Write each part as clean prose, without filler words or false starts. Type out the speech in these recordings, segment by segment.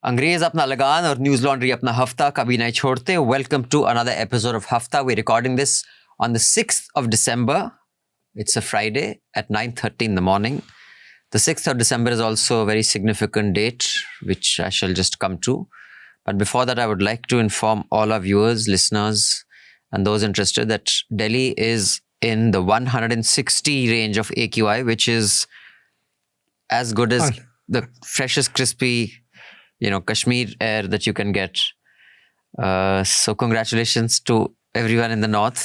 अंग्रेज अपना लगान और न्यूज लॉन्ड्री अपना हफ्ता कभी नहीं छोड़ते. Welcome to another episode of Hafta. We're recording this on the 6th of December. It's a Friday at 9:30 in the morning. The 6th of December is also a very significant date, which I shall just come to. But before that, I would like to inform all our viewers, listeners, and those interested that Delhi is in the 160 range of AQI, which is as good as the freshest, crispy, Kashmir air that you can get. So congratulations to everyone in the north.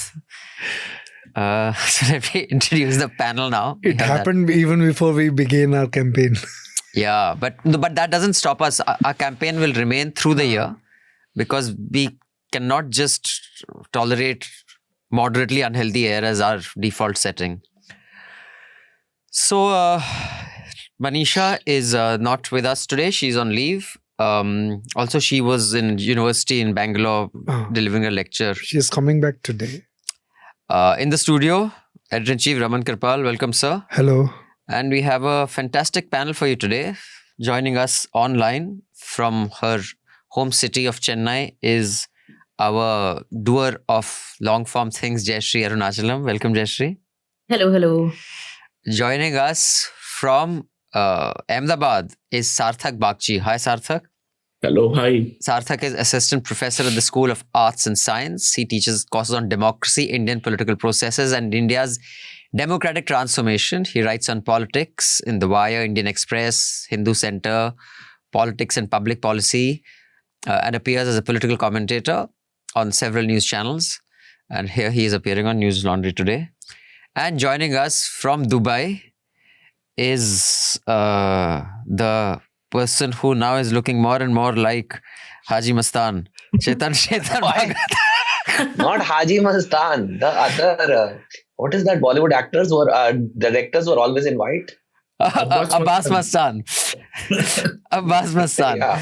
So let me introduce the panel now. It happened even before we began our campaign. Yeah, but that doesn't stop us. Our campaign will remain through the year because we cannot just tolerate moderately unhealthy air as our default setting. So Manisha is not with us today. She's on leave. Also, she was in university in Bangalore delivering a lecture. She is coming back today. In the studio, Editor-in-Chief Raman Kirpal. Welcome, sir. Hello. And we have a fantastic panel for you today. Joining us online from her home city of Chennai is our doer of long-form things, Jayashree Arunachalam. Welcome, Jayashree. Hello, hello. Joining us from Ahmedabad is Sarthak Bagchi. Hi, Sarthak. Hello, hi. Sarthak is assistant professor at the School of Arts and Science. He teaches courses on democracy, Indian political processes, and India's democratic transformation. He writes on politics in The Wire, Indian Express, Hindu Center, politics and public policy, and appears as a political commentator on several news channels. And here he is appearing on Newslaundry today. And joining us from Dubai is the person who now is looking more and more like Haji Mastan, Chetan Bhagat. Not Haji Mastan, the other, what is that Bollywood actors who are directors who are always in white? Abbas Mastan. Abbas Mastan. Yeah.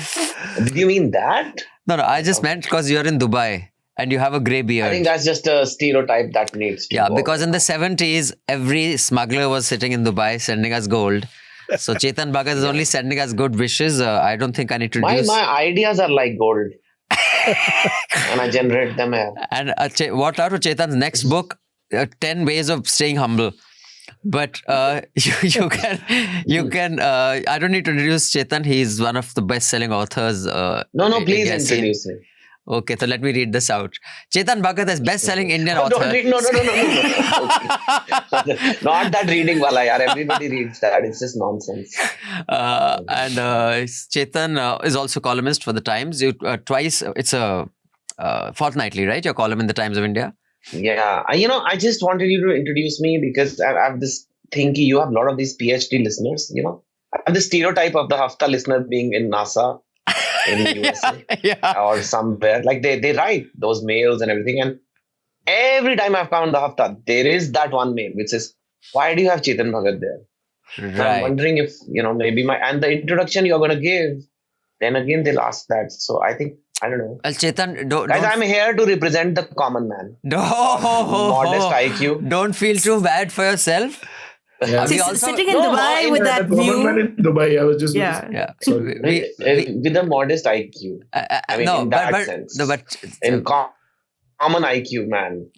Did you mean that? No, I just meant because you're in Dubai and you have a grey beard. I think that's just a stereotype that needs to go. Because in the 70s, every smuggler was sitting in Dubai sending us gold. So Chetan Bhagat is only sending us good wishes. I don't think I need to introduce... My ideas are like gold. And I generate them here. And what out of Chetan's next book, 10 Ways of Staying Humble. But you can I don't need to introduce Chetan. He's one of the best-selling authors. No, please introduce me. Okay, so let me read this out. Chetan Bhagat is best-selling Indian author. Don't read, no. Okay. Not that reading wala, yaar. Everybody reads that. It's just nonsense. And Chetan is also columnist for The Times. Twice, it's a fortnightly, right? Your column in The Times of India. Yeah. I just wanted you to introduce me because I have this thing, you have a lot of these PhD listeners, I have the stereotype of the Hafta listener being in NASA. In the USA or somewhere. Like they write those mails and everything. And every time I've found the Hafta, there is that one mail which says, why do you have Chetan Bhagat there? Right. So I'm wondering if, maybe and the introduction you're going to give, then again they'll ask that. So I think, I don't know. Well, Chetan, guys, I'm here to represent the common man. Modest IQ. Don't feel too bad for yourself. Yeah. Sitting in Dubai with that view. In Dubai, I was just sorry. With a modest IQ. In that sense. No, but in common IQ, man.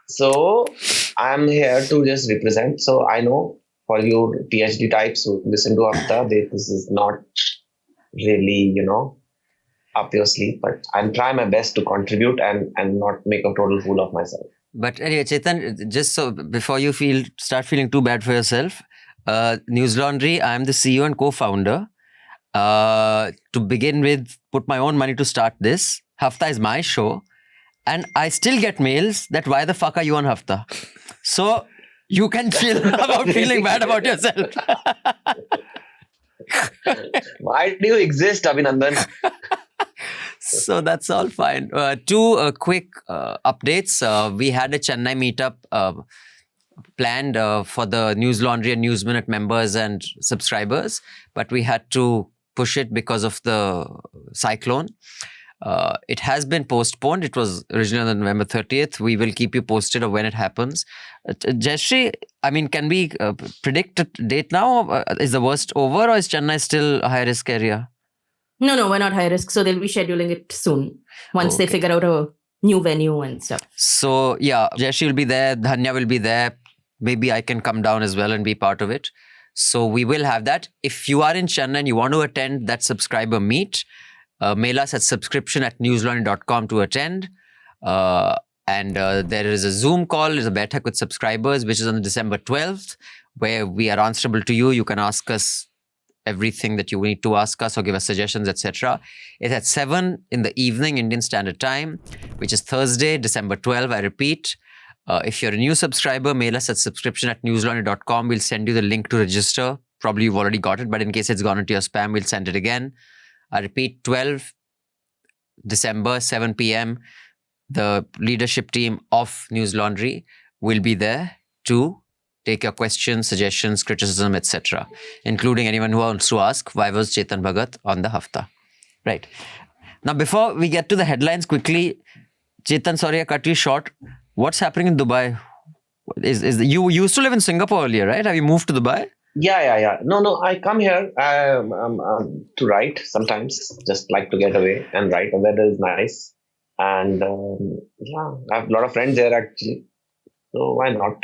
So I'm here to just represent. So I know for you PhD types who listen to Hafta, this is not really, up your sleeve. But I'll try my best to contribute and not make a total fool of myself. But anyway, Chetan, just so before you start feeling too bad for yourself, Newslaundry, I am the CEO and co-founder. To begin with, put my own money to start this. Hafta is my show. And I still get mails that why the fuck are you on Hafta? So you can chill about feeling bad about yourself. Why do you exist, Abhinandan? So that's all fine. Two quick updates. We had a Chennai meetup planned for the Newslaundry and News Minute members and subscribers, but we had to push it because of the cyclone. It has been postponed. It was originally on November 30th. We will keep you posted of when it happens. Jayashree, I mean, can we predict a date now? Is the worst over or is Chennai still a high-risk area? No, we're not high risk. So they'll be scheduling it soon once they figure out a new venue and stuff. So yeah, Jayashree will be there. Dhanya will be there. Maybe I can come down as well and be part of it. So we will have that. If you are in Chennai and you want to attend that subscriber meet, mail us at subscription@newslaundry.com to attend. And there is a Zoom call, there's a Baitak with subscribers, which is on December 12th, where we are answerable to you. You can ask us everything that you need to ask us or give us suggestions, etc. It's at 7 in the evening, Indian Standard Time, which is Thursday, December 12th. I repeat, if you're a new subscriber, mail us at subscription@newslaundry.com. We'll send you the link to register. Probably you've already got it, but in case it's gone into your spam, we'll send it again. I repeat, 12 December, 7 p.m. The leadership team of Newslaundry will be there to take your questions, suggestions, criticism, etc., including anyone who wants to ask, why was Chetan Bhagat on the Hafta? Right. Now, before we get to the headlines quickly, Chetan, sorry, I cut you short. What's happening in Dubai? You used to live in Singapore earlier, right? Have you moved to Dubai? Yeah. No, I come here to write sometimes, just like to get away and write. The weather is nice. And I have a lot of friends there actually. So why not,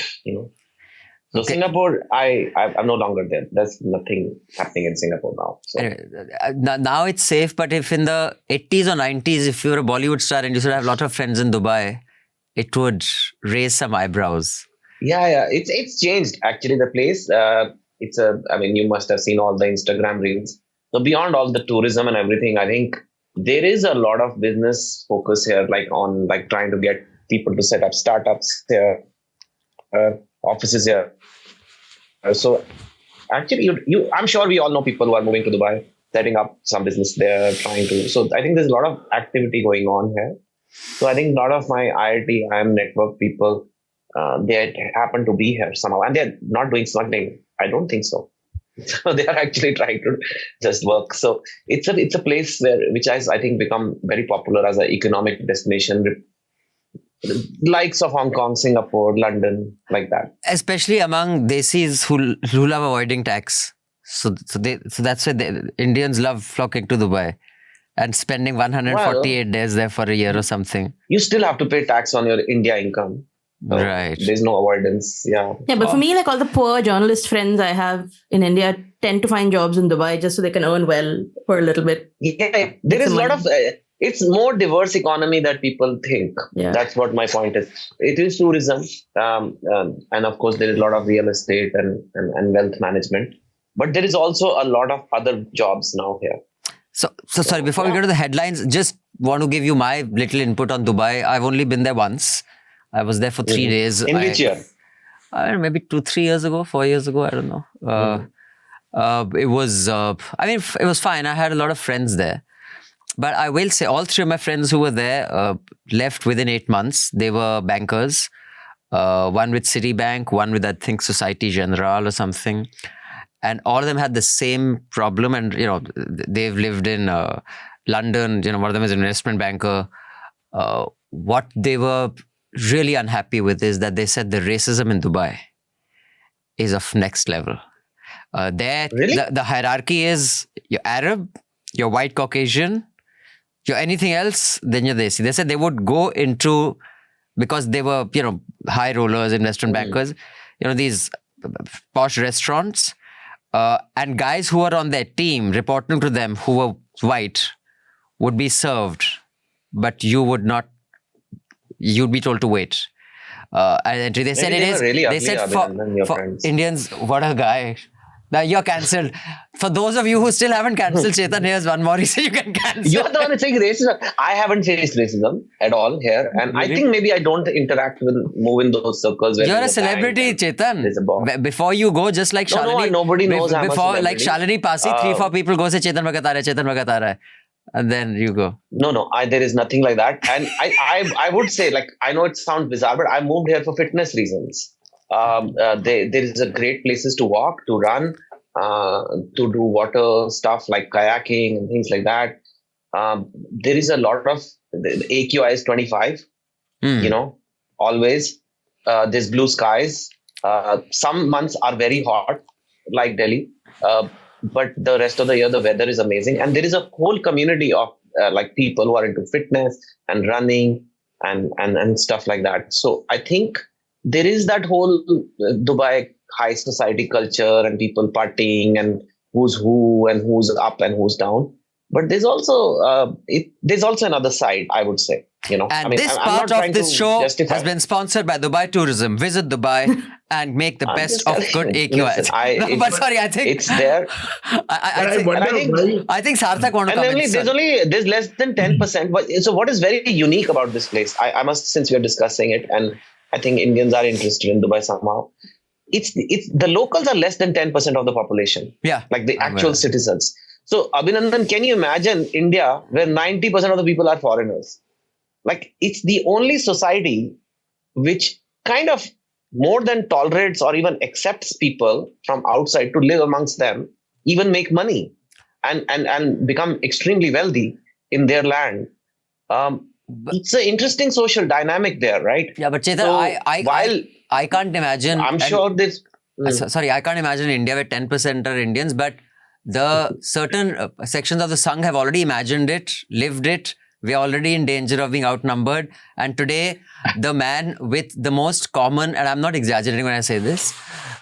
So Singapore, I'm no longer there. There's nothing happening in Singapore now. So. Anyway, now it's safe, but if in the 80s or 90s, if you're a Bollywood star and you should have a lot of friends in Dubai, it would raise some eyebrows. Yeah. It's changed actually, the place. You must have seen all the Instagram reels. So beyond all the tourism and everything, I think there is a lot of business focus here, on trying to get people to set up startups there, offices here. So actually, I'm sure we all know people who are moving to Dubai, setting up some business there, trying to. So I think there's a lot of activity going on here. So I think a lot of my IIM network people, they happen to be here somehow, and they're not doing something. I don't think so. So they are actually trying to just work. So it's a place which has, I think, become very popular as an economic destination, likes of Hong Kong, Singapore, London, like that. Especially among Desis who love avoiding tax. So that's why the Indians love flocking to Dubai and spending 148 days there for a year or something. You still have to pay tax on your India income. So right. There's no avoidance. Yeah. Yeah, but for me, all the poor journalist friends I have in India tend to find jobs in Dubai just so they can earn well for a little bit. Yeah, there is a lot of... it's more diverse economy that people think. Yeah. That's what my point is. It is tourism. And of course, there is a lot of real estate and wealth management. But there is also a lot of other jobs now here. So sorry, before we go to the headlines, just want to give you my little input on Dubai. I've only been there once. I was there for 3 days. In which year? Maybe 2-3 years ago, 4 years ago. I don't know. It was, it was fine. I had a lot of friends there. But I will say all 3 of my friends who were there left within 8 months. They were bankers. One with Citibank, one with, I think, Societe Generale or something. And all of them had the same problem. And, they've lived in London. One of them is an investment banker. What they were really unhappy with is that they said the racism in Dubai is of next level. There, really? the hierarchy is you're Arab, you're white Caucasian, you're anything else, then you're Desi. They said they would go into, because they were, high rollers, investment bankers, these posh restaurants, and guys who were on their team, reporting to them, who were white, would be served, but you'd be told to wait. And they said it is. Really they said for Indians, what a guy. Now you're cancelled. For those of you who still haven't cancelled, Chetan, here's one more reason you can cancel. You're the one saying racism. I haven't faced racism at all here. And really? I think maybe I don't move in those circles. Where you're a celebrity, Chetan. Before you go, just like Shalini. Nobody knows I'm before, a like Shalini Pasi, 3-4 people go say, Chetan Bhagat aa raha hai, Chetan Bhagat aa raha hai. And then you go. No, there is nothing like that. And I would say, I know it sounds bizarre, but I moved here for fitness reasons. There is a great places to walk, to run, to do water stuff like kayaking and things like that. There is a lot of, the AQI is 25, always. There's blue skies. Some months are very hot, like Delhi. but the rest of the year the weather is amazing, and there is a whole community of like people who are into fitness and running and stuff like that. So I think there is that whole Dubai high society culture and people partying and who's who and who's up and who's down. But there's also there's also another side, I would say. And this part of this show has been sponsored by Dubai Tourism. Visit Dubai and make the best of good AQIs. I think it's there. I think Sarthak want to come in. There's less than 10%. But so what is very unique about this place? I must, since we are discussing it, and I think Indians are interested in Dubai somehow. It's the locals are less than 10% of the population. Yeah, like the actual citizens. So Abhinandan, can you imagine India where 90% of the people are foreigners? Like, it's the only society which kind of more than tolerates or even accepts people from outside to live amongst them, even make money and become extremely wealthy in their land. It's an interesting social dynamic there, right? Yeah, but Chetan, so I can't imagine. I'm sure this. Sorry, I can't imagine India where 10% are Indians, but the certain sections of the Sangh have already imagined it, lived it. We are already in danger of being outnumbered. And today, the man with the most common, and I'm not exaggerating when I say this,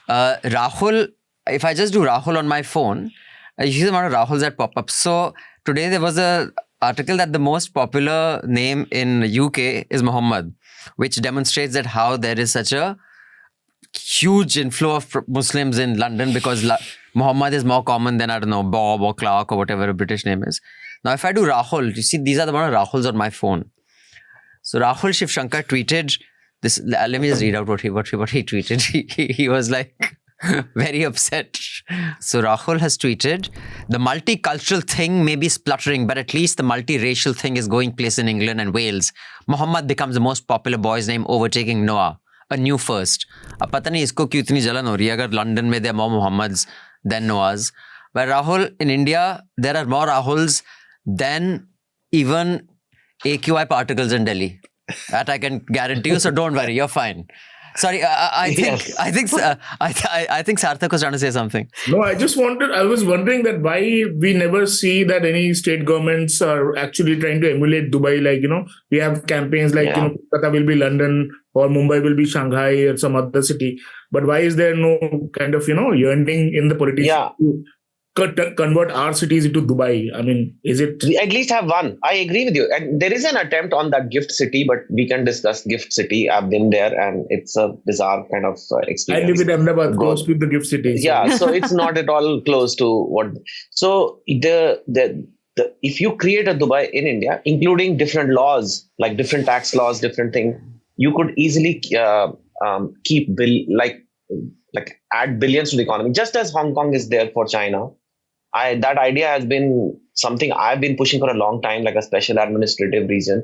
Rahul, if I just do Rahul on my phone, you see the amount of Rahuls that pop up. So today there was an article that the most popular name in UK is Muhammad, which demonstrates that how there is such a huge inflow of Muslims in London because Muhammad is more common than, I don't know, Bob or Clark or whatever a British name is. Now, if I do Rahul, you see, these are the amount of Rahuls on my phone. So Rahul Shiv Shankar tweeted this. Let me just read out what he tweeted. He was like very upset. So Rahul has tweeted, the multicultural thing may be spluttering, but at least the multiracial thing is going place in England and Wales. Muhammad becomes the most popular boy's name, overtaking Noah, a new first. अब पता नहीं इसको क्यों इतनी जलन हो रही है अगर लंदन में there are more Muhammads than Noahs. But Rahul, in India, there are more Rahuls than even AQI particles in Delhi. That I can guarantee you. So don't worry, you're fine. Sorry, I think Sarthak was trying to say something. No, I was wondering that why we never see that any state governments are actually trying to emulate Dubai. Like, we have campaigns like, Kolkata will be London or Mumbai will be Shanghai or some other city. But why is there no kind of, yearning in the politicians to convert our cities into Dubai? I mean, is it... We at least have one. I agree with you. And there is an attempt on that gift city, but we can discuss gift city. I've been there and it's a bizarre kind of experience. I live in Ahmedabad, close to the gift city. So. Yeah, so it's not at all close to what... So if you create a Dubai in India, including different laws, like different tax laws, different thing, you could easily keep add billions to the economy, just as Hong Kong is there for China. That idea has been something I've been pushing for a long time, like a special administrative region.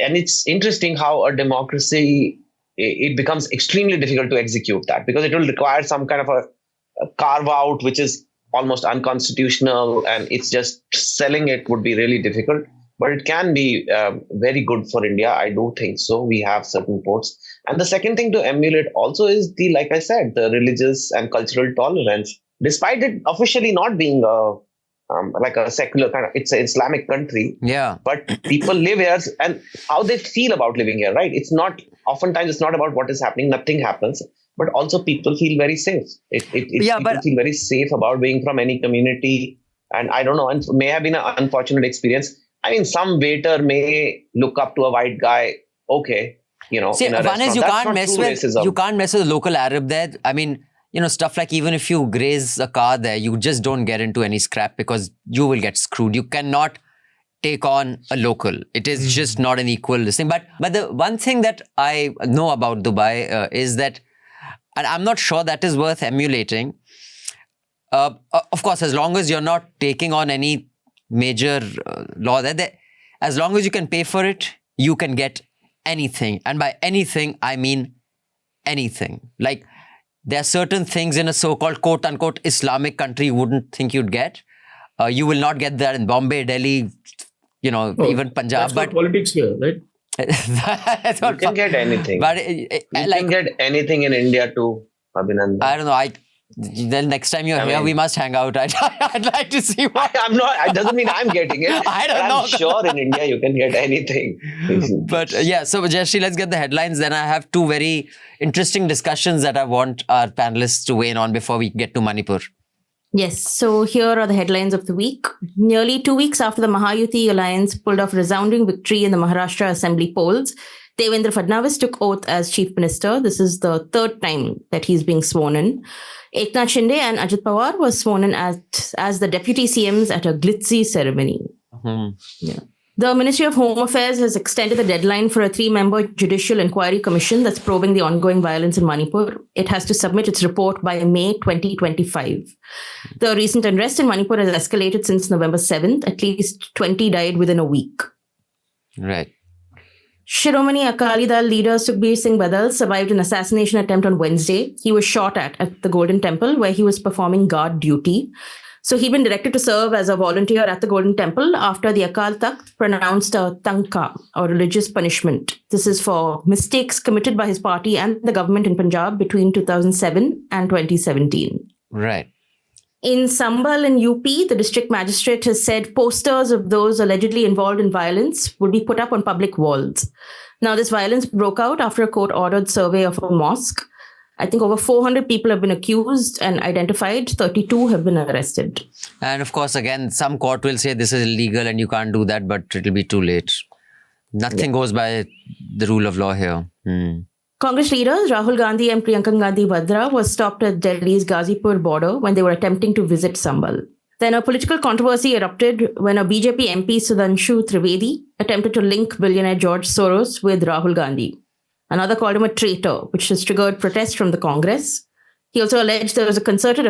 And it's interesting how a democracy, it becomes extremely difficult to execute that because it will require some kind of a carve out, which is almost unconstitutional. And it's just selling it would be really difficult. But it can be very good for India. I do think so. We have certain ports. And the second thing to emulate also is like I said, the religious and cultural tolerance. Despite it officially not being like a secular kind of, it's an Islamic country. Yeah. But people live here and how they feel about living here, right? Oftentimes it's not about what is happening. Nothing happens. But also people feel very safe. People feel very safe about being from any community. And I don't know, and may have been an unfortunate experience. I mean, some waiter may look up to a white guy. Okay. See, one is you can't mess with the local Arab there. I mean, stuff like even if you graze a car there, you just don't get into any scrap because you will get screwed. You cannot take on a local. It is just not an equal thing. But the one thing that I know about Dubai is that, and I'm not sure that is worth emulating. Of course, as long as you're not taking on any major law there, as long as you can pay for it, you can get anything. And by anything, I mean anything. Like, there are certain things in a so-called quote-unquote Islamic country you wouldn't think you'd get. You will not get that in Bombay, Delhi, even Punjab. That's politics here, right? You can get anything. But you can get anything in India too, Abhinandan. I don't know. Then next time you're here, we must hang out. I'd like to see what. I'm not. It doesn't mean I'm getting it. I don't know. I'm sure in India you can get anything. But so Jayashree, let's get the headlines. Then I have two very interesting discussions that I want our panelists to weigh in on before we get to Manipur. Yes, so here are the headlines of the week. Nearly 2 weeks after the Mahayuti alliance pulled off resounding victory in the Maharashtra assembly polls, Devendra Fadnavis took oath as chief minister. This is the third time that he's being sworn in. Eknath Shinde and Ajit Pawar were sworn in as the deputy CMs at a glitzy ceremony. Yeah. The Ministry of Home Affairs has extended the deadline for a 3-member judicial inquiry commission that's probing the ongoing violence in Manipur. It has to submit its report by May 2025. The recent unrest in Manipur has escalated since November 7th. At least 20 died within a week. Right. Shiromani Akali Dal leader Sukhbir Singh Badal survived an assassination attempt on Wednesday. He was shot at the Golden Temple where he was performing guard duty. So he'd been directed to serve as a volunteer at the Golden Temple after the Akal Takht pronounced a tanka, or religious punishment. This is for mistakes committed by his party and the government in Punjab between 2007 and 2017. Right. In Sambal in UP, the district magistrate has said posters of those allegedly involved in violence would be put up on public walls. Now, this violence broke out after a court-ordered survey of a mosque. I think over 400 people have been accused and identified. 32 have been arrested. And of course, again, some court will say this is illegal and you can't do that, but it'll be too late. Nothing goes by the rule of law here. Congress leaders Rahul Gandhi and Priyanka Gandhi Vadra were stopped at Delhi's Ghazipur border when they were attempting to visit Sambal. Then a political controversy erupted when a BJP MP, Sudhanshu Trivedi, attempted to link billionaire George Soros with Rahul Gandhi. Another called him a traitor, which has triggered protests from the Congress. He also alleged there was a concerted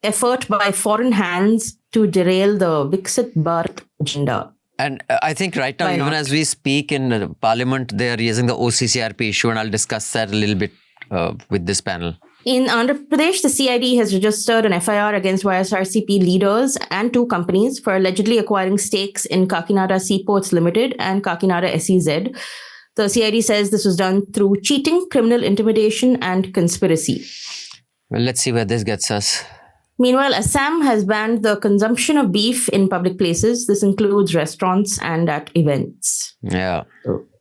effort by foreign hands to derail the Viksit Bharat agenda. And I think right now, Why even not? as we speak in Parliament, they are raising the OCCRP issue, and I'll discuss that a little bit with this panel. In Andhra Pradesh, the CID has registered an FIR against YSRCP leaders and 2 companies for allegedly acquiring stakes in Kakinada Seaports Limited and Kakinada SEZ. The CID says this was done through cheating, criminal intimidation, and conspiracy. Well, let's see where this gets us. Meanwhile, Assam has banned the consumption of beef in public places. This includes restaurants and at events. Yeah.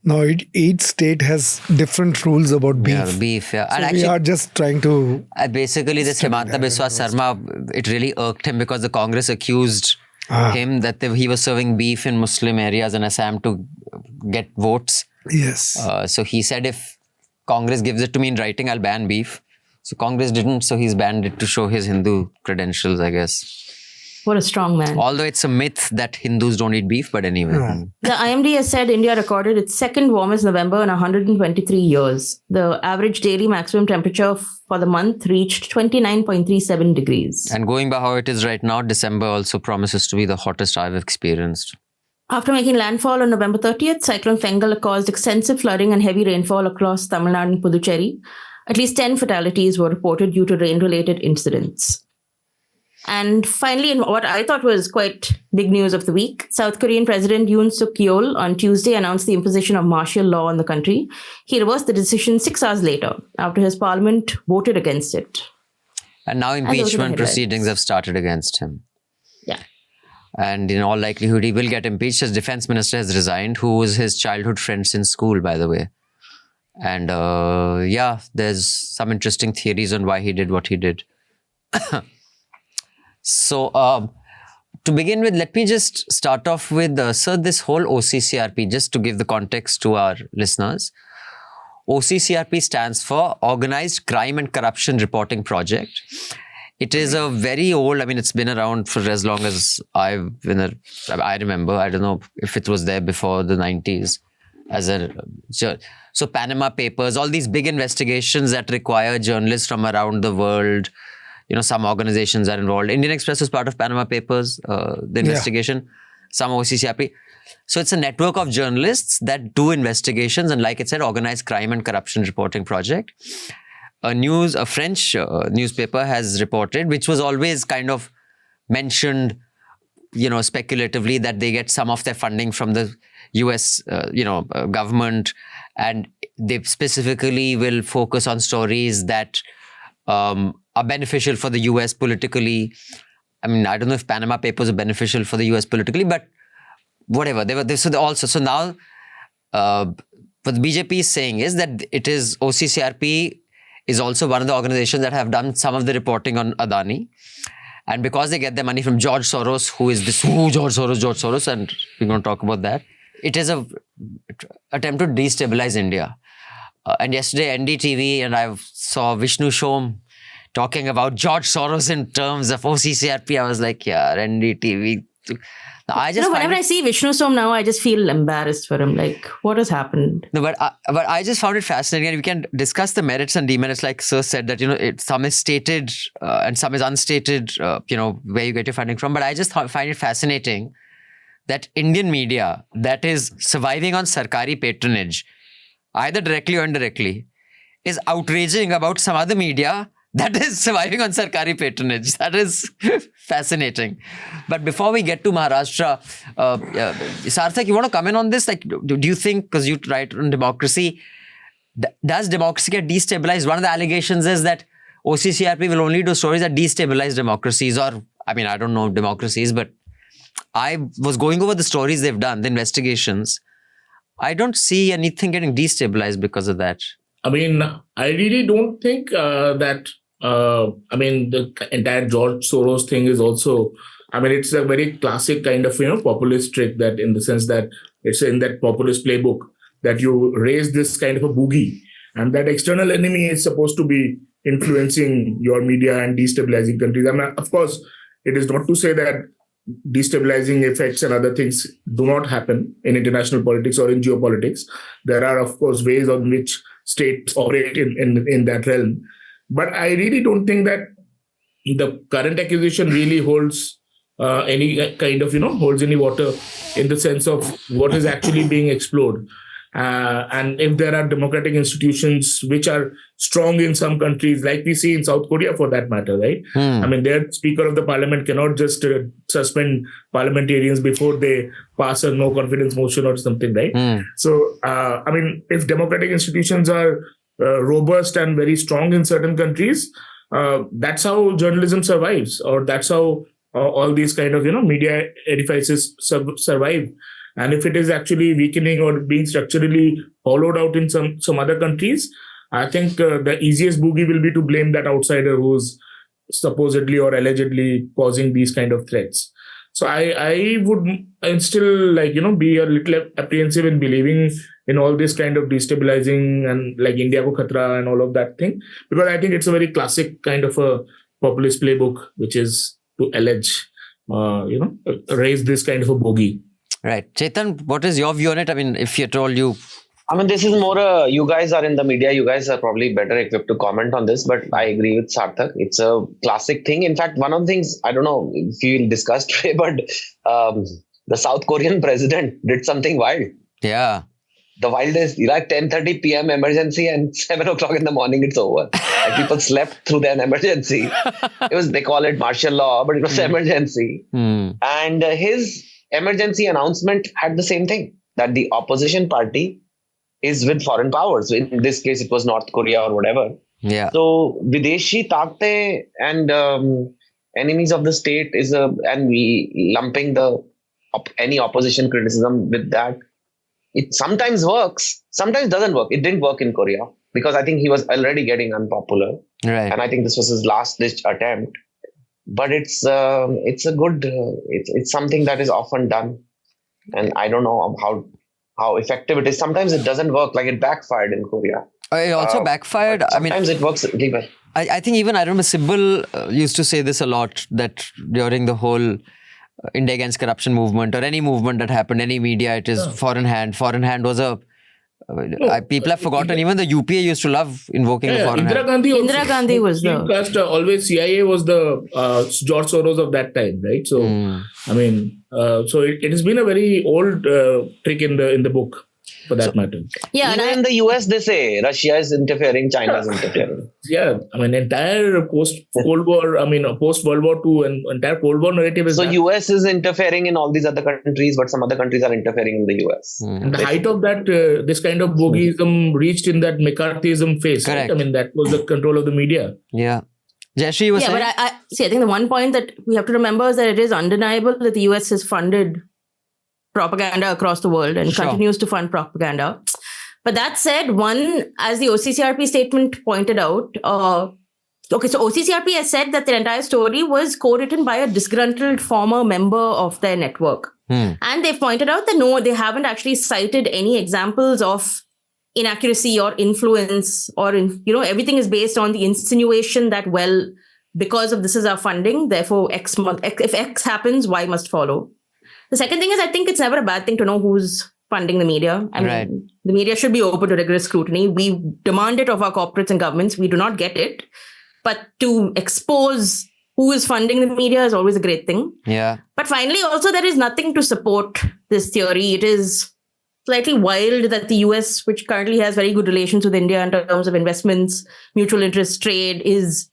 Now, each state has different rules about beef. Yeah, the beef. Yeah. So And we actually, are just trying to... basically, this Himanta Biswa Sarma, it really irked him because the Congress accused him that he was serving beef in Muslim areas in Assam to get votes. Yes. So he said, if Congress gives it to me in writing, I'll ban beef. So Congress didn't, so he's banned it to show his Hindu credentials, I guess. What a strong man. Although it's a myth that Hindus don't eat beef, but anyway. The IMD has said India recorded its second warmest November in 123 years. The average daily maximum temperature for the month reached 29.37 degrees. And going by how it is right now, December also promises to be the hottest I've experienced. After making landfall on November 30th, Cyclone Fengal caused extensive flooding and heavy rainfall across Tamil Nadu and Puducherry. At least 10 fatalities were reported due to rain-related incidents. And finally, in what I thought was quite big news of the week, South Korean President Yoon Suk Yeol on Tuesday announced the imposition of martial law on the country. He reversed the decision 6 hours later after his parliament voted against it. And now those are the impeachment headlines. proceedings have started against him. Yeah. And in all likelihood, he will get impeached. His defense minister has resigned, who was his childhood friend since school, by the way. And there's some interesting theories on why he did what he did. So, to begin with, let me just start off with, sir, this whole OCCRP, just to give the context to our listeners. OCCRP stands for Organized Crime and Corruption Reporting Project. It is a very old, it's been around for as long as I remember. I don't know if it was there before the 90s. So Panama Papers, all these big investigations that require journalists from around the world. Some organizations are involved. Indian Express was part of Panama Papers, the investigation. Some OCCRP. So it's a network of journalists that do investigations, and like it said, Organized Crime and Corruption Reporting Project. A French newspaper has reported, which was always kind of mentioned, speculatively, that they get some of their funding from the US, government, and they specifically will focus on stories that are beneficial for the US politically. I mean, I don't know if Panama Papers are beneficial for the US politically, but whatever. So now what the BJP is saying is that it is OCCRP is also one of the organizations that have done some of the reporting on Adani. And because they get their money from George Soros, who is this, George Soros, and we're going to talk about that. It is a attempt to destabilize India. And yesterday, NDTV, and I saw Vishnu Shom talking about George Soros in terms of OCCRP. I was like, yeah, NDTV. Whenever I see Vishnu Som now, I just feel embarrassed for him. Like, what has happened? No, but I just found it fascinating, and we can discuss the merits and demerits. Like Sir said, that some is stated and some is unstated. Where you get your funding from. But I just find it fascinating that Indian media that is surviving on sarkari patronage, either directly or indirectly, is outraging about some other media that is surviving on sarkari patronage. That is fascinating. But before we get to Maharashtra, Sarthak, you want to comment on this? Like, do you think, because you write on democracy, does democracy get destabilized? One of the allegations is that OCCRP will only do stories that destabilize democracies, or, I mean, I don't know democracies, but I was going over the stories they've done, the investigations. I don't see anything getting destabilized because of that. I mean, I really don't think that, the entire George Soros thing is also, it's a very classic kind of, populist trick, that in the sense that it's in that populist playbook that you raise this kind of a boogie, and that external enemy is supposed to be influencing your media and destabilizing countries. I mean, of course, it is not to say that destabilizing effects and other things do not happen in international politics or in geopolitics. There are, of course, ways on which states operate in that realm. But I really don't think that the current accusation really holds any kind of, holds any water in the sense of what is actually being explored. And if there are democratic institutions which are strong in some countries, like we see in South Korea for that matter, right? I mean, their Speaker of the Parliament cannot just suspend parliamentarians before they pass a no confidence motion or something, right? So, if democratic institutions are robust and very strong in certain countries, that's how journalism survives, or that's how all these kind of, media edifices survive. And if it is actually weakening or being structurally hollowed out in some other countries, I think the easiest boogie will be to blame that outsider who's supposedly or allegedly causing these kind of threats. So I'm still be a little apprehensive in believing in all this kind of destabilizing and like India ko khatra and all of that thing, because I think it's a very classic kind of a populist playbook, which is to allege, raise this kind of a bogey. Right. Chetan, what is your view on it? I mean, if you're told you... this is more, you guys are in the media, you guys are probably better equipped to comment on this, but I agree with Sarthak. It's a classic thing. In fact, one of the things, I don't know if you'll discuss today, but the South Korean president did something wild. Yeah. The wildest, 10:30 p.m. emergency and 7 o'clock in the morning, it's over. And people slept through that emergency. They call it martial law, but it was emergency. And his emergency announcement had the same thing, that the opposition party is with foreign powers. In this case, it was North Korea or whatever. Yeah. So Videshi Taakte and enemies of the state and we lumping any opposition criticism with that. It sometimes works, sometimes doesn't work. It didn't work in Korea because I think he was already getting unpopular. Right. And I think this was his last ditch attempt. But it's a good, it's something that is often done. And I don't know how effective it is. Sometimes it doesn't work, like it backfired in Korea. It also backfired. Sometimes it works really well. I think even, I remember Sybil used to say this a lot, that during the whole India Against Corruption movement or any movement that happened, any media, it is foreign hand. Foreign hand was a... people have forgotten. Even the UPA used to love invoking the foreign hand. Indira Gandhi was the... always CIA was the George Soros of that time, right? So, so it has been a very old trick in the book, for that matter. Yeah, even in the US, they say Russia is interfering, China is interfering. Yeah, entire post-Cold War, post-World War II and entire Cold War narrative is... So US is interfering in all these other countries, but some other countries are interfering in the US. And the height of that, this kind of boogieism reached in that McCarthyism phase. Correct. Right? That was the control of the media. Yeah. Jayashree, you were saying? but I think the one point that we have to remember is that it is undeniable that the US has funded propaganda across the world and continues to fund propaganda. But that said, as the OCCRP statement pointed out, so OCCRP has said that their entire story was co-written by a disgruntled former member of their network. And they've pointed out that no, they haven't actually cited any examples of inaccuracy or influence everything is based on the insinuation that, well, because of this is our funding, therefore if X happens, Y must follow. The second thing is, I think it's never a bad thing to know who's funding the media. I mean, the media should be open to rigorous scrutiny. We demand it of our corporates and governments. We do not get it. But to expose who is funding the media is always a great thing. Yeah. But finally, also, there is nothing to support this theory. It is slightly wild that the US, which currently has very good relations with India in terms of investments, mutual interest trade, is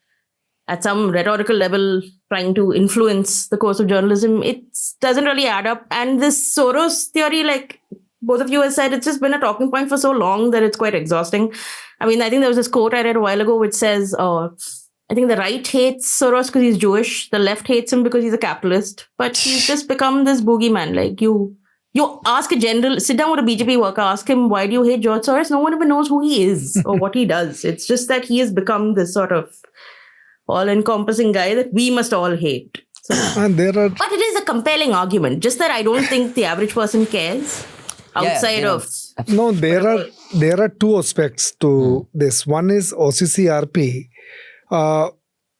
at some rhetorical level trying to influence the course of journalism. It doesn't really add up. And this Soros theory, like both of you have said, it's just been a talking point for so long that it's quite exhausting. I mean, I think there was this quote I read a while ago which says, I think the right hates Soros because he's Jewish. The left hates him because he's a capitalist. But he's just become this boogeyman. Like you ask a general, sit down with a BJP worker, ask him, why do you hate George Soros? No one even knows who he is or what he does. It's just that he has become this sort of all-encompassing guy that we must all hate. So, And there are... But it is a compelling argument. Just that I don't think the average person cares outside of... No, there are two aspects to this. One is OCCRP.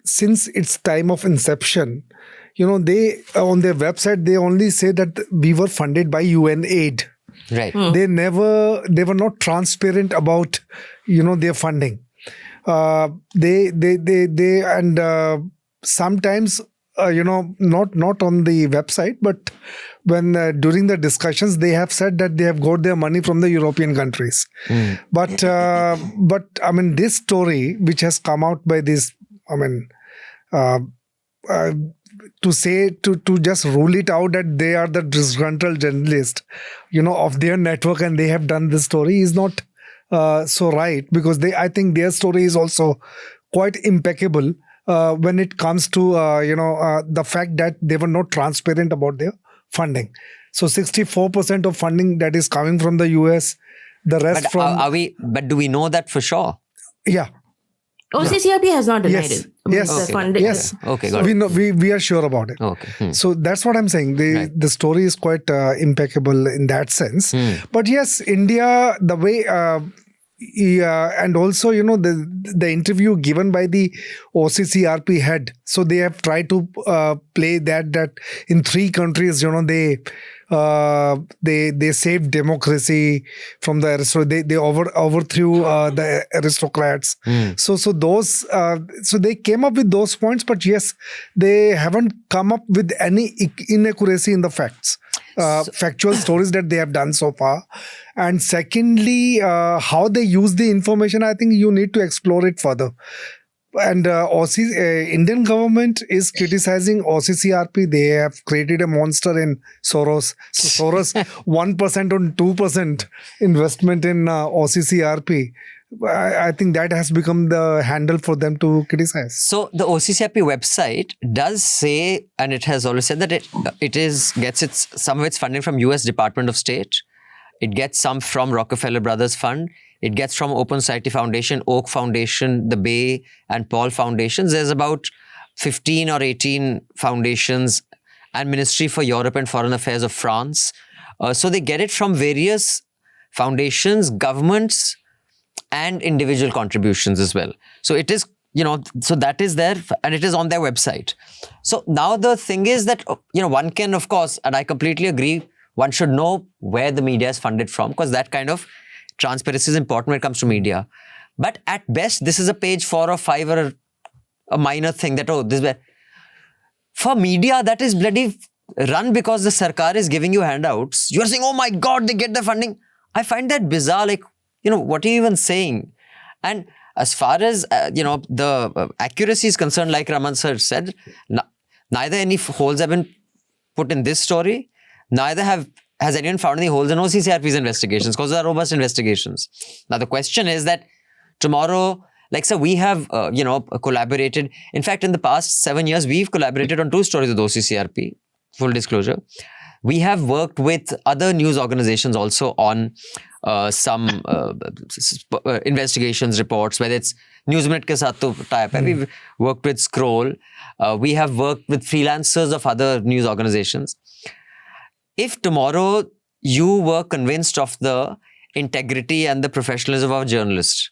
Since its time of inception, they on their website, they only say that we were funded by UN aid. Right. They were not transparent about, their funding. They sometimes, not on the website, but when during the discussions, they have said that they have got their money from the European countries. But I mean, this story, which has come out by this, to just rule it out that they are the disgruntled journalist, of their network and they have done this story is not so right, because I think their story is also quite impeccable when it comes to the fact that they were not transparent about their funding. So 64% of funding that is coming from the US, the rest But do we know that for sure? Yeah. OCCRP has not denied it. Yes. Funding. Yes. Okay, got it. We are sure about it. Okay. So that's what I'm saying. The story is quite impeccable in that sense. But yes, India, the way... and also, the interview given by the OCCRP head. So they have tried to play that in 3 countries, they saved democracy from the aristocrats. They overthrew the aristocrats. So those so they came up with those points, but yes, they haven't come up with any inaccuracy in the facts. Factual stories that they have done so far. And secondly, how they use the information, I think you need to explore it further. And Indian government is criticizing OCCRP. They have created a monster in Soros. So Soros 1% or 2% investment in OCCRP. I think that has become the handle for them to criticize. So the OCCRP website does say, and it has always said that it gets some of its funding from US Department of State. It gets some from Rockefeller Brothers Fund. It gets from Open Society Foundation, Oak Foundation, the Bay and Paul Foundations. There's about 15 or 18 foundations and Ministry for Europe and Foreign Affairs of France. So they get it from various foundations, governments, and individual contributions as well. So it is, so that is there and it is on their website. So now the thing is that, one can, of course, and I completely agree, one should know where the media is funded from, because that kind of transparency is important when it comes to media. But at best, this is a page 4 or 5 or a minor thing that, this is where. For media, that is bloody run because the sarkar is giving you handouts. You are saying, oh my God, they get the funding. I find that bizarre. Like, what are you even saying? And as far as, the accuracy is concerned, like Raman sir said, neither any holes have been put in this story, neither has anyone found any holes in OCCRP's investigations, because they are robust investigations. Now, the question is that tomorrow, Like, sir, we have, collaborated. In fact, in the past 7 years, we've collaborated on 2 stories with OCCRP, full disclosure. We have worked with other news organizations also on some investigations, reports, whether it's Newsminute ke saath to tie-up. We've worked with Scroll. We have worked with freelancers of other news organizations. If tomorrow you were convinced of the integrity and the professionalism of a journalist,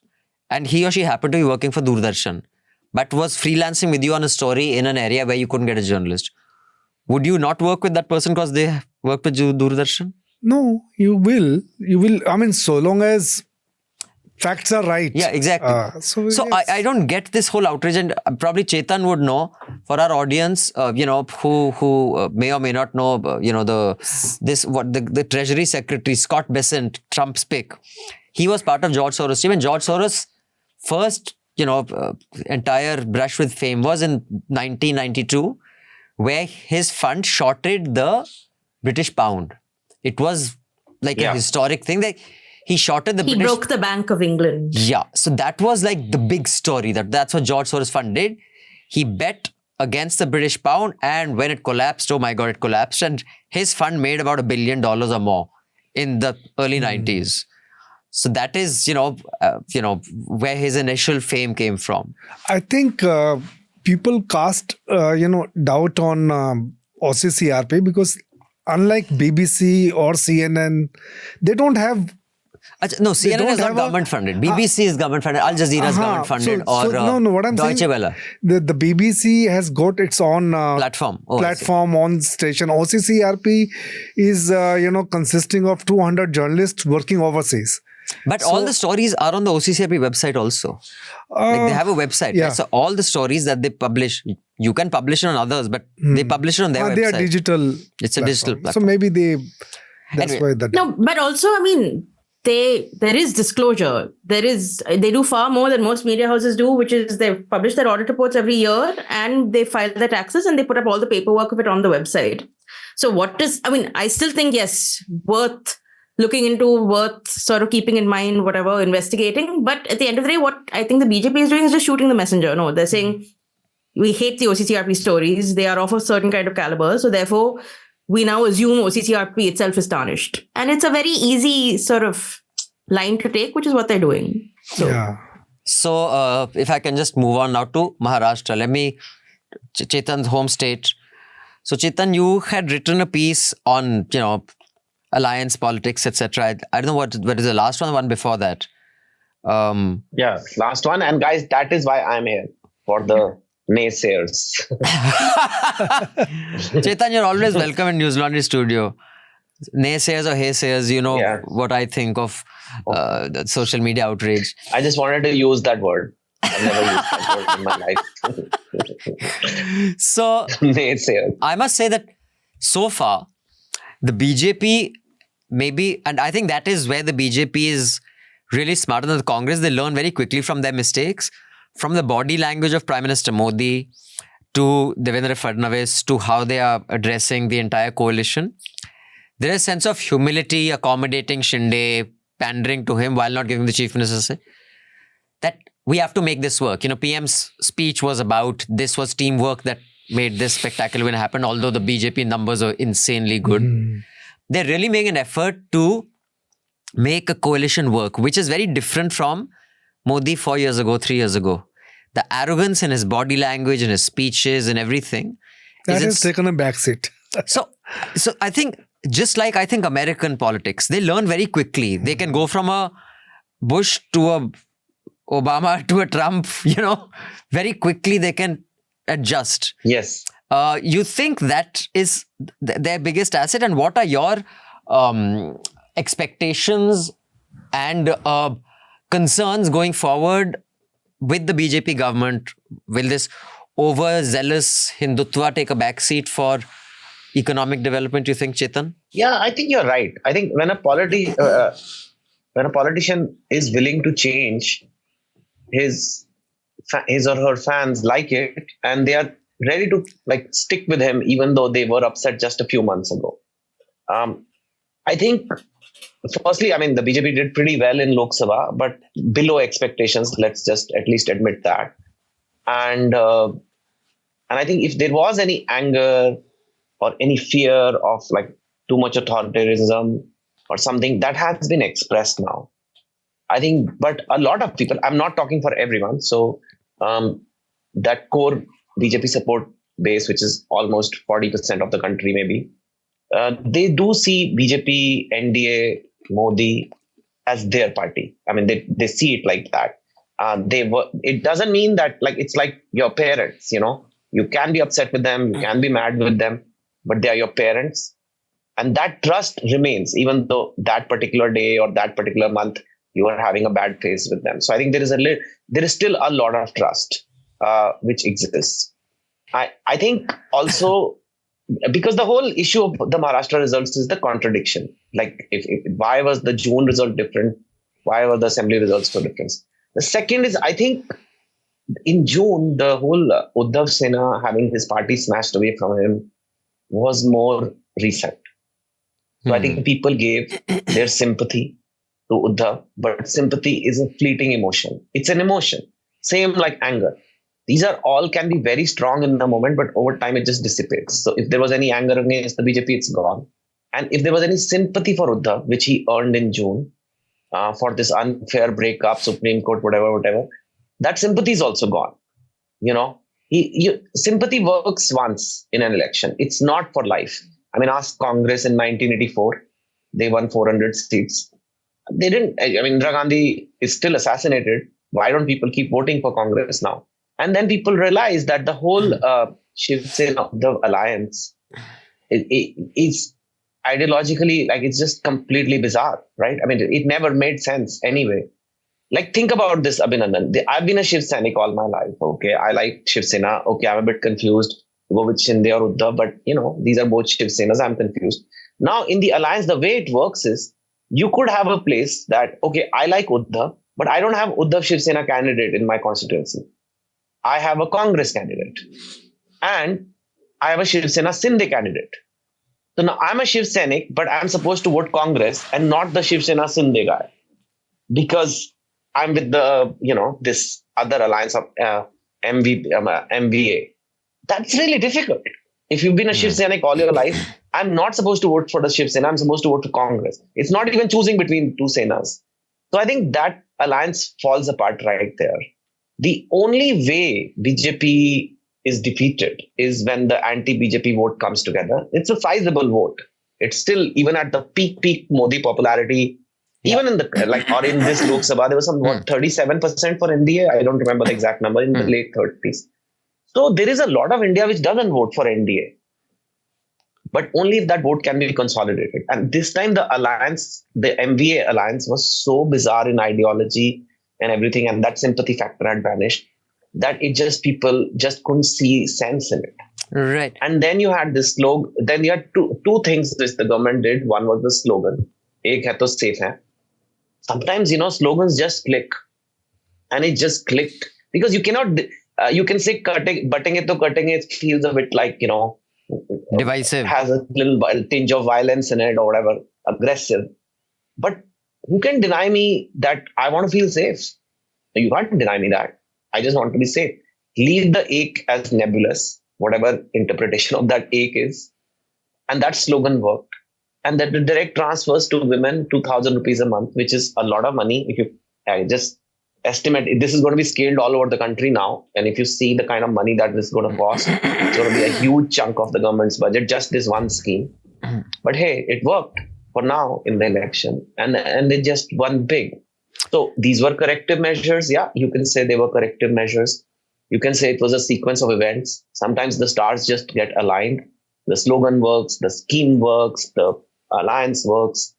and he or she happened to be working for Doordarshan, but was freelancing with you on a story in an area where you couldn't get a journalist, would you not work with that person because they work with Doordarshan? No, you will. You will. I mean, so long as facts are right. Yeah, exactly. So yes. I don't get this whole outrage, and probably Chetan would know for our audience, who may or may not know, the Treasury Secretary Scott Bessent, Trump's pick. He was part of George Soros' team, and George Soros' first, entire brush with fame was in 1992, where his fund shorted the British pound. It was like a historic thing. That he shorted the He British... broke the Bank of England. Yeah. So that was like the big story. That's what George Soros Fund did. He bet against the British pound, and when it collapsed, oh my God, it collapsed. And his fund made about $1 billion or more in the early 90s. So that is, where his initial fame came from. I think people cast, doubt on OCCRP because unlike BBC or CNN, they don't have... No, CNN is not government funded. BBC is government funded. Al Jazeera is government funded. What I'm Deutsche saying, Welle. The BBC has got its own platform on station. OCCRP is, consisting of 200 journalists working overseas. But all the stories are on the OCCRP website also. Like they have a website. Yeah. Right? So all the stories that they publish, you can publish it on others, but they publish it on their website. They are digital. It's a digital platform. So maybe that's Anyway. why that. No, but also, I mean, there is disclosure. They do far more than most media houses do, which is they publish their audit reports every year and they file their taxes and they put up all the paperwork of it on the website. So I still think, yes, worth looking into, worth sort of keeping in mind, whatever, investigating. But at the end of the day, what I think the BJP is doing is just shooting the messenger. No, they're saying we hate the OCCRP stories. They are of a certain kind of caliber. So therefore, we now assume OCCRP itself is tarnished. And it's a very easy sort of line to take, which is what they're doing. So if I can just move on now to Maharashtra. Let me, Chetan's home state. So Chetan, you had written a piece on, alliance politics, etc. I don't know what is the last one before that. Last one. And guys, that is why I'm here, for the naysayers. Chetan, you're always welcome in Newslaundry studio. Naysayers or haysayers, what I think of the social media outrage. I just wanted to use that word. I've never used that word in my life. So, naysayers. I must say that so far, the BJP maybe, and I think that is where the BJP is really smarter than the Congress. They learn very quickly from their mistakes, from the body language of Prime Minister Modi to Devendra Fadnavis to how they are addressing the entire coalition. There is a sense of humility, accommodating Shinde, pandering to him while not giving the chief minister say that we have to make this work. PM's speech was about this was teamwork that made this spectacular win happen, although the BJP numbers are insanely good. They're really making an effort to make a coalition work, which is very different from Modi 4 years ago, 3 years ago. The arrogance in his body language and his speeches and everything. That has taken a backseat. So I think, just like I think American politics, they learn very quickly. They can go from a Bush to a Obama to a Trump, very quickly they can adjust. Yes. You think that is their biggest asset, and what are your expectations and concerns going forward with the BJP government? Will this overzealous Hindutva take a backseat for economic development, you think, Chetan? Yeah, I think you're right. I think when a politician is willing to change, his or her fans like it, and they are ready to stick with him, even though they were upset just a few months ago. I think firstly, I mean, the BJP did pretty well in Lok Sabha, but below expectations. Let's just at least admit that. And I think if there was any anger or any fear of like too much authoritarianism or something, that has been expressed now. I think, but a lot of people, I'm not talking for everyone. So that core BJP support base, which is almost 40% of the country, maybe, they do see BJP, NDA, Modi as their party. I mean, they see it like that. It doesn't mean that like it's like your parents, you know, you can be upset with them, you can be mad with them, but they are your parents. And that trust remains, even though that particular day or that particular month, you are having a bad phase with them. So I think there is still a lot of trust which exists. I think also because the whole issue of the Maharashtra results is the contradiction. Like, why was the June result different? Why were the assembly results so different? The second is, I think in June, the whole Uddhav Sena having his party snatched away from him was more recent. So I think people gave their sympathy to Uddhav, but sympathy is a fleeting emotion. It's an emotion. Same like anger. These are all can be very strong in the moment, but over time it just dissipates. So if there was any anger against the BJP, it's gone. And if there was any sympathy for Uddhav, which he earned in June for this unfair breakup, Supreme Court, whatever, that sympathy is also gone. You know, sympathy works once in an election. It's not for life. I mean, ask Congress in 1984. They won 400 seats. They didn't. I mean, Indira Gandhi is still assassinated. Why don't people keep voting for Congress now? And then people realize that the whole Shiv Sena, the alliance, is ideologically, like, it's just completely bizarre, right? I mean, it never made sense anyway. Like, think about this, Abhinandan. I've been a Shiv Sainik all my life. Okay, I like Shiv Sena. Okay, I'm a bit confused. Go with Shinde or Uddhav, but you know, these are both Shiv Senas. I'm confused. Now, in the alliance, the way it works is you could have a place that, okay, I like Uddhav, but I don't have Uddhav Shiv Sena candidate in my constituency. I have a Congress candidate and I have a Shiv Sena Sindhe candidate. So now I'm a Shiv Sainik, but I'm supposed to vote Congress and not the Shiv Sena Sindhe guy because I'm with the, you know, this other alliance of MVA. That's really difficult. If you've been a Shiv Sainik all your life, I'm not supposed to vote for the Shiv Sena. I'm supposed to vote for Congress. It's not even choosing between two Senas. So I think that alliance falls apart right there. The only way BJP is defeated is when the anti-BJP vote comes together. It's a sizable vote. It's still, even at the peak Modi popularity, even in the, like, or in this Lok Sabha, there was some, 37% for NDA. I don't remember the exact number, in the late 30s. So there is a lot of India which doesn't vote for NDA. But only if that vote can be consolidated. And this time the alliance, the MVA alliance, was so bizarre in ideology and everything, and that sympathy factor had vanished, that people just couldn't see sense in it. Right. And then you had this slogan. Then you had two things which the government did. One was the slogan, "Ek hai to safe hai." Sometimes, you know, slogans just click, and it just clicked because you cannot. You can say "Batenge to katenge." It feels a bit like, you know, divisive, has a little tinge of violence in it or whatever, aggressive. But who can deny me that I want to feel safe? You can't deny me that. I just want to be safe. Leave the ache as nebulous, whatever interpretation of that ache is. And that slogan worked. And that the direct transfers to women, 2,000 rupees a month, which is a lot of money. If you just estimate, this is going to be scaled all over the country now. And if you see the kind of money that this is going to cost, it's going to be a huge chunk of the government's budget, just this one scheme. But hey, it worked for now in the election. And they just won big. So these were corrective measures. Yeah, you can say they were corrective measures. You can say it was a sequence of events. Sometimes the stars just get aligned. The slogan works, the scheme works, the alliance works.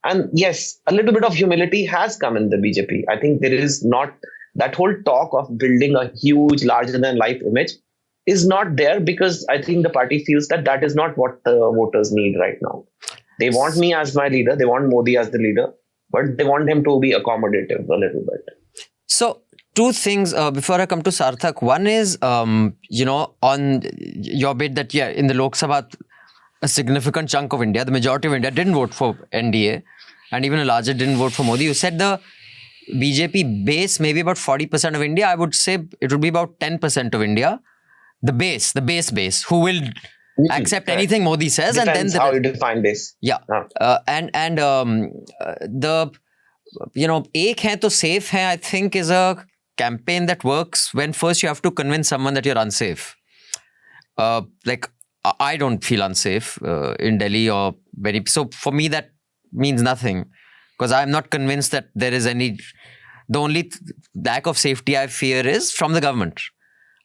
And yes, a little bit of humility has come in the BJP. I think there is not that whole talk of building a huge, larger than life image is not there, because I think the party feels that is not what the voters need right now. They want me as my leader. They want Modi as the leader, but they want him to be accommodative a little bit. So two things before I come to Sarthak. One is, on your bit that, in the Lok Sabha, a significant chunk of India, the majority of India, didn't vote for NDA, and even a larger didn't vote for Modi. You said the BJP base maybe about 40% of India. I would say it would be about 10% of India. The base, who will accept anything Modi says. Depends and then how you define this. Yeah. The, Ek Hai To Safe Hai, I think, is a campaign that works when first you have to convince someone that you're unsafe. I don't feel unsafe in Delhi so for me that means nothing, because I'm not convinced that there is the only lack of safety I fear is from the government.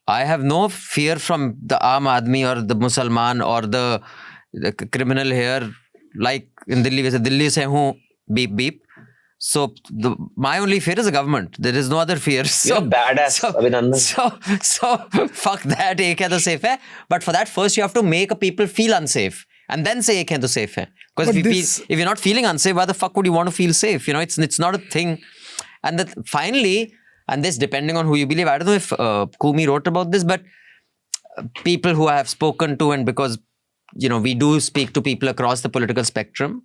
I have no fear from the Aam Aadmi or the Musalman or the criminal here, like in Delhi, Delhi se hu, beep beep. So my only fear is the government. There is no other fear. You're badass, Abhinandan. So fuck that, Ek Hai To Safe Hai. But for that, first you have to make people feel unsafe. And then say Ek Hai To Safe Hai. Because if you're not feeling unsafe, why the fuck would you want to feel safe? It's not a thing. And finally, and this depending on who you believe, I don't know if Kumi wrote about this, but people who I have spoken to, and because we do speak to people across the political spectrum,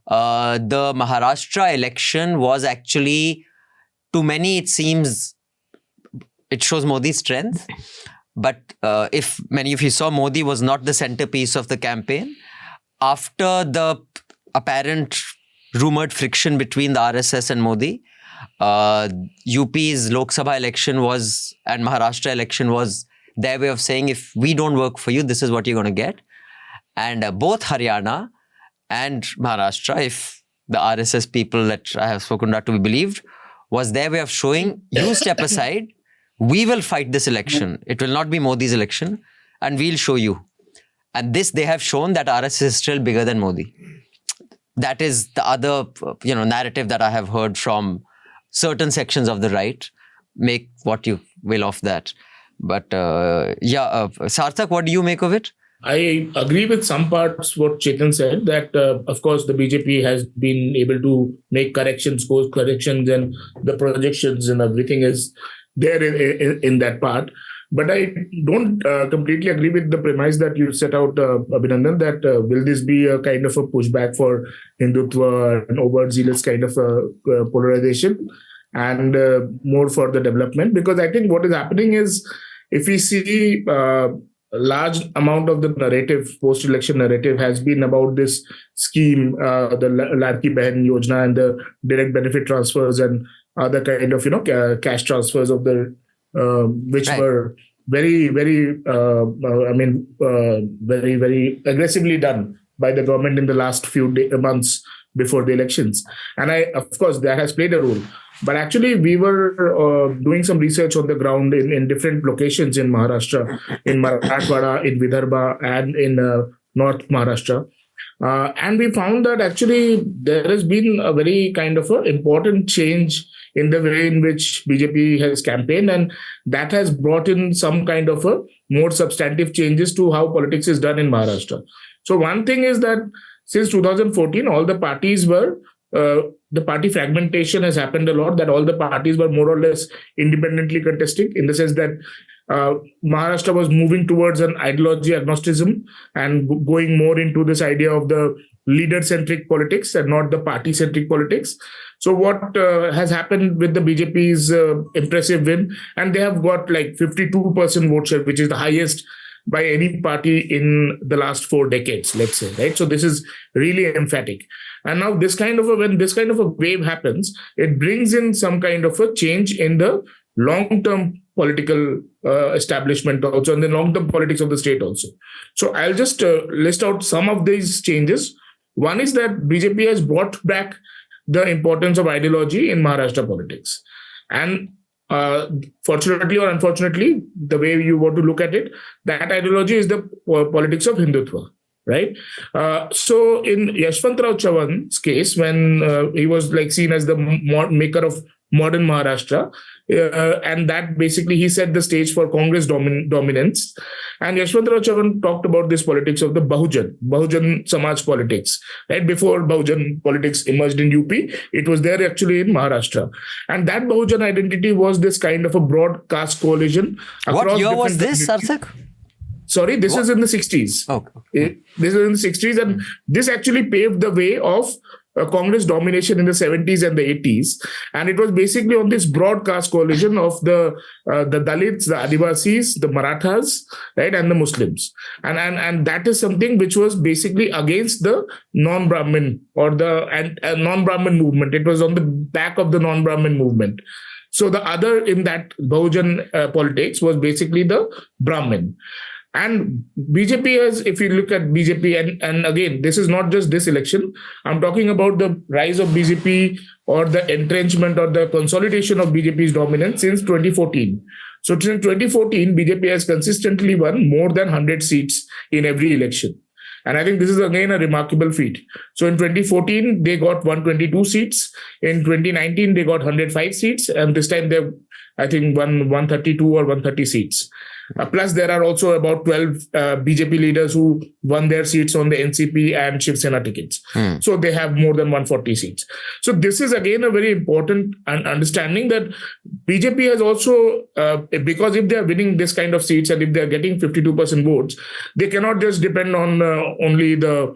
the Maharashtra election was actually, to many it seems, it shows Modi's strength. But if many of you saw, Modi was not the centerpiece of the campaign. After the apparent rumored friction between the RSS and Modi, UP's Lok Sabha election and Maharashtra election was their way of saying, if we don't work for you, this is what you're going to get. And both Haryana and Maharashtra, if the RSS people that I have spoken to be believed, was their way of showing, you step aside, we will fight this election. It will not be Modi's election, and we'll show you. And this, they have shown that RSS is still bigger than Modi. That is the other, narrative that I have heard from certain sections of the right. Make what you will of that. But Sarthak, what do you make of it? I agree with some parts what Chetan said, that of course the BJP has been able to make course corrections, and the projections and everything is there in that part. But I don't completely agree with the premise that you set out, Abhinandan, that will this be a kind of a pushback for Hindutva and overzealous kind of polarization, and more for the development? Because I think what is happening is, if we see a large amount of the narrative, post-election narrative, has been about this scheme, the Ladki Behan Yojana and the direct benefit transfers and other kind of cash transfers of the which were very, very very, very aggressively done by the government in the last few months before the elections. And of course that has played a role. But actually, we were doing some research on the ground in different locations in Maharashtra, in Marathwada, in Vidarbha, and in North Maharashtra. And we found that actually there has been a very kind of an important change in the way in which BJP has campaigned, and that has brought in some kind of a more substantive changes to how politics is done in Maharashtra. So one thing is that since 2014, all the parties were the party fragmentation has happened a lot, that all the parties were more or less independently contesting, in the sense that Maharashtra was moving towards an ideology agnosticism and going more into this idea of the leader-centric politics and not the party-centric politics. So what has happened with the BJP's impressive win, and they have got like 52% vote share, which is the highest by any party in the last 4 decades, let's say, right? So this is really emphatic. And now when this kind of a wave happens, it brings in some kind of a change in the long-term political establishment also, and the long-term politics of the state also. So I'll just list out some of these changes. One is that BJP has brought back the importance of ideology in Maharashtra politics. And fortunately or unfortunately, the way you want to look at it, that ideology is the politics of Hindutva, right? So in Yashwantrao Chavan's case, when he was like seen as the maker of modern Maharashtra, and that basically he set the stage for Congress dominance. And Yashwantrao Chavan talked about this politics of the Bahujan Samaj politics, right? Before Bahujan politics emerged in UP, it was there actually in Maharashtra. And that Bahujan identity was this kind of a broad caste coalition. What year was this, Sarthak? Sorry, this is in the 60s. Okay. This is in the 60s, and this actually paved the way of Congress domination in the 70s and the 80s. And it was basically on this broadcast coalition of the Dalits, the Adivasis, the Marathas, right, and the Muslims. And that is something which was basically against the non-Brahmin or the non-Brahmin movement. It was on the back of the non-Brahmin movement. So the other in that Bahujan politics was basically the Brahmin. And BJP has, if you look at BJP, and again, this is not just this election, I'm talking about the rise of BJP or the entrenchment or the consolidation of BJP's dominance since 2014. So since 2014, BJP has consistently won more than 100 seats in every election. And I think this is again a remarkable feat. So in 2014, they got 122 seats. In 2019, they got 105 seats. And this time they, I think, won 132 or 130 seats. Plus, there are also about 12 BJP leaders who won their seats on the NCP and Shiv Sena tickets. So they have more than 140 seats. So this is again a very important understanding that BJP has also, because if they are winning this kind of seats and if they are getting 52% votes, they cannot just depend on only the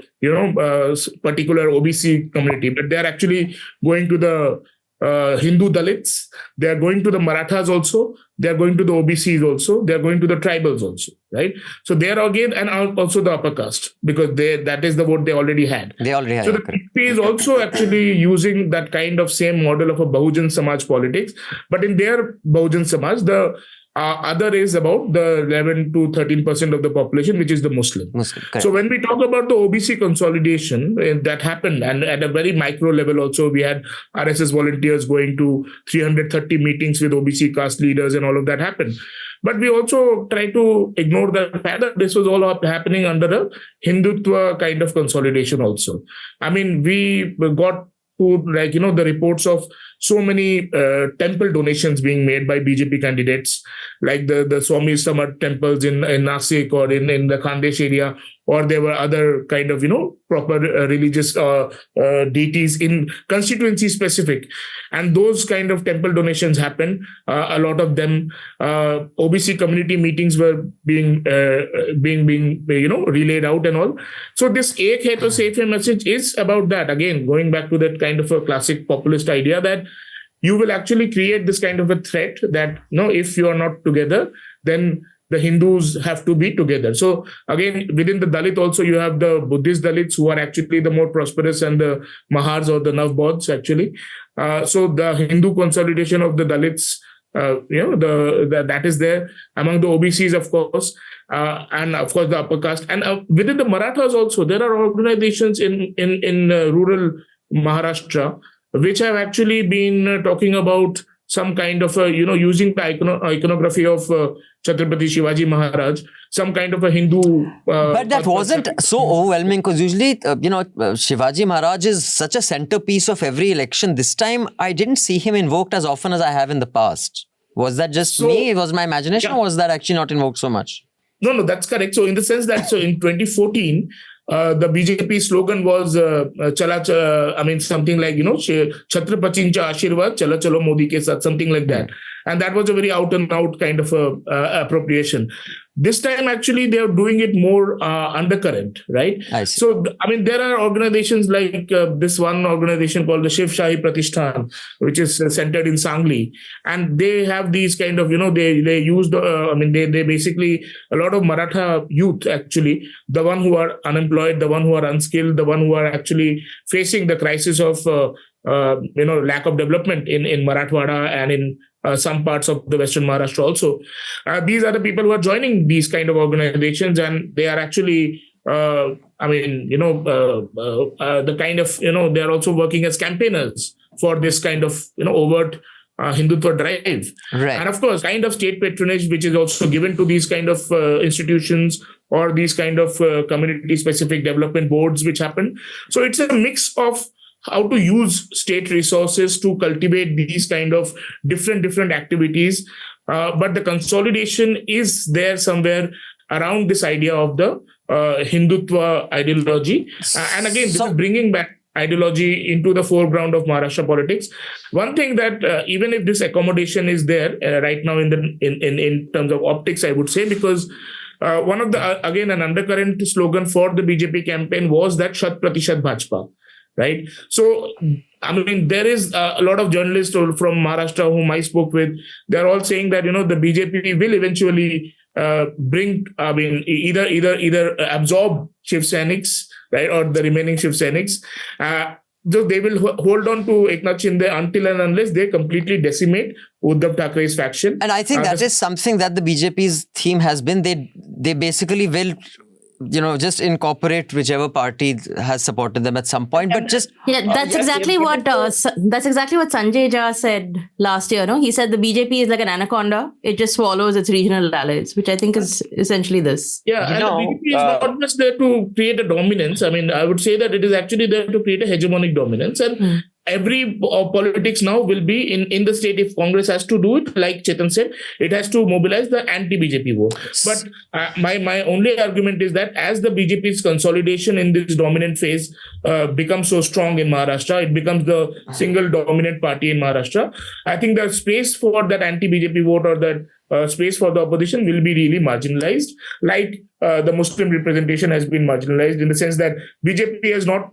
particular OBC community, but they are actually going to the Hindu Dalits, they are going to the Marathas also, they are going to the OBCs also, they are going to the tribals also, right? So they are again, and also the upper caste, because that is the vote they already had. They already had. So the BJP is also actually using that kind of same model of a Bahujan Samaj politics, but in their Bahujan Samaj, the other is about the 11 to 13% of the population, which is the Muslim. So when we talk about the OBC consolidation that happened, and at a very micro level also, we had RSS volunteers going to 330 meetings with OBC caste leaders and all of that happened. But we also try to ignore the fact that this was all happening under a Hindutva kind of consolidation also. I mean, we got to the reports of so many temple donations being made by BJP candidates, like the Swami Samarth temples in Nasik or in the Khandesh area, or there were other kind of, proper religious deities in constituency specific. And those kind of temple donations happened. A lot of them, OBC community meetings were being relayed out and all. So this Ek Hai to Safe Hai message is about that. Again, going back to that kind of a classic populist idea that you will actually create this kind of a threat that, if you are not together, then the Hindus have to be together. So again, within the Dalit also, you have the Buddhist Dalits who are actually the more prosperous, and the Mahars or the Navbodhs actually. So the Hindu consolidation of the Dalits, that is there among the OBCs, of course, and of course the upper caste. And within the Marathas also, there are organizations in rural Maharashtra which have actually been talking about some kind of using the iconography of Chhatrapati Shivaji Maharaj, some kind of a Hindu. But that wasn't so overwhelming, because usually, Shivaji Maharaj is such a centerpiece of every election. This time, I didn't see him invoked as often as I have in the past. Was that just me? Was my imagination, or was that actually not invoked so much? No, that's correct. So in the sense that, in 2014, the BJP slogan was something like, Chhatrapati Cha Ashirwad, Chala Chalo Modi ke saath, something like that. And that was a very out and out kind of appropriation. This time, actually, they are doing it more undercurrent, right? So, there are organizations like this one organization called the Shiv Shahi Pratishthan, which is centered in Sangli. And they have these kind of, they use they basically, a lot of Maratha youth, actually, the one who are unemployed, the one who are unskilled, the one who are actually facing the crisis of, lack of development in Marathwada and in some parts of the Western Maharashtra also. These are the people who are joining these kind of organizations, and they are actually, the kind of, they are also working as campaigners for this kind of, overt Hindutva drive. Right. And of course, kind of state patronage, which is also given to these kind of institutions or these kind of community-specific development boards which happen. So it's a mix of how to use state resources to cultivate these kind of different activities. But the consolidation is there somewhere around this idea of the Hindutva ideology. And again, this is bringing back ideology into the foreground of Maharashtra politics. One thing that even if this accommodation is there right now in terms of optics, I would say, because one of the, again, an undercurrent slogan for the BJP campaign was that Shat Pratishat Bhajpa, right? So, I mean, there is a lot of journalists from Maharashtra whom I spoke with. They're all saying that, the BJP will eventually bring, I mean, either absorb Shiv Sainiks, right, or the remaining Shiv Sainiks. So they will hold on to Eknath Shinde until and unless they completely decimate Uddhav Thackeray's faction. And I think that is something that the BJP's theme has been. They basically will, just incorporate whichever party has supported them at some point. But just that's exactly what Sanjay Jha said last year. No, he said the BJP is like an anaconda; it just swallows its regional allies, which I think is essentially this. Yeah, and the BJP is not just there to create a dominance. I mean, I would say that it is actually there to create a hegemonic dominance, and every politics now will be in the state. If Congress has to do it, like Chetan said, it has to mobilize the anti-BJP vote. But my only argument is that as the BJP's consolidation in this dominant phase becomes so strong in Maharashtra, it becomes the single dominant party in Maharashtra. I think the space for that anti-BJP vote or that space for the opposition will be really marginalized, like the Muslim representation has been marginalized in the sense that BJP has not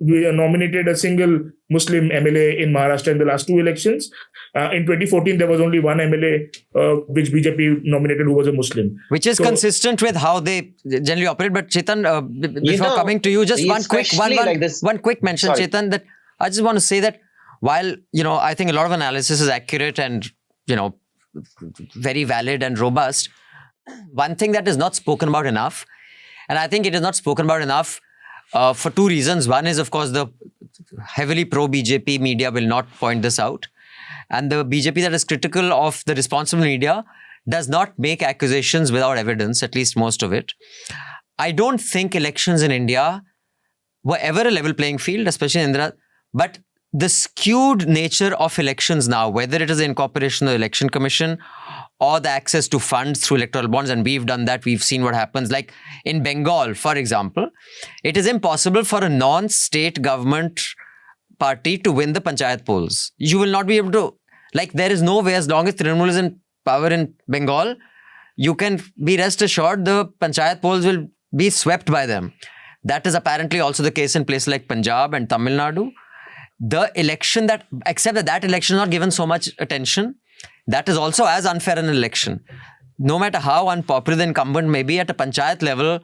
nominated a single Muslim MLA in Maharashtra in the last two elections. In 2014, there was only one MLA which BJP nominated who was a Muslim. Which is consistent with how they generally operate. But Chetan, before coming to you, just one quick mention, Sorry. Chetan, that I just want to say that while, I think a lot of analysis is accurate and, very valid and robust, one thing that is not spoken about enough, and I think it is not spoken about enough for two reasons. One is, of course, the heavily pro-BJP media will not point this out. And the BJP that is critical of the responsible media does not make accusations without evidence, at least most of it. I don't think elections in India were ever a level playing field, especially in India, but the skewed nature of elections now, whether it is the incorporation of the Election Commission or the access to funds through electoral bonds, and we've done that, we've seen what happens. Like in Bengal, for example, it is impossible for a non-state government party to win the panchayat polls. You will not be able to, there is no way, as long as Trinamool is in power in Bengal, you can be rest assured the panchayat polls will be swept by them. That is apparently also the case in places like Punjab and Tamil Nadu. The election except that election is not given so much attention, that is also as unfair an election. No matter how unpopular the incumbent may be at a panchayat level,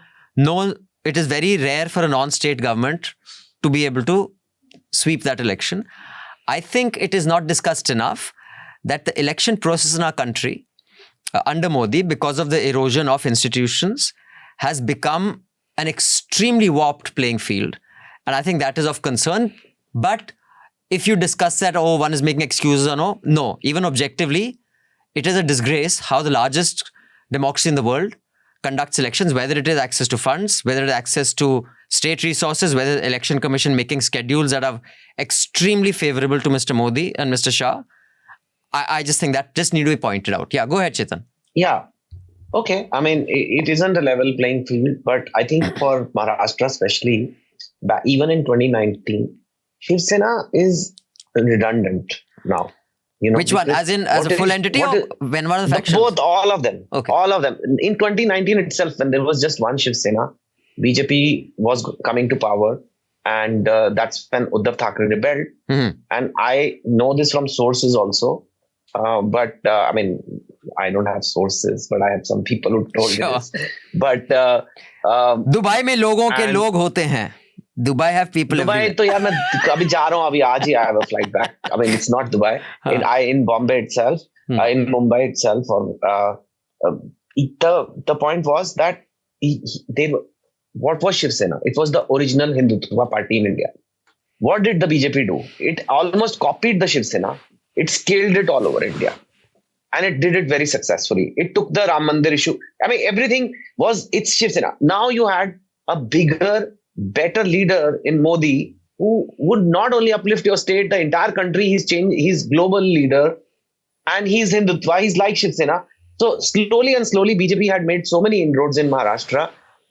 it is very rare for a non-state government to be able to sweep that election. I think it is not discussed enough that the election process in our country under Modi, because of the erosion of institutions, has become an extremely warped playing field. And I think that is of concern. But if you discuss that, one is making excuses or no, even objectively, it is a disgrace how the largest democracy in the world conducts elections, whether it is access to funds, whether it is access to state resources, whether the Election Commission making schedules that are extremely favorable to Mr. Modi and Mr. Shah. I just think that just need to be pointed out. Yeah, go ahead, Chetan. Yeah. Okay. I mean, it isn't a level playing field, but I think for Maharashtra especially, even in 2019, Shiv Sena is redundant now. Which one? As a full entity or when one of the factions? Both, all of them. Okay. All of them. In 2019 itself, when there was just one Shiv Sena, BJP was coming to power, and that's when Uddhav Thackeray rebelled. Mm-hmm. And I know this from sources also. But I mean, I don't have sources, but I have some people who told me this. But Dubai में लोगों के लोग होते हैं. Dubai have people. Dubai तो यार मैं अभी जा रहा हूँ, अभी आज ही I have a flight back. I mean, it's not Dubai. In Bombay itself, in Mumbai itself. The point was that what was Shiv Sena? It was the original Hindutva party in India. What did the BJP do? It almost copied the Shiv Sena. It scaled it all over India. And it did it very successfully. It took the Ram Mandir issue. I mean, everything it's Shiv Sena. Now you had a bigger, better leader in Modi who would not only uplift your state, the entire country. He's global leader and he's Hindutva. He's like Shiv Sena. So slowly BJP had made so many inroads in Maharashtra.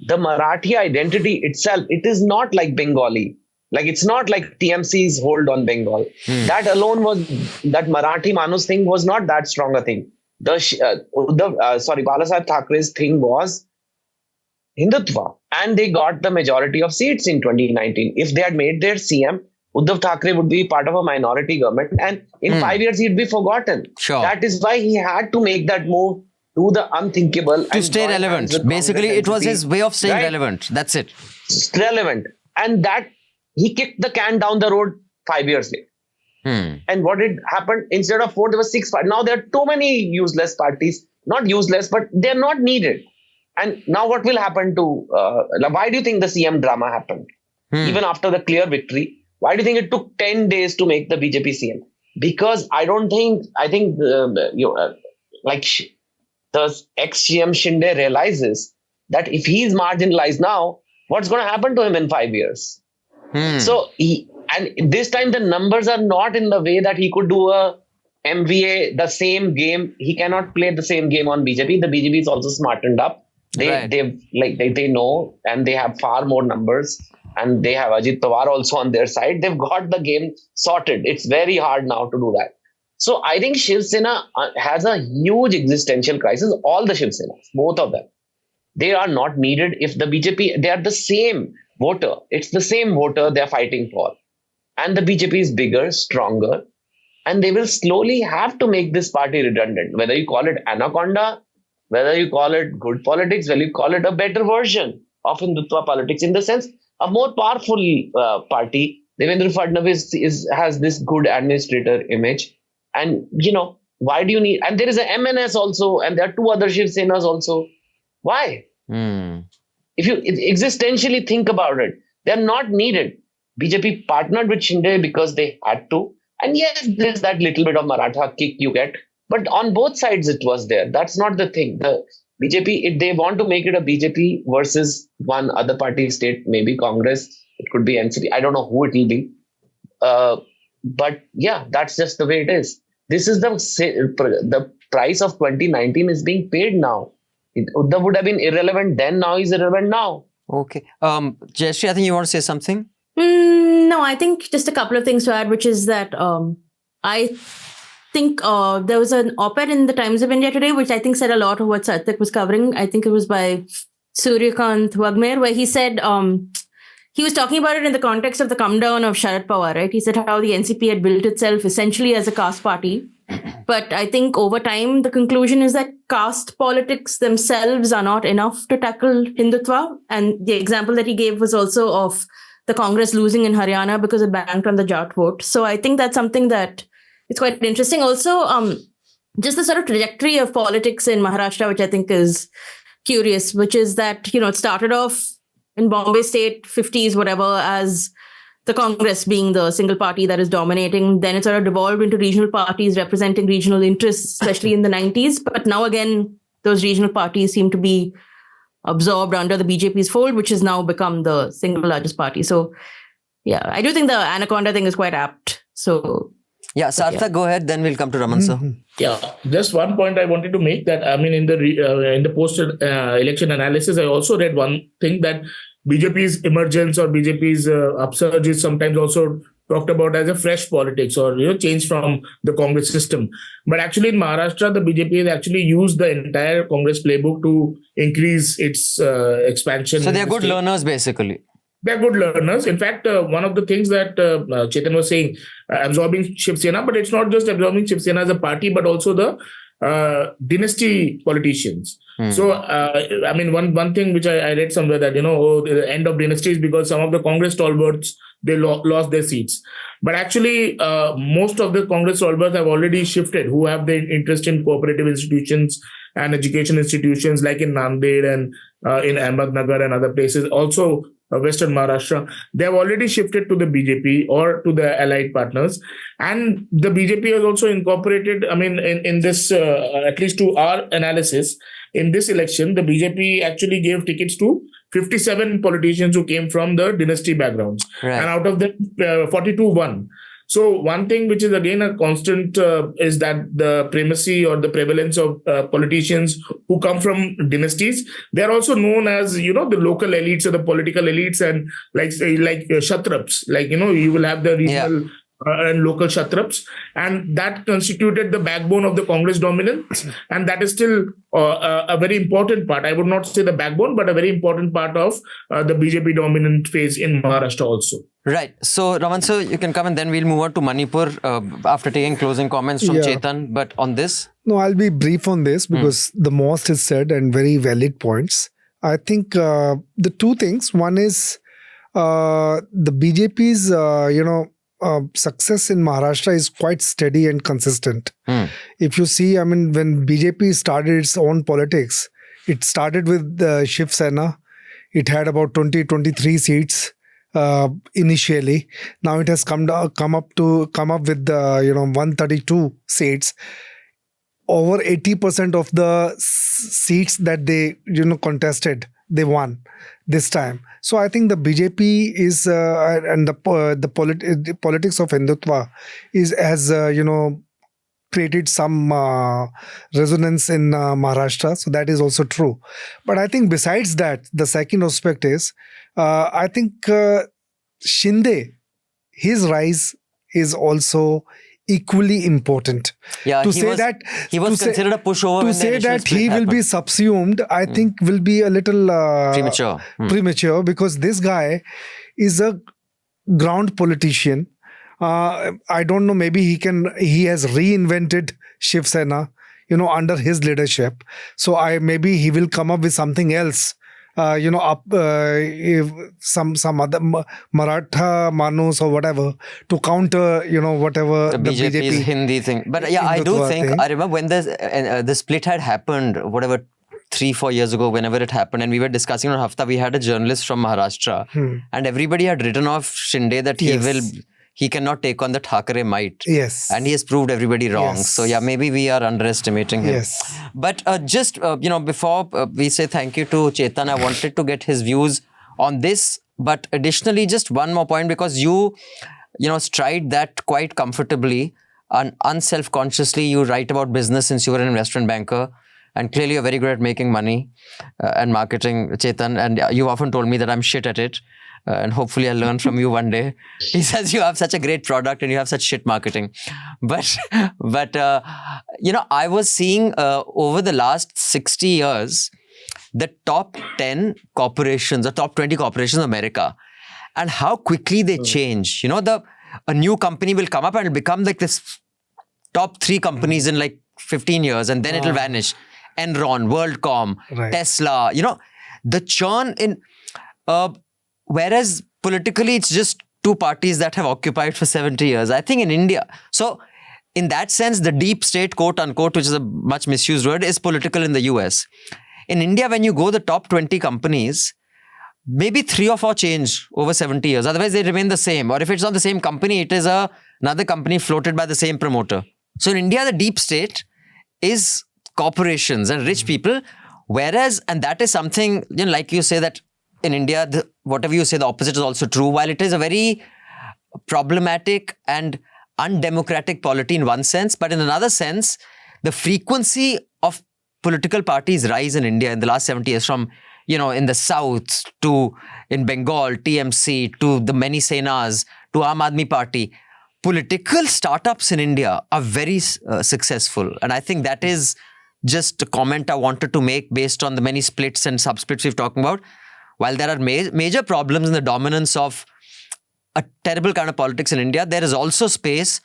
The Marathi identity itself, it is not like Bengali. Like, it's not like TMC's hold on Bengal. That alone that Marathi Manus thing was not that strong a thing. Balasaheb Thackeray's thing was Hindutva, and they got the majority of seats in 2019. If they had made their CM, Uddhav Thackeray would be part of a minority government, and in 5 years he'd be forgotten. Sure. That is why he had to make that move to the unthinkable. To stay relevant. Basically, it was his way of staying relevant. That's it. Relevant. And that he kicked the can down the road 5 years later. And what did happen? Instead of 4, there were 6 parties. Now there are too many useless parties. Not useless, but they're not needed. And now what will happen to... why do you think the CM drama happened? Even after the clear victory, why do you think it took 10 days to make the BJP CM? Because I think the ex-CM Shinde realizes that if he's marginalized now, what's going to happen to him in 5 years? So and this time the numbers are not in the way that he could do a MVA, the same game. He cannot play the same game on BJP. The BJP is also smartened up. They know, and they have far more numbers, and they have Ajit Pawar also on their side. They've got the game sorted. It's very hard now to do that. So I think Shiv Sena has a huge existential crisis. All the Shiv Senas, both of them, they are not needed. If the BJP, they are the same voter. It's the same voter they're fighting for. And the BJP is bigger, stronger, and they will slowly have to make this party redundant. Whether you call it anaconda, whether you call it good politics, whether you call it a better version of Hindutva politics, in the sense, a more powerful party. Devendra Fadnavis has this good administrator image. And, why do you need... And there is a MNS also, and there are 2 other Shiv Senas also. Why? If you existentially think about it, they're not needed. BJP partnered with Shinde because they had to. And yes, there's that little bit of Maratha kick you get. But on both sides, it was there. That's not the thing. The BJP, if they want to make it a BJP versus one other party state, maybe Congress, it could be NCP. I don't know who it will be. But yeah, that's just the way it is. This is the price of 2019 is being paid now. Uddhav would have been irrelevant then, now he's irrelevant now. Okay. Jayashree, I think you want to say something? No, I think just a couple of things to add, which is that I think there was an op-ed in the Times of India today, which I think said a lot of what Sarthak was covering. I think it was by Suryakant Wagmer, where he said, he was talking about it in the context of the come down of Sharad Pawar, right? He said how the NCP had built itself essentially as a caste party. But I think over time, the conclusion is that caste politics themselves are not enough to tackle Hindutva. And the example that he gave was also of the Congress losing in Haryana because it banked on the Jat vote. So I think that's something that it's quite interesting. Also, just the sort of trajectory of politics in Maharashtra, which I think is curious, which is that, it started off in Bombay state, 50s, whatever, as the Congress being the single party that is dominating. Then it sort of devolved into regional parties representing regional interests, especially in the 90s. But now again, those regional parties seem to be absorbed under the BJP's fold, which has now become the single largest party. So, yeah, I do think the anaconda thing is quite apt. So, yeah, Sarthak, go ahead. Then we'll come to Raman, sir. Yeah, just one point I wanted to make that, in the post-election analysis, I also read one thing that BJP's emergence or BJP's upsurge is sometimes also talked about as a fresh politics or change from the Congress system. But actually in Maharashtra, the BJP has actually used the entire Congress playbook to increase its expansion. So they're good learners, basically. They're good learners. In fact, one of the things that Chetan was saying, absorbing Shiv Sena, but it's not just absorbing Shiv Sena as a party, but also the dynasty politicians. So, one thing which I read somewhere that, the end of dynasties because some of the Congress stalwarts, they lost their seats. But actually, most of the Congress stalwarts have already shifted, who have the interest in cooperative institutions and education institutions like in Nanded and in Ahmednagar and other places. Also, Western Maharashtra, they have already shifted to the BJP or to the allied partners. And the BJP has also incorporated, in this, at least to our analysis, in this election, the BJP actually gave tickets to 57 politicians who came from the dynasty backgrounds. Right. And out of them, 42 won. So one thing which is again a constant is that the primacy or the prevalence of politicians who come from dynasties, they're also known as, the local elites or the political elites and like kshatraps. You will have the regional and local Kshatraps, and that constituted the backbone of the Congress dominance, and that is still a very important part. I would not say the backbone, but a very important part of the BJP dominant phase in Maharashtra also. Right. So, Raman, so you can come and then we'll move on to Manipur after taking closing comments from Chetan. But on this? No, I'll be brief on this because the most is said and very valid points. I think the two things. One is the BJP's, success in Maharashtra is quite steady and consistent. If you see, I mean, when BJP started its own politics, it started with Shiv Sena. It had about 23 seats initially. Now it has come up with 132 seats. Over 80% of the seats that they contested, they won this time. So I think the BJP is and the politics of Hindutva has created some resonance in Maharashtra. So that is also true. But I think besides that, the second aspect is I think Shinde, his rise is also equally important. Yeah, to he say was, that he was considered a pushover. To say that he will be subsumed, I think will be a little premature because this guy is a ground politician. I don't know. Maybe he has reinvented Shiv Sena, under his leadership. So maybe he will come up with something else. Some other Maratha Manus or whatever to counter, whatever the BJP's Hindi thing. But yeah, I do think, I remember when the split had happened, whatever, 3-4 years ago, whenever it happened, and we were discussing on Hafta, we had a journalist from Maharashtra and everybody had written off Shinde that he cannot take on the Thakare might. Yes. And he has proved everybody wrong. Yes. So yeah, maybe we are underestimating him. Yes. But before we say thank you to Chetan, I wanted to get his views on this. But additionally, just one more point, because you stride that quite comfortably and unself-consciously you write about business since you were an investment banker. And clearly you're very good at making money and marketing, Chetan. And you've often told me that I'm shit at it. And hopefully I'll learn from you one day. He says you have such a great product and you have such shit marketing. But I was seeing over the last 60 years, the top 10 corporations, the top 20 corporations in America, and how quickly they change. A new company will come up and it'll become like this top 3 companies in like 15 years and then it'll vanish. Enron, WorldCom, Tesla, the churn in... whereas politically, it's just 2 parties that have occupied for 70 years. I think in India, so in that sense, the deep state, quote unquote, which is a much misused word, is political in the US. In India, when you go the top 20 companies, maybe 3 or 4 change over 70 years. Otherwise, they remain the same. Or if it's not the same company, it is another company floated by the same promoter. So in India, the deep state is corporations and rich people. Whereas, and that is something, like you say that in India, whatever you say, the opposite is also true. While it is a very problematic and undemocratic polity in one sense, but in another sense, the frequency of political parties rise in India in the last 70 years from, in the south to in Bengal, TMC, to the many Senas, to Aam Aadmi Party. Political startups in India are very successful. And I think that is just a comment I wanted to make based on the many splits and sub-splits we've talked about. While there are major problems in the dominance of a terrible kind of politics in India, there is also space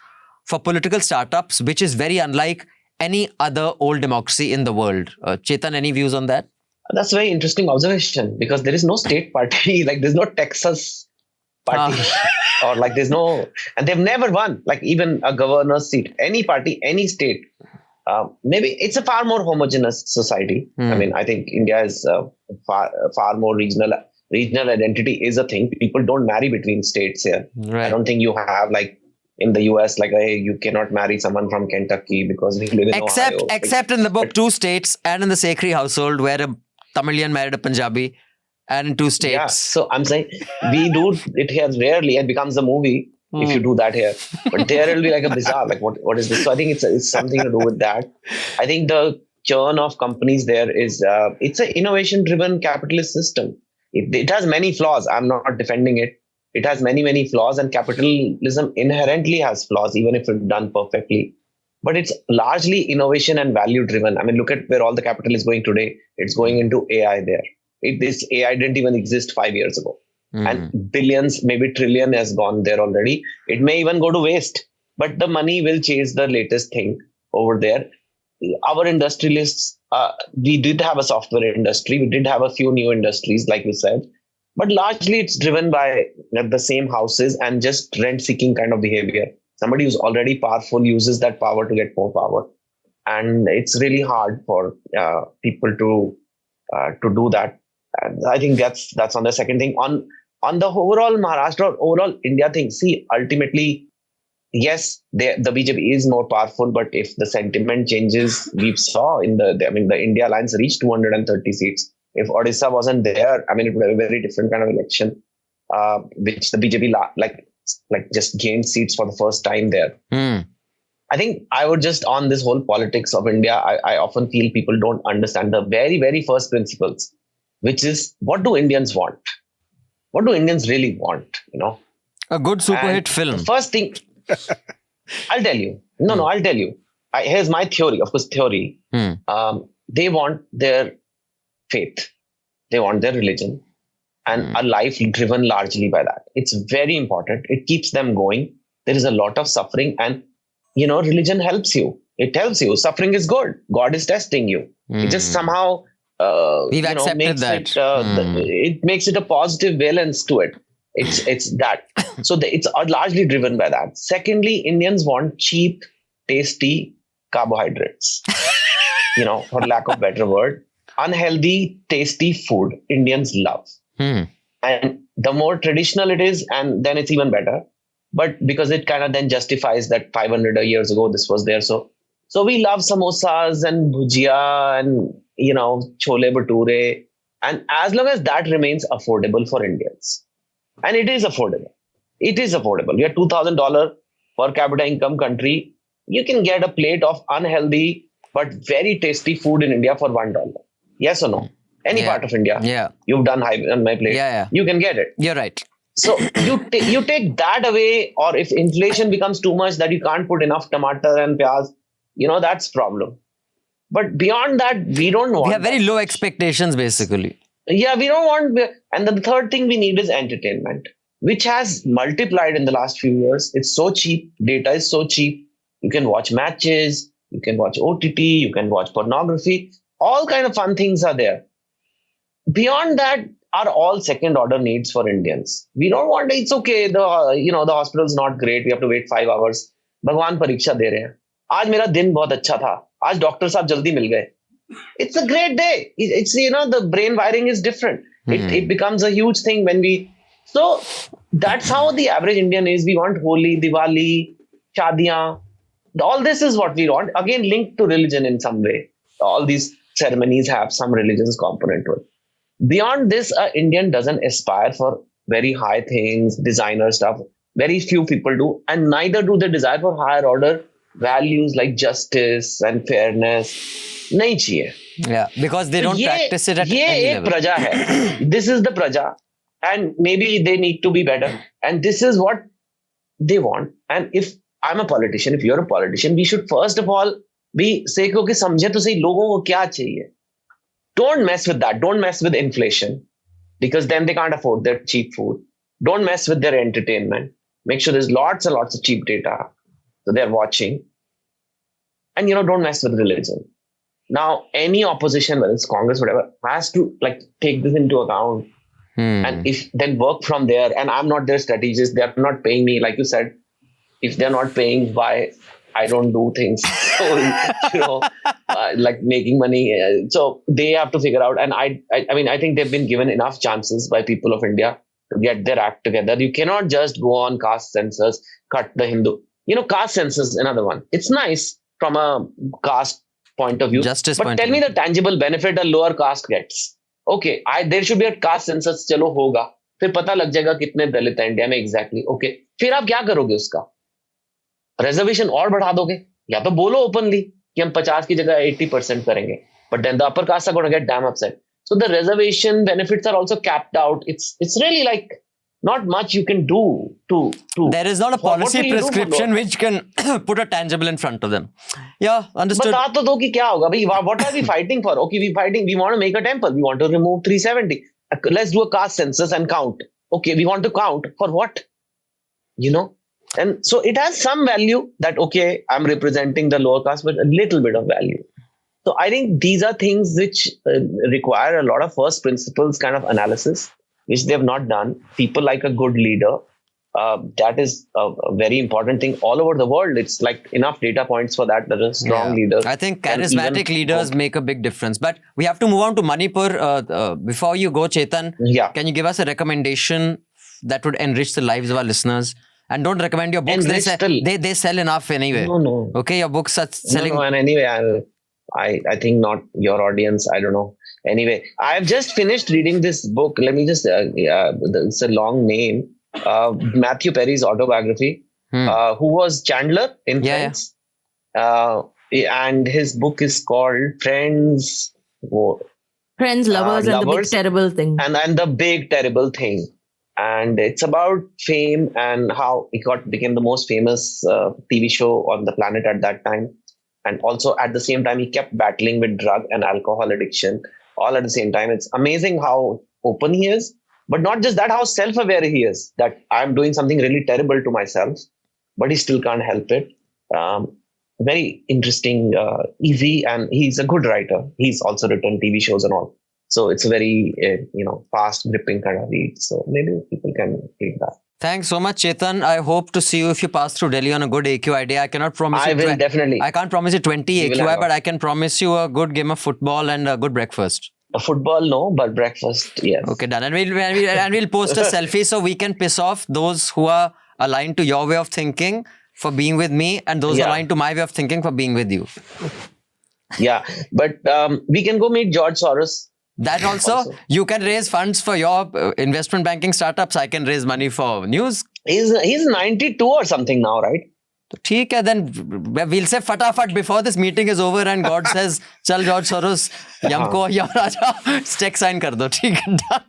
for political startups, which is very unlike any other old democracy in the world. Chetan, any views on that? That's a very interesting observation because there is no state party, like there's no Texas party or like there's no, and they've never won, like even a governor's seat, any party, any state. Maybe it's a far more homogeneous society. I mean, I think India is far more regional. Regional identity is a thing. People don't marry between states here. Right. I don't think you have like in the US, like, hey, you cannot marry someone from Kentucky because we live in Ohio. Except in the book, 2 states and in the Sekhri household where a Tamilian married a Punjabi and in 2 states. Yeah, so I'm saying we do it here rarely. It becomes a movie if you do that here. But there will be like a bizarre, like what is this? So I think it's something to do with that. I think the churn of companies there is, it's an innovation-driven capitalist system. It has many flaws. I'm not defending it. It has many, many flaws, and capitalism inherently has flaws, even if it's done perfectly. But it's largely innovation and value driven. I mean, look at where all the capital is going today. It's going into AI there. This AI didn't even exist 5 years ago. And billions, maybe trillion has gone there already. It may even go to waste, but the money will chase the latest thing over there. Our industrialists, we did have a software industry. We did have a few new industries, like we said, but largely it's driven by the same houses and just rent-seeking kind of behavior. Somebody who's already powerful uses that power to get more power. And it's really hard for people to do that. And I think that's on the second thing. On the overall Maharashtra or overall India thing, see, ultimately, yes, the BJP is more powerful, but if the sentiment changes, we saw the India Alliance reached 230 seats. If Odisha wasn't there, I mean, it would have a very different kind of election, which the BJP just gained seats for the first time there. I think I would just, on this whole politics of India, I often feel people don't understand the very, very first principles, which is, what do Indians want? What do Indians really want? A good super hit film. The first thing, I'll tell you. I'll tell you. Here's my theory. Of course, theory. They want their faith. They want their religion and a life driven largely by that. It's very important. It keeps them going. There is a lot of suffering, and religion helps you. It tells you suffering is good. God is testing you. It just somehow we've accepted that. It makes it a positive valence to it. It's that. So it's largely driven by that. Secondly, Indians want cheap, tasty carbohydrates. For lack of better word, unhealthy, tasty food Indians love. And the more traditional it is, and then it's even better. But because it kind of then justifies that 500 years ago this was there. So we love samosas and bhujia and chole bhature. And as long as that remains affordable for Indians, and it is affordable. We are $2,000 per capita income country. You can get a plate of unhealthy but very tasty food in India for $1. Yes or no? Any part of India. Yeah. You've done high on my plate. Yeah. You can get it. You're right. So you take that away, or if inflation becomes too much that you can't put enough tomato and pyaz, that's problem. But beyond that, we don't want. We have very low expectations, basically. Yeah, we don't want. And the third thing we need is entertainment, which has multiplied in the last few years. It's so cheap. Data is so cheap. You can watch matches. You can watch OTT. You can watch pornography. All kind of fun things are there. Beyond that are all second order needs for Indians. We don't want, it's okay. The hospital is not great. We have to wait 5 hours. Bhagwan परीक्षा दे रहे हैं. आज मेरा दिन बहुत अच्छा था. आज डॉक्टर साहब जल्दी मिल गए. It's a great day. It's the brain wiring is different. It becomes a huge thing when we. So that's how the average Indian is. We want Holi, Diwali, Shadiyan. All this is what we want. Again, linked to religion in some way. All these ceremonies have some religious component to it. Beyond this, an Indian doesn't aspire for very high things, designer stuff. Very few people do. And neither do they desire for higher order values like justice and fairness. Nahi chahiye. Yeah, because they don't practice it at any level. Praja hai. This is the praja. And maybe they need to be better. And this is what they want. And if I'm a politician, if you're a politician, we should first of all be say कि समझे तो सही लोगों को क्या चाहिए. Don't mess with that. Don't mess with inflation, because then they can't afford their cheap food. Don't mess with their entertainment. Make sure there's lots and lots of cheap data, so they're watching. And don't mess with religion. Now, any opposition, whether it's Congress, whatever, has to take this into account, and if then work from there. And I'm not their strategist. They're not paying me, like you said. If they're not paying, why I don't do things? So, like making money. So they have to figure out. And I think they've been given enough chances by people of India to get their act together. You cannot just go on caste census, cut the Hindu. Caste census, another one. It's nice from a caste point of view. But tell me the tangible benefit a lower caste gets. Okay, there should be a caste census. चलो होगा. फिर पता लग जाएगा कितने दलित हैं India में exactly. Okay. फिर आप क्या करोगे उसका? Reservation और बढ़ा दोगे? या तो बोलो openly कि हम 50 की जगह 80% करेंगे. But then the upper caste are going to get damn upset. So the reservation benefits are also capped out. It's really like not much you can do to There is not a what policy will you do for prescription lower- which can put a tangible in front of them. Yeah, understood. बता तो दो कि क्या होगा भाई. What are we fighting for? Okay, we want to make a temple. We want to remove 370. Let's do a caste census and count. Okay, we want to count for what? And so it has some value that, okay, I'm representing the lower caste, but a little bit of value. So I think these are things which require a lot of first principles kind of analysis, which they have not done. People like a good leader. That is a very important thing all over the world. It's like enough data points for that. There are strong leaders. I think charismatic leaders make a big difference. But we have to move on to Manipur. Before you go, Chetan, can you give us a recommendation that would enrich the lives of our listeners? And don't recommend your books. They sell enough anyway. No. Okay, your books are selling. No, and anyway, I think not your audience. I don't know. Anyway, I have just finished reading this book. Let me just, it's a long name. Matthew Perry's autobiography, who was Chandler in Friends. And his book is called Friends, Lovers, and the Big Terrible Thing. And the Big Terrible Thing. And it's about fame and how it became the most famous TV show on the planet at that time. And also at the same time, he kept battling with drug and alcohol addiction all at the same time. It's amazing how open he is. But not just that, how self-aware he is, that I'm doing something really terrible to myself, but he still can't help it. Very interesting, easy, and he's a good writer. He's also written TV shows and all. So it's a very, fast, gripping kind of read. So maybe people can read that. Thanks so much, Chetan. I hope to see you if you pass through Delhi on a good AQI day. I cannot promise you... definitely. I can't promise you 20 AQI, but I can promise you a good game of football and a good breakfast. Football, no, but breakfast, yes. Okay, done. And we'll post a selfie so we can piss off those who are aligned to your way of thinking for being with me and those aligned to my way of thinking for being with you. Yeah, but we can go meet George Soros. That also, you can raise funds for your investment banking startups. I can raise money for news. He's 92 or something now, right? ठीक है, then we'll say फटाफट before this meeting is over and God says, चल George Soros, यमको यहाँ राजा check sign कर दो, ठीक है, done.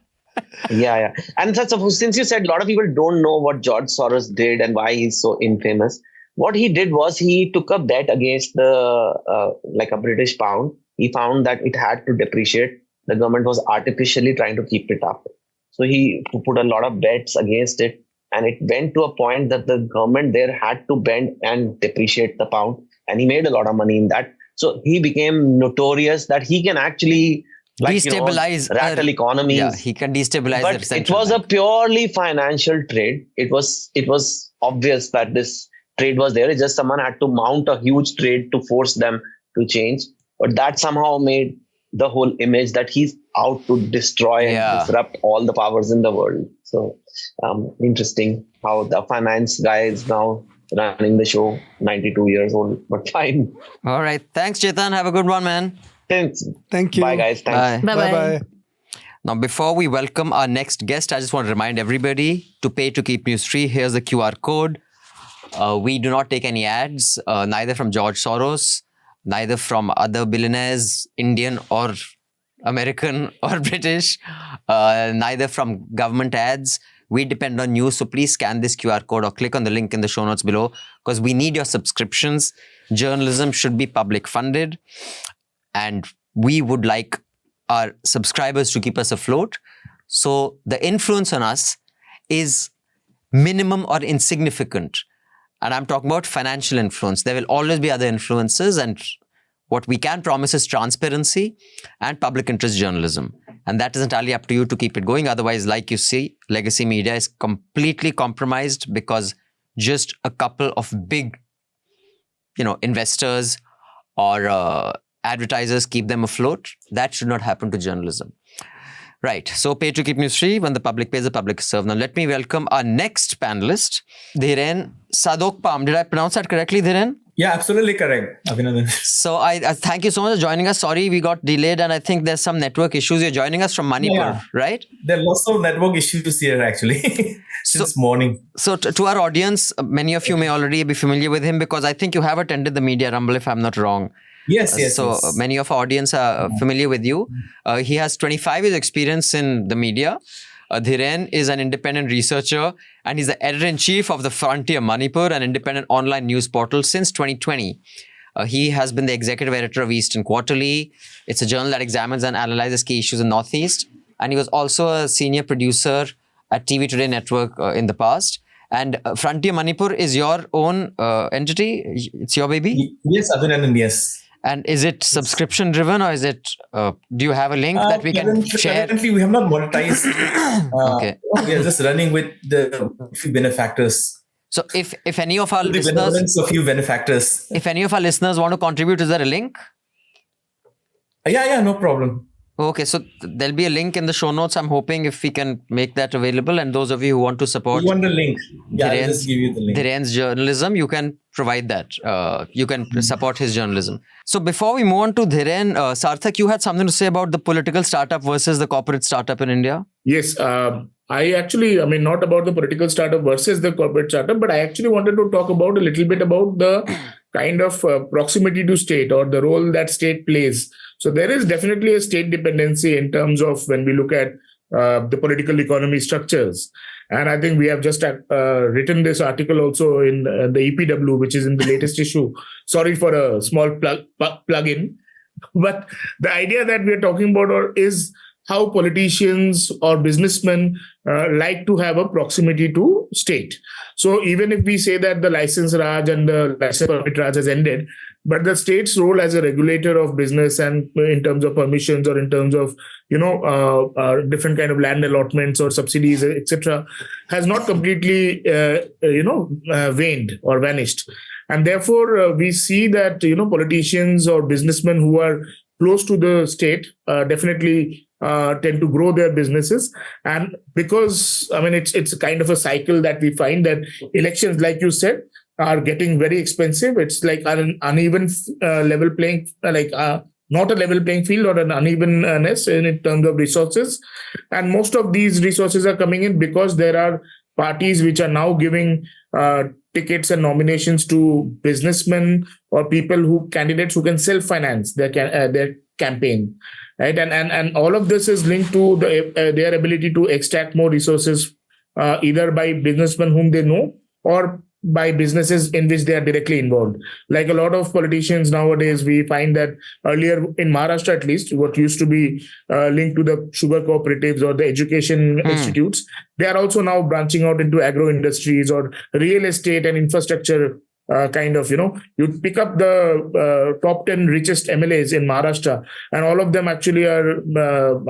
Yeah. And since you said a lot of people don't know what George Soros did and why he's so infamous, what he did was he took a bet against like a British pound. He found that it had to depreciate. The government was artificially trying to keep it up. So he put a lot of bets against it. And it went to a point that the government there had to bend and depreciate the pound. And he made a lot of money in that. So he became notorious that he can actually destabilize rattle economies. Yeah, he can destabilize. But it was a purely financial trade. It was obvious that this trade was there. It's just someone had to mount a huge trade to force them to change. But that somehow made the whole image that he's out to destroy and disrupt all the powers in the world. So interesting how the finance guy is now running the show, 92 years old, but fine. All right. Thanks, Chetan. Have a good one, man. Thanks. Thank you. Bye, guys. Thanks. Bye-bye. Now, before we welcome our next guest, I just want to remind everybody to pay to keep news free. Here's the QR code. We do not take any ads, neither from George Soros, neither from other billionaires, Indian or American or British, neither from government ads. We depend on you. So please scan this QR code or click on the link in the show notes below because we need your subscriptions. Journalism should be public funded. And we would like our subscribers to keep us afloat. So the influence on us is minimum or insignificant. And I'm talking about financial influence. There will always be other influences. And what we can promise is transparency and public interest journalism. And that is entirely up to you to keep it going. Otherwise, like you see, legacy media is completely compromised because just a couple of big, investors or advertisers keep them afloat. That should not happen to journalism. Right. So pay to keep news free. When the public pays, the public is served. Now let me welcome our next panelist, Dhiren A Sadokpam. Did I pronounce that correctly, Dhiren? Yeah, absolutely correct, Abhinandan. So I thank you so much for joining us. Sorry, we got delayed and I think there's some network issues. You're joining us from Manipur, right? There are lots of network issues here actually since morning. So to our audience, many of you may already be familiar with him because I think you have attended the Media Rumble if I'm not wrong. Yes. So many of our audience are familiar with you. He has 25 years experience in the media. Dhiren is an independent researcher and he's the editor-in-chief of the Frontier Manipur, an independent online news portal since 2020. He has been the executive editor of Eastern Quarterly. It's a journal that examines and analyzes key issues in Northeast. And he was also a senior producer at TV Today Network in the past. And Frontier Manipur is your own entity? It's your baby? Yes, Abhinandan, yes. And is it subscription driven or is it, do you have a link that we can share? Currently, we have not monetized. Okay. We are just running with the few benefactors. So if any of our The listeners, benevolence of few benefactors. if any of our listeners want to contribute, is there a link? Yeah, no problem. Okay, so there'll be a link in the show notes. I'm hoping if we can make that available. And those of you who want to support You want the link? Yeah, I'll just give you the link. Dhiren's journalism, you can provide that. You can support his journalism. So before we move on to Dhiren, Sarthak, you had something to say about the political startup versus the corporate startup in India? Yes, I mean, not about the political startup versus the corporate startup, but I actually wanted to talk about a little bit about the kind of proximity to state or the role that state plays. So there is definitely a state dependency in terms of when we look at the political economy structures. And I think we have just written this article also in the EPW, which is in the latest issue. Sorry for a small plug-in. But the idea that we are talking about is how politicians or businessmen like to have a proximity to state. So even if we say that the license Raj and the license permit Raj has ended, but the state's role as a regulator of business and in terms of permissions or in terms of, different kind of land allotments or subsidies, etc., has not completely, waned or vanished. And therefore, we see that, politicians or businessmen who are close to the state definitely tend to grow their businesses. And because, it's kind of a cycle that we find that elections, like you said, are getting very expensive. It's like an uneven level playing, not a level playing field or an unevenness in terms of resources. And most of these resources are coming in because there are parties which are now giving tickets and nominations to businessmen or candidates who can self-finance their campaign, right? And all of this is linked to their ability to extract more resources, either by businessmen whom they know or by businesses in which they are directly involved. Like a lot of politicians nowadays, we find that earlier in Maharashtra, at least, what used to be linked to the sugar cooperatives or the education institutes, they are also now branching out into agro industries or real estate and infrastructure. You pick up the top 10 richest MLAs in Maharashtra, and all of them actually are,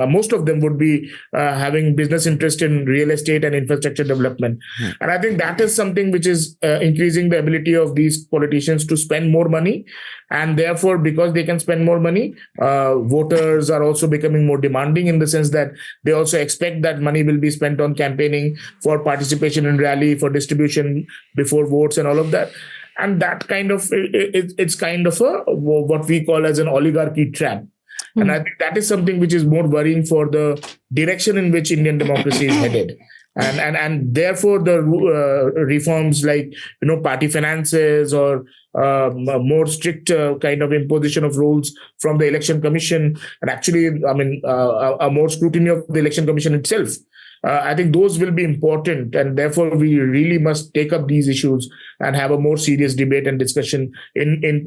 most of them would be having business interest in real estate and infrastructure development. And I think that is something which is increasing the ability of these politicians to spend more money. And therefore, because they can spend more money, voters are also becoming more demanding in the sense that they also expect that money will be spent on campaigning, for participation in rally, for distribution before votes and all of that. And that kind of, it's kind of what we call as an oligarchy trap. And I think that is something which is more worrying for the direction in which Indian democracy is headed. And therefore the reforms like, party finances or more strict kind of imposition of rules from the election commission, and actually, a more scrutiny of the election commission itself. I think those will be important, and therefore we really must take up these issues and have a more serious debate and discussion in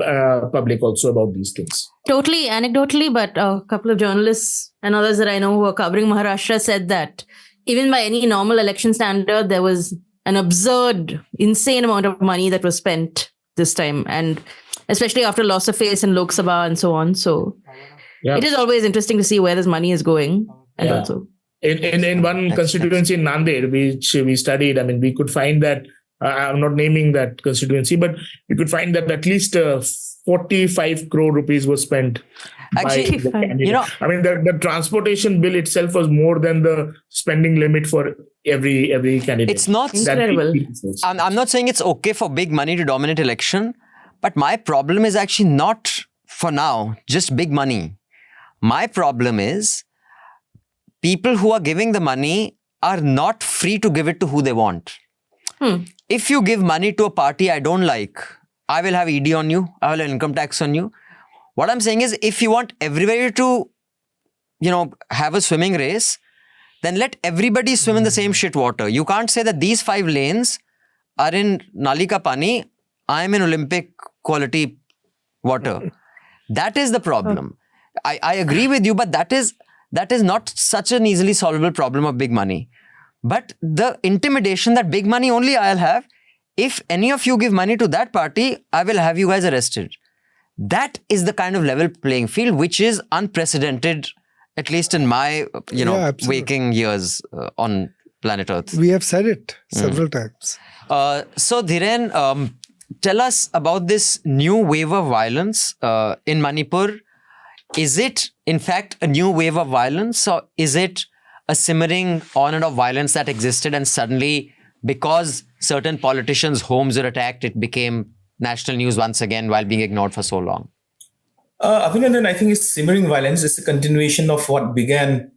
public also about these things. Totally anecdotally, but a couple of journalists and others that I know who are covering Maharashtra said that even by any normal election standard, there was an absurd, insane amount of money that was spent this time, and especially after loss of face in Lok Sabha and so on. So it is always interesting to see where this money is going. And also in one constituency in Nanded, which we studied, we could find that, I'm not naming that constituency, but we could find that at least 45 crore rupees was spent. Actually, the transportation bill itself was more than the spending limit for every candidate. It's not incredible. I'm not saying it's okay for big money to dominate election, but my problem is actually not for now just big money. My problem is people who are giving the money are not free to give it to who they want. If you give money to a party I don't like, I will have ED on you, I will have income tax on you. What I'm saying is, if you want everybody to, have a swimming race, then let everybody swim in the same shit water. You can't say that these 5 lanes are in Nalika Pani, I'm in Olympic quality water. That is the problem. I agree with you, but that is not such an easily solvable problem of big money. But the intimidation that big money only I'll have, if any of you give money to that party, I will have you guys arrested. That is the kind of level playing field which is unprecedented, at least in my waking years on planet Earth. We have said it several times. So Dhiren, tell us about this new wave of violence in Manipur. Is it, in fact, a new wave of violence, or is it a simmering on and off violence that existed and suddenly, because certain politicians' homes were attacked, it became national news once again while being ignored for so long? Abhinandan, I think it's simmering violence. It's a continuation of what began,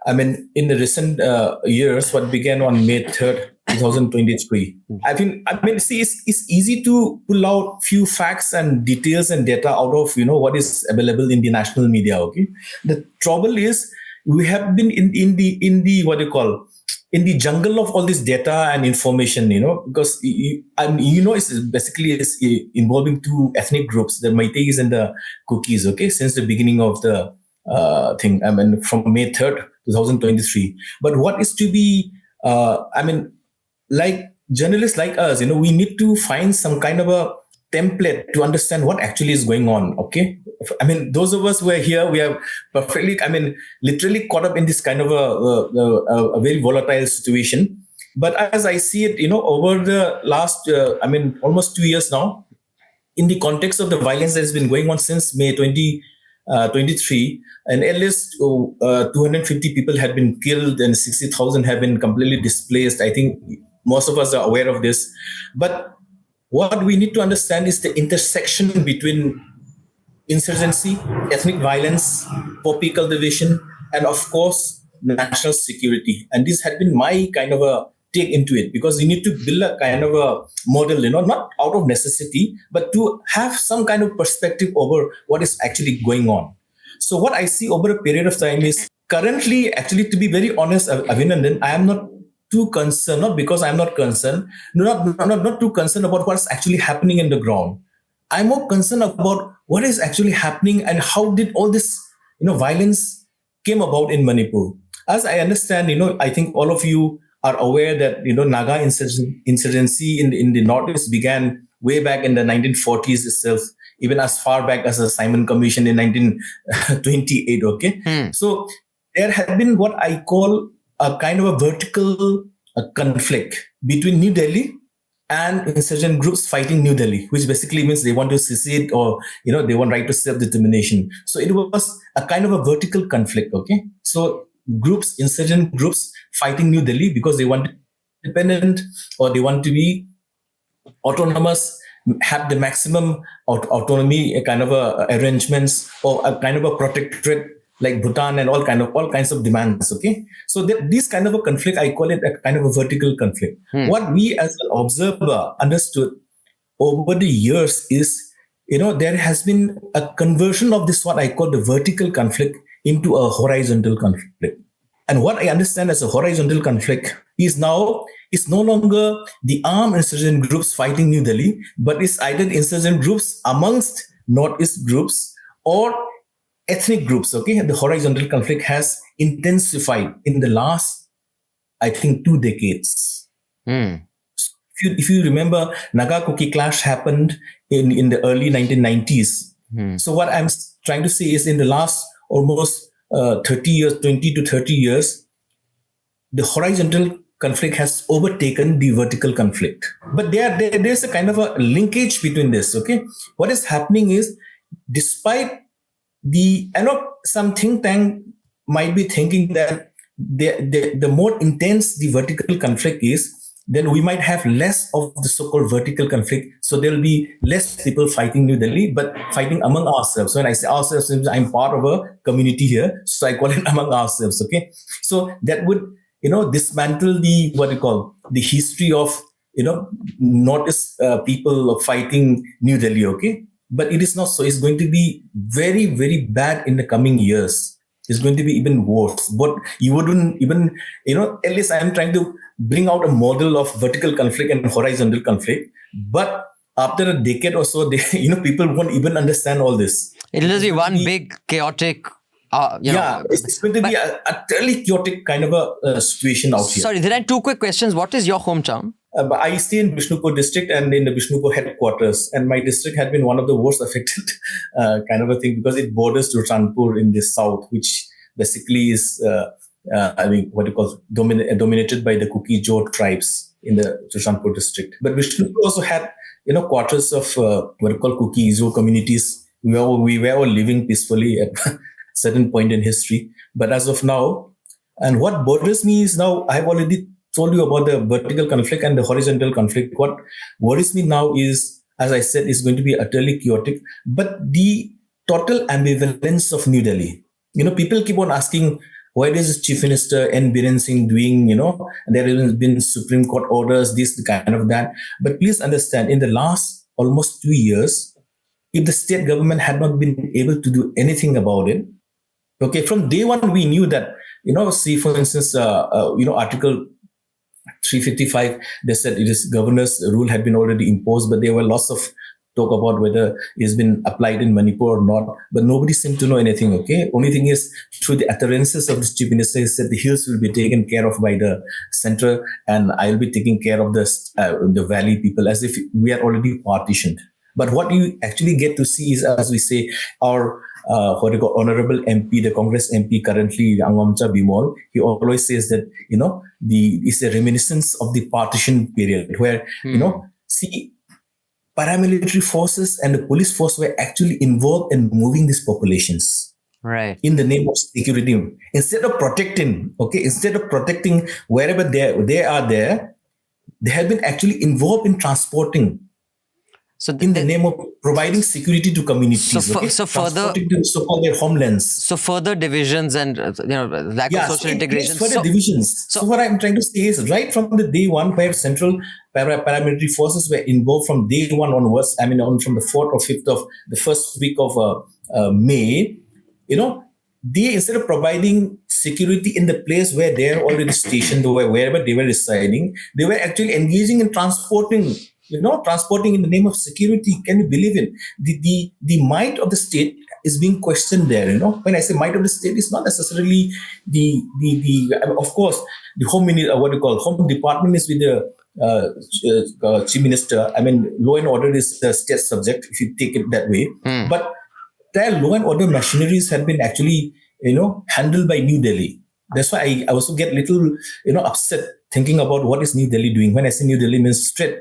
in the recent years, what began on May 3rd, 2023. See, it's easy to pull out few facts and details and data out of, what is available in the national media, okay? The trouble is, we have been in the jungle of all this data and information, because, it's basically involving 2 ethnic groups, the Meiteis and the Kukis, okay, since the beginning of the thing, from May 3rd, 2023. But what is to be, like journalists like us, we need to find some kind of a template to understand what actually is going on, okay? Those of us who are here, we are perfectly, literally caught up in this kind of a very volatile situation. But as I see it, over the last, almost 2 years now, in the context of the violence that has been going on since May 2023, and at least 250 people had been killed and 60,000 have been completely displaced. I think most of us are aware of this. But what we need to understand is the intersection between insurgency, ethnic violence, poppy cultivation, and of course, national security. And this had been my kind of a take into it, because we need to build a kind of a model, not out of necessity, but to have some kind of perspective over what is actually going on. So what I see over a period of time is currently, actually, to be very honest, Abhinandan, I am not too concerned, not because I'm not concerned, not too concerned about what's actually happening in the ground. I'm more concerned about what is actually happening and how did all this, violence came about in Manipur. As I understand, I think all of you are aware that, Naga insurgency in the Northeast began way back in the 1940s itself, even as far back as the Simon Commission in 1928, okay? So there had been what I call a kind of a vertical conflict between New Delhi and insurgent groups fighting New Delhi, which basically means they want to secede or, they want right to self-determination. So it was a kind of a vertical conflict, okay? So insurgent groups fighting New Delhi because they want to be independent or they want to be autonomous, have the maximum autonomy, a kind of arrangements or a kind of a protectorate like Bhutan and all kinds of demands. Okay, so this kind of a conflict, I call it a kind of a vertical conflict. What we as an observer understood over the years is, there has been a conversion of this what I call the vertical conflict into a horizontal conflict. And what I understand as a horizontal conflict is now it's no longer the armed insurgent groups fighting New Delhi, but it's either insurgent groups amongst Northeast groups or ethnic groups. Okay, the horizontal conflict has intensified in the last, I think, 2 decades. If you remember, Naga-Kuki clash happened in the early 1990s. So what I'm trying to say is in the last almost 30 years, 20 to 30 years, the horizontal conflict has overtaken the vertical conflict. But there's a kind of a linkage between this. Okay, what is happening is, despite some think tank might be thinking that the more intense the vertical conflict is, then we might have less of the so-called vertical conflict. So there will be less people fighting New Delhi, but fighting among ourselves. When I say ourselves, I'm part of a community here, so I call it among ourselves. Okay, so that would dismantle the history of Northeast people fighting New Delhi. Okay, but it is not so. It's going to be very, very bad in the coming years. is going to be even worse. But you wouldn't even, at least I'm trying to bring out a model of vertical conflict and horizontal conflict. But after a decade or so, people won't even understand all this. It'll just be one big chaotic. It's going to be a totally chaotic kind of a situation out here. Sorry, there are two quick questions. What is your hometown? I stay in Bishnupur district and in the Bishnupur headquarters. And my district had been one of the worst affected kind of a thing because it borders to Ranpur in the south, which basically is, dominated by the Kuki Jod tribes in the Ranpur district. But Bishnupur also had, quarters of what are called Kuki Izo communities. We were all living peacefully at a certain point in history. But as of now, and what bothers me is now, I've already told you about the vertical conflict and the horizontal conflict. What worries me now is, as I said, is going to be utterly chaotic, but the total ambivalence of New Delhi. People keep on asking, why is Chief Minister N. Biren Singh doing, there has been Supreme Court orders, this, kind of that. But please understand, in the last almost 2 years, if the state government had not been able to do anything about it, okay, from day one, we knew that, see, for instance, Article 355, they said it is governor's rule had been already imposed, but there were lots of talk about whether it's been applied in Manipur or not, but nobody seemed to know anything, okay? Only thing is, through the utterances of the chief minister, he said the hills will be taken care of by the center and I'll be taking care of the valley people, as if we are already partitioned. But what you actually get to see is, as we say, our honorable MP, the Congress MP currently, Angamcha Bimol, he always says that, it's a reminiscence of the partition period where, see, paramilitary forces and the police force were actually involved in moving these populations. Right. In the name of security. Instead of protecting wherever they are there, they have been actually involved in transporting. So in the name of providing security to communities, so further to so-called their homelands. So further divisions and lack of social integration. Further divisions. So what I'm trying to say is, right from the day one, where central paramilitary forces were involved from day one onwards. I mean, from the 4th or 5th of the first week of May, they, instead of providing security in the place where they are already stationed or wherever they were residing, they were actually engaging in transporting in the name of security. Can you believe it? The might of the state is being questioned there. When I say might of the state, it's not necessarily of course, the home department is with the chief minister. I mean, law and order is the state subject, if you take it that way. But their law and order machineries have been actually, handled by New Delhi. That's why I also get little, upset thinking about what is New Delhi doing. When I say New Delhi means straight,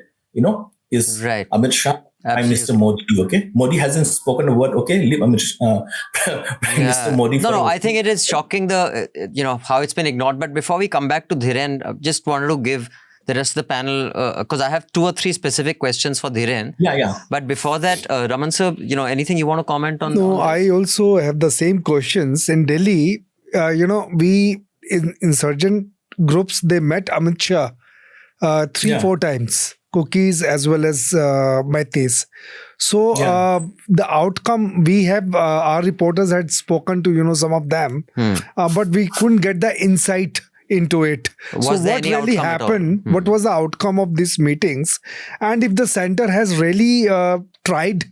is right. Amit Shah, Prime Minister Modi, okay? Modi hasn't spoken a word, okay? Leave Prime Minister Modi. No, I think it is shocking how it's been ignored. But before we come back to Dhiren, I just wanted to give the rest of the panel, because I have 2 or 3 specific questions for Dhiren. Yeah. But before that, Raman sir, anything you want to comment on? No, I also have the same questions. In Delhi, insurgent groups, they met Amit Shah 3-4 times. Cookies as well as Maithis. So the outcome, we have, our reporters had spoken to, some of them, but we couldn't get the insight into it. So what really happened, what was the outcome of these meetings? And if the center has really tried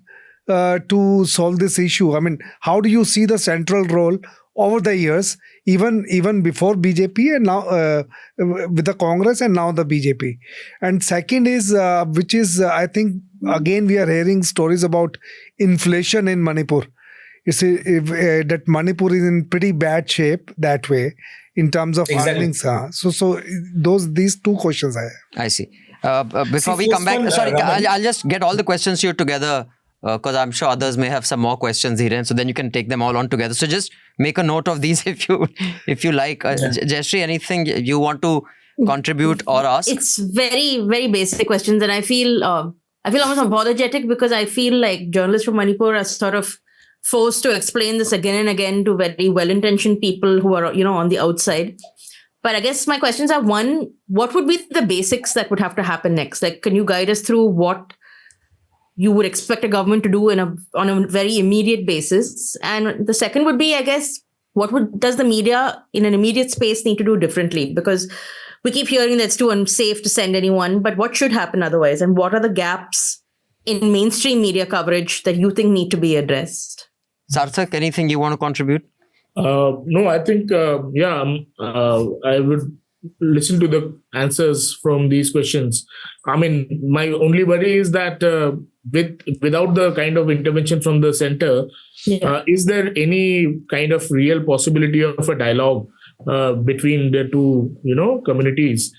to solve this issue, I mean, how do you see the central role over the years, even before BJP and now with the Congress and now the BJP? And second is, which is, I think, again, we are hearing stories about inflation in Manipur. You see, that Manipur is in pretty bad shape that way in terms of earnings. So these 2 questions I have. I see. Before we come back, I'll just get all the questions here together, because I'm sure others may have some more questions, Dhiren, so then you can take them all on together. So just make a note of these if you like. Jayashree, anything you want to contribute or ask? It's very, very basic questions, and I feel almost apologetic because I feel like journalists from Manipur are sort of forced to explain this again and again to very well-intentioned people who are, on the outside. But I guess my questions are, one, what would be the basics that would have to happen next? Like, can you guide us through what you would expect a government to do on a very immediate basis? And the second would be, I guess, does the media in an immediate space need to do differently? Because we keep hearing that it's too unsafe to send anyone, but what should happen otherwise? And what are the gaps in mainstream media coverage that you think need to be addressed? Sarthak, anything you want to contribute? No, I think, I would listen to the answers from these questions. I mean, my only worry is that without the kind of intervention from the center, is there any kind of real possibility of a dialogue between the two, communities?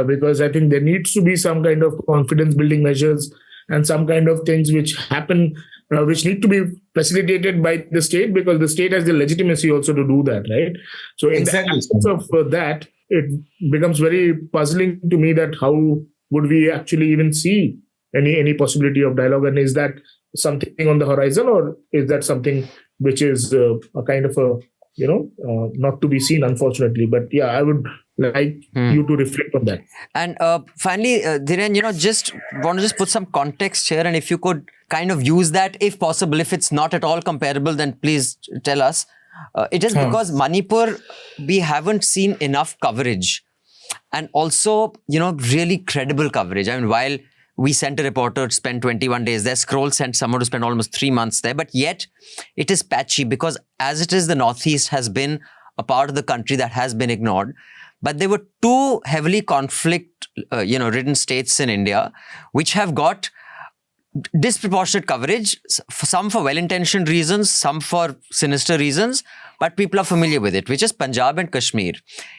Because I think there needs to be some kind of confidence building measures and some kind of things which happen, which need to be facilitated by the state, because the state has the legitimacy also to do that, right? So in the absence of that, it becomes very puzzling to me that how would we actually even see any possibility of dialogue, and is that something on the horizon, or is that something which is a kind of a not to be seen, unfortunately? But yeah, I would like you to reflect on that. And finally, Dhiren, just want to put some context here, and if you could kind of use that, if possible. If it's not at all comparable, then please tell us. It is because Manipur, we haven't seen enough coverage, and also, really credible coverage. I mean, while we sent a reporter to spend 21 days there, Scroll sent someone to spend almost 3 months there, but yet it is patchy, because as it is, the Northeast has been a part of the country that has been ignored. But there were two heavily conflict-ridden states in India which have got disproportionate coverage, some for well-intentioned reasons, some for sinister reasons, but people are familiar with it, which is Punjab and Kashmir.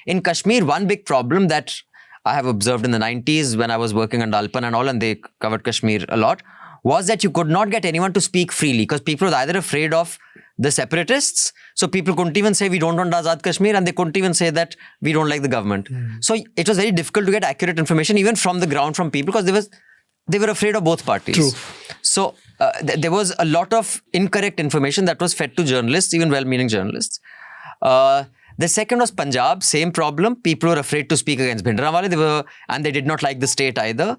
In Kashmir, one big problem that I have observed in the 90s when I was working on Dalpan and all, and they covered Kashmir a lot, was that you could not get anyone to speak freely, because people were either afraid of the separatists, so people couldn't even say we don't want Azad Kashmir, and they couldn't even say that we don't like the government. So it was very difficult to get accurate information, even from the ground, from people, because they were afraid of both parties. True. So there was a lot of incorrect information that was fed to journalists, even well-meaning journalists. The second was Punjab, same problem. People were afraid to speak against Bhindranwale, and they did not like the state either.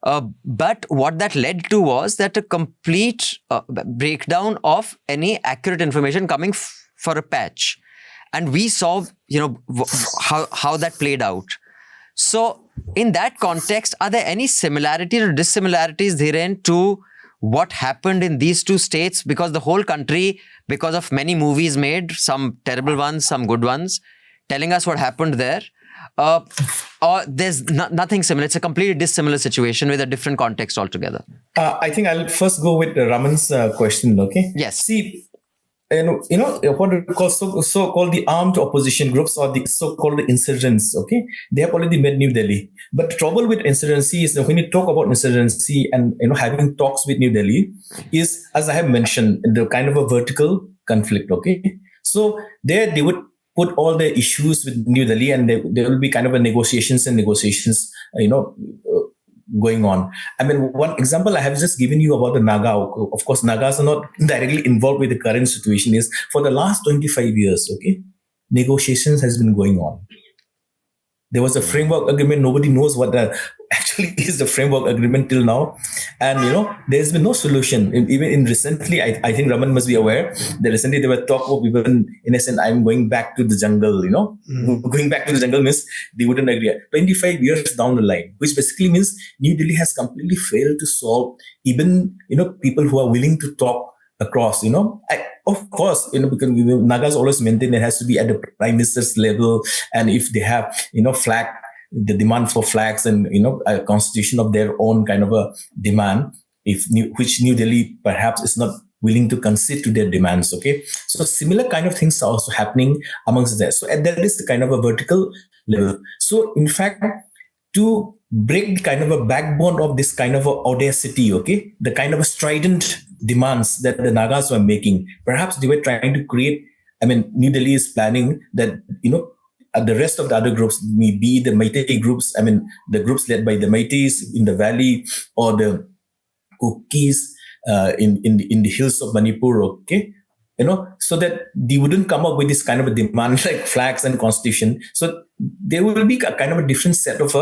But what that led to was that a complete breakdown of any accurate information coming for a patch. And we saw, how that played out. So in that context, are there any similarities or dissimilarities, Dhiren, to what happened in these two states? Because the whole country, because of many movies made, some terrible ones, some good ones, telling us what happened there, or there's nothing similar. It's a completely dissimilar situation with a different context altogether. I think I'll first go with Raman's question, okay? Yes. See, what we call so-called the armed opposition groups, or the so-called insurgents, okay? They have already made New Delhi. But the trouble with insurgency is that when you talk about insurgency and, having talks with New Delhi is, as I have mentioned, the kind of a vertical conflict, okay? So there they would put all the issues with New Delhi, and there will be kind of a negotiations, going on. I mean, one example I have just given you about the Naga. Of course, Nagas are not directly involved with the current situation. Is for the last 25 years, okay, negotiations has been going on. There was a framework agreement. Nobody knows what actually is the framework agreement till now. And, there's been no solution. Even recently, I think Raman must be aware that recently there were talk of even, in essence, I'm going back to the jungle, Going back to the jungle means they wouldn't agree. 25 years down the line, which basically means New Delhi has completely failed to solve even, people who are willing to talk across, of course, because Nagas always maintain it has to be at the prime minister's level. And if they have, flag, the demand for flags and, a constitution of their own kind of a demand, which New Delhi perhaps is not willing to concede to their demands, okay? So similar kind of things are also happening amongst that. So that is the kind of a vertical level. So in fact, to break the kind of a backbone of this kind of a audacity, okay, the kind of a strident demands that the Nagas were making, perhaps they were trying to create, New Delhi is planning that, the rest of the other groups, may be the Meitei groups, the groups led by the Meiteis in the valley, or the Kukis in the hills of Manipur, okay, so that they wouldn't come up with this kind of a demand like flags and constitution. So there will be a kind of a different set of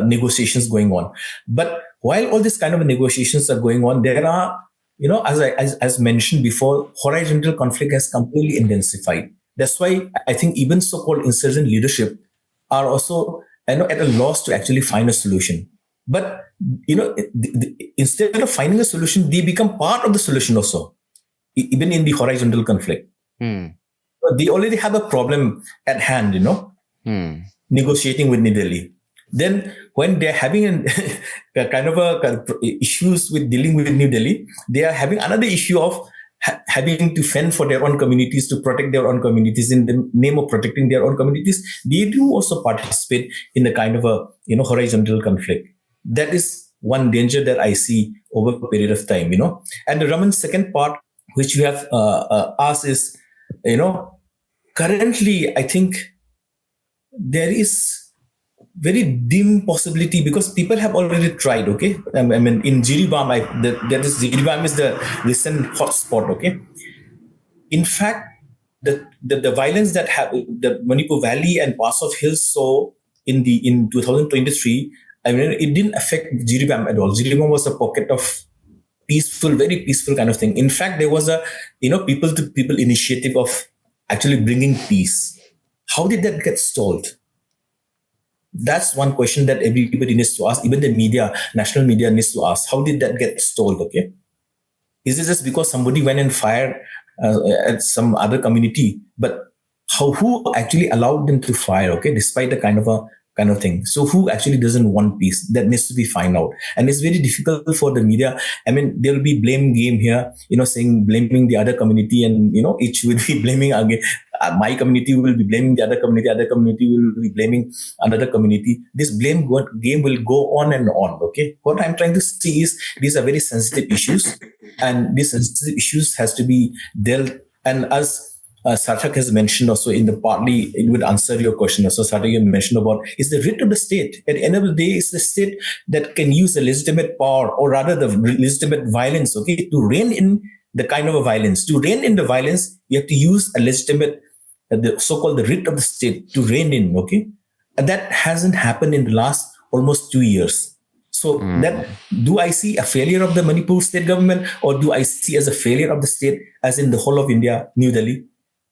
negotiations going on. But while all this kind of negotiations are going on, there are, as mentioned before, horizontal conflict has completely intensified. That's why I think even so-called insurgent leadership are also at a loss to actually find a solution. But instead of finding a solution, they become part of the solution also, even in the horizontal conflict. But they already have a problem at hand, negotiating with New Delhi. Then when they're having issues with dealing with New Delhi, they are having another issue of having to fend for their own communities, to protect their own communities. In the name of protecting their own communities, they do also participate in the kind of a horizontal conflict. That is one danger that I see over a period of time. And the Raman's second part, which you have asked, is currently I think there is very dim possibility, because people have already tried. Okay, I mean in Jiribam, Jiribam is the recent hotspot. Okay, in fact, the violence that the Manipur Valley and parts of hills saw in 2023, I mean, it didn't affect Jiribam at all. Jiribam was a pocket of very peaceful kind of thing. In fact, there was a people to people initiative of actually bringing peace. How did that get stalled? That's one question that everybody needs to ask. Even the media, national media, needs to ask. How did that get stalled? Okay, is it just because somebody went and fired at some other community? But who actually allowed them to fire? Okay, despite the kind of thing. So who actually doesn't want peace? That needs to be found out. And it's very difficult for the media. I mean, there will be blame game here, blaming the other community, and each will be blaming again. My community will be blaming the other community will be blaming another community. This blame game will go on and on. Okay, what I'm trying to see is these are very sensitive issues, and these sensitive issues has to be dealt. And as Sarthak has mentioned also partly it would answer your question. Also, Sarthak, you mentioned about is the writ of the state. At the end of the day, it's the state that can use the legitimate power, or rather the legitimate violence, okay, to rein in the kind of a violence. To rein in the violence, you have to use a legitimate, the so-called the writ of the state to rein in, okay? And that hasn't happened in the last almost 2 years. So that, do I see a failure of the Manipur state government, or do I see as a failure of the state as in the whole of India, New Delhi?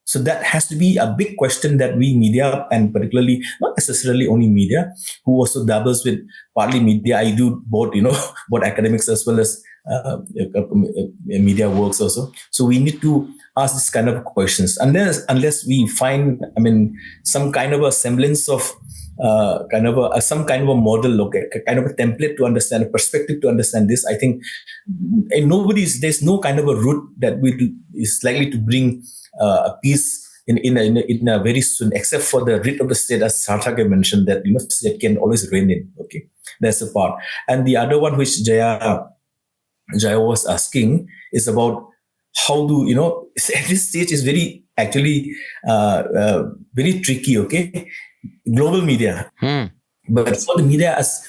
So that has to be a big question that we media, and particularly not necessarily only media, who also dabbles with partly media. I do both, both academics as well as media works also. So we need to ask this kind of questions. Unless we find, some kind of a semblance of some kind of a model, okay, kind of a template to understand, a perspective to understand this, I think there's no kind of a route that is likely to bring a peace in a very soon, except for the writ of the state, as Sarthak mentioned, that state can always rein in. Okay, that's the part. And the other one which Jaya was asking is about how do at this stage is very actually very tricky. Okay, global media, but for the media, as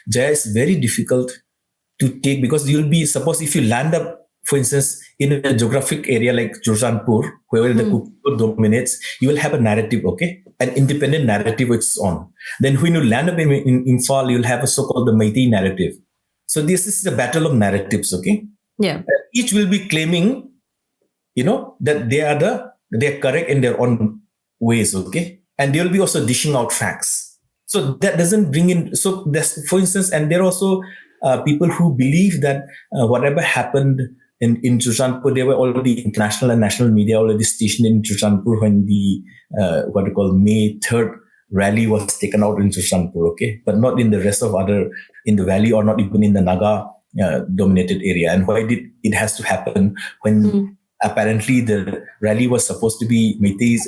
Jaya, is very difficult to take, because you'll be, suppose if you land up, for instance, in a geographic area like Jurjanpur, where the Kukur dominates, you will have a narrative, okay? An independent narrative it's on. Then when you land up in Imphal, you'll have a so-called the Meitei narrative. So this is the battle of narratives, okay? Yeah. Each will be claiming, that they are correct in their own ways, okay? And they will be also dishing out facts. So that doesn't bring in, so that's, for instance, and there are also people who believe that whatever happened in Jurjanpur, there were already international and national media already stationed in Jurjanpur when the May 3rd rally was taken out in Jurjanpur, okay, but not in the rest of in the valley, or not even in the Naga dominated area. And why did it has to happen when apparently the rally was supposed to be Meiteis,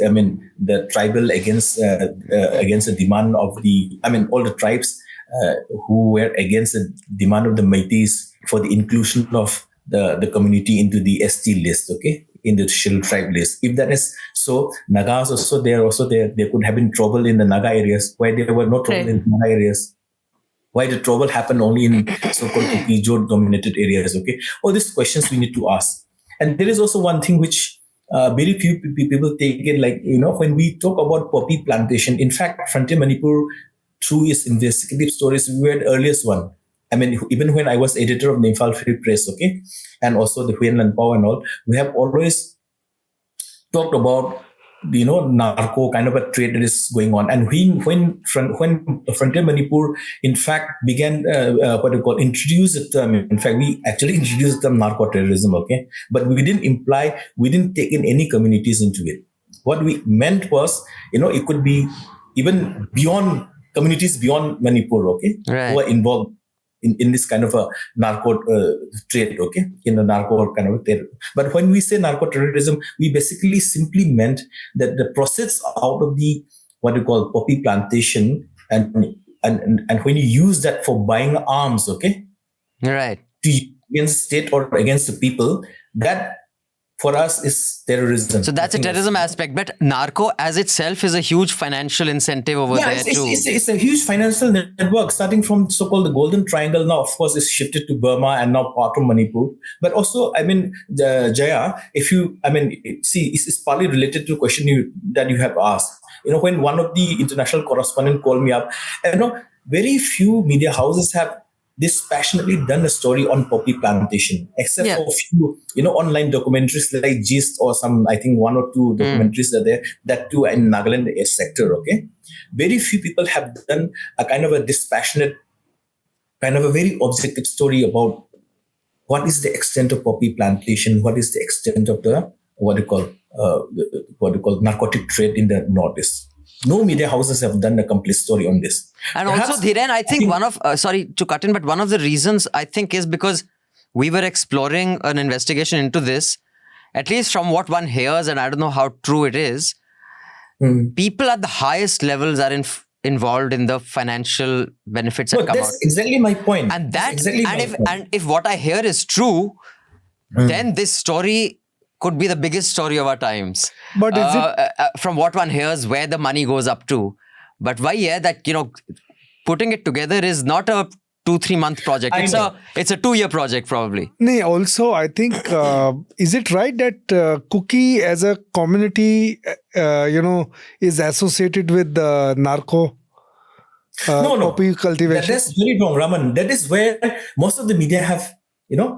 the tribal against the demand of all the tribes who were against the demand of the Meiteis for the inclusion of the community into the ST list, okay, in the scheduled tribe list. If that is so, Nagas also there could have been trouble in the Naga areas. Why there were no trouble in the Naga areas? Why the trouble happened only in so-called Ijo dominated areas, okay? All these questions we need to ask. And there is also one thing which very few people take it, like, when we talk about poppy plantation, in fact, Frontier Manipur, through its investigative stories, we were the earliest one. Even when I was editor of the Imphal Free Press, and also the Huyen Lanpao and all, we have always talked about narco kind of a trade that is going on. And when Frontier Manipur, in fact, began introduce the term. In fact, we actually introduced the term narco terrorism. Okay, but we didn't take in any communities into it. What we meant was, it could be even beyond communities beyond Manipur. Okay, right, who are involved in this kind of a narco trade, okay, in a narco kind of a terror. But when we say narco terrorism, we basically simply meant that the process out of the poppy plantation and when you use that for buying arms, okay, right, against state or against the people, that for us is terrorism. So that's a terrorism aspect, but narco as itself is a huge financial incentive over there too. It's a huge financial network starting from so-called the Golden Triangle. Now, of course, it's shifted to Burma and now part of Manipur. But also, Jaya, it's partly related to a question that you have asked. When one of the international correspondents called me up, very few media houses have dispassionately done a story on poppy plantation, except for a few, online documentaries like Gist or some, I think one or two documentaries are there, that too in Nagaland sector, okay? Very few people have done a kind of a dispassionate, kind of a very objective story about what is the extent of poppy plantation, what is the extent of the, narcotic trade in the Northeast. No media houses have done a complete story on this. And perhaps, also, Dhiren, I think one of, sorry to cut in, but one of the reasons I think is because we were exploring an investigation into this, at least from what one hears, and I don't know how true it is, people at the highest levels are involved in the financial benefits that come out. That's exactly my point. And if what I hear is true, then this story could be the biggest story of our times. But is it from what one hears, where the money goes up to? But why, that putting it together is not a 2-3 month project. It's a 2-year project probably. No, also I think is it right that Kuki as a community, is associated with the narco? Poppy cultivation. That's very wrong, Raman. That is where most of the media have,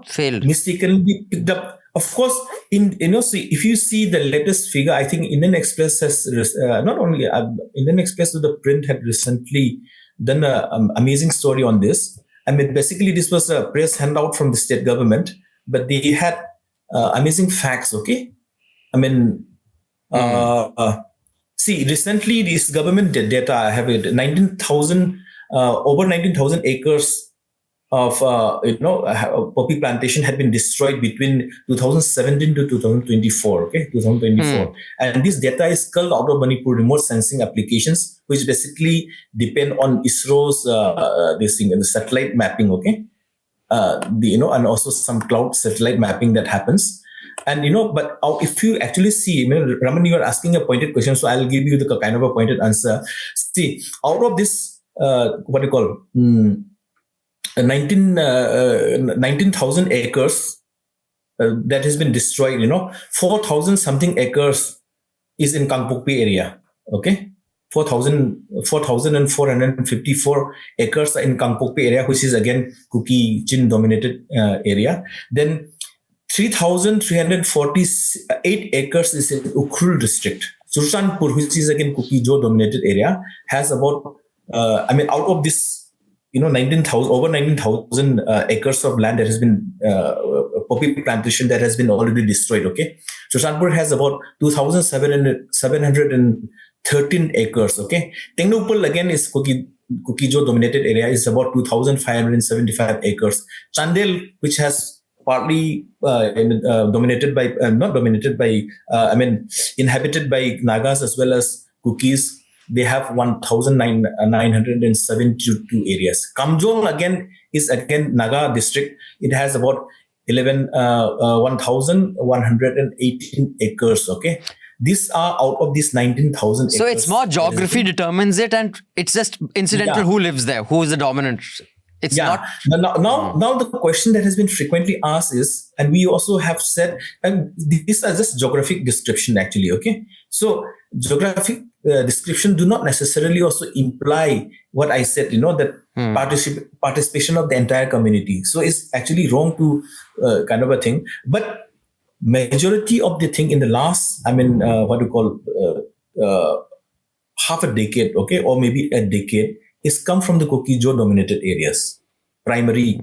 failed, mistakenly picked up. Of course, if you see the latest figure, I think Indian Express has Indian Express to the print had recently done an amazing story on this. Basically, this was a press handout from the state government, but they had amazing facts. Okay, recently this government data I have it 19,000 over 19,000 acres of poppy plantation had been destroyed between 2017 to 2024. Okay, 2024, and this data is culled out of Manipur remote sensing applications, which basically depend on ISRO's the satellite mapping. Okay, and also some cloud satellite mapping that happens. And but if you actually see, Raman, you are asking a pointed question, so I'll give you the kind of a pointed answer. See, out of this, 19,000 acres that has been destroyed, 4,000 something acres is in Kangpokpi area. Okay, 4,454 acres are in Kangpokpi area, which is again Kuki Chin dominated area. Then 3,348 acres is in Ukhrul district. Sursanpur, which is again Kuki Jo dominated area, has about out of this, over 19,000 acres of land that has been poppy plantation that has been already destroyed. Okay, Sursanpur has about 2,713 acres. Okay, Tengnupal again is Kuki-Jo dominated area, is about 2,575 acres. Chandel, which has partly inhabited by Nagas as well as Kukis, they have 1,972 areas. Kamjong again is Naga district. It has about 1,118 acres. Okay, these are out of these 19,000 acres. So it's more geography determines it, and it's just incidental who lives there, who is the dominant. It's not. Now the question that has been frequently asked is, and we also have said, and these are just geographic description actually. Okay, so geographic description do not necessarily also imply what I said, that participation of the entire community. So it's actually wrong to kind of a thing. But majority of the thing in the last, half a decade, okay, or maybe a decade, is come from the Kokijo dominated areas, primary,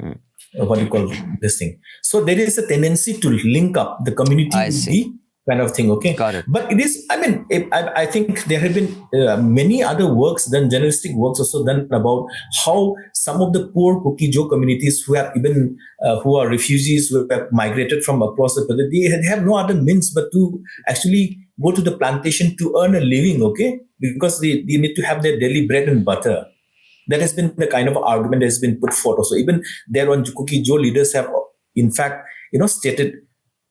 this thing. So there is a tendency to link up the community with the kind of thing, okay? Got it. But it is, I think there have been many other works done, journalistic works also done about how some of the poor Kokijo communities who are even, who are refugees, who have migrated from across the country, they have no other means but to actually go to the plantation to earn a living, okay? Because they need to have their daily bread and butter. That has been the kind of argument that has been put forth. So even there on Kokijo leaders have, in fact, stated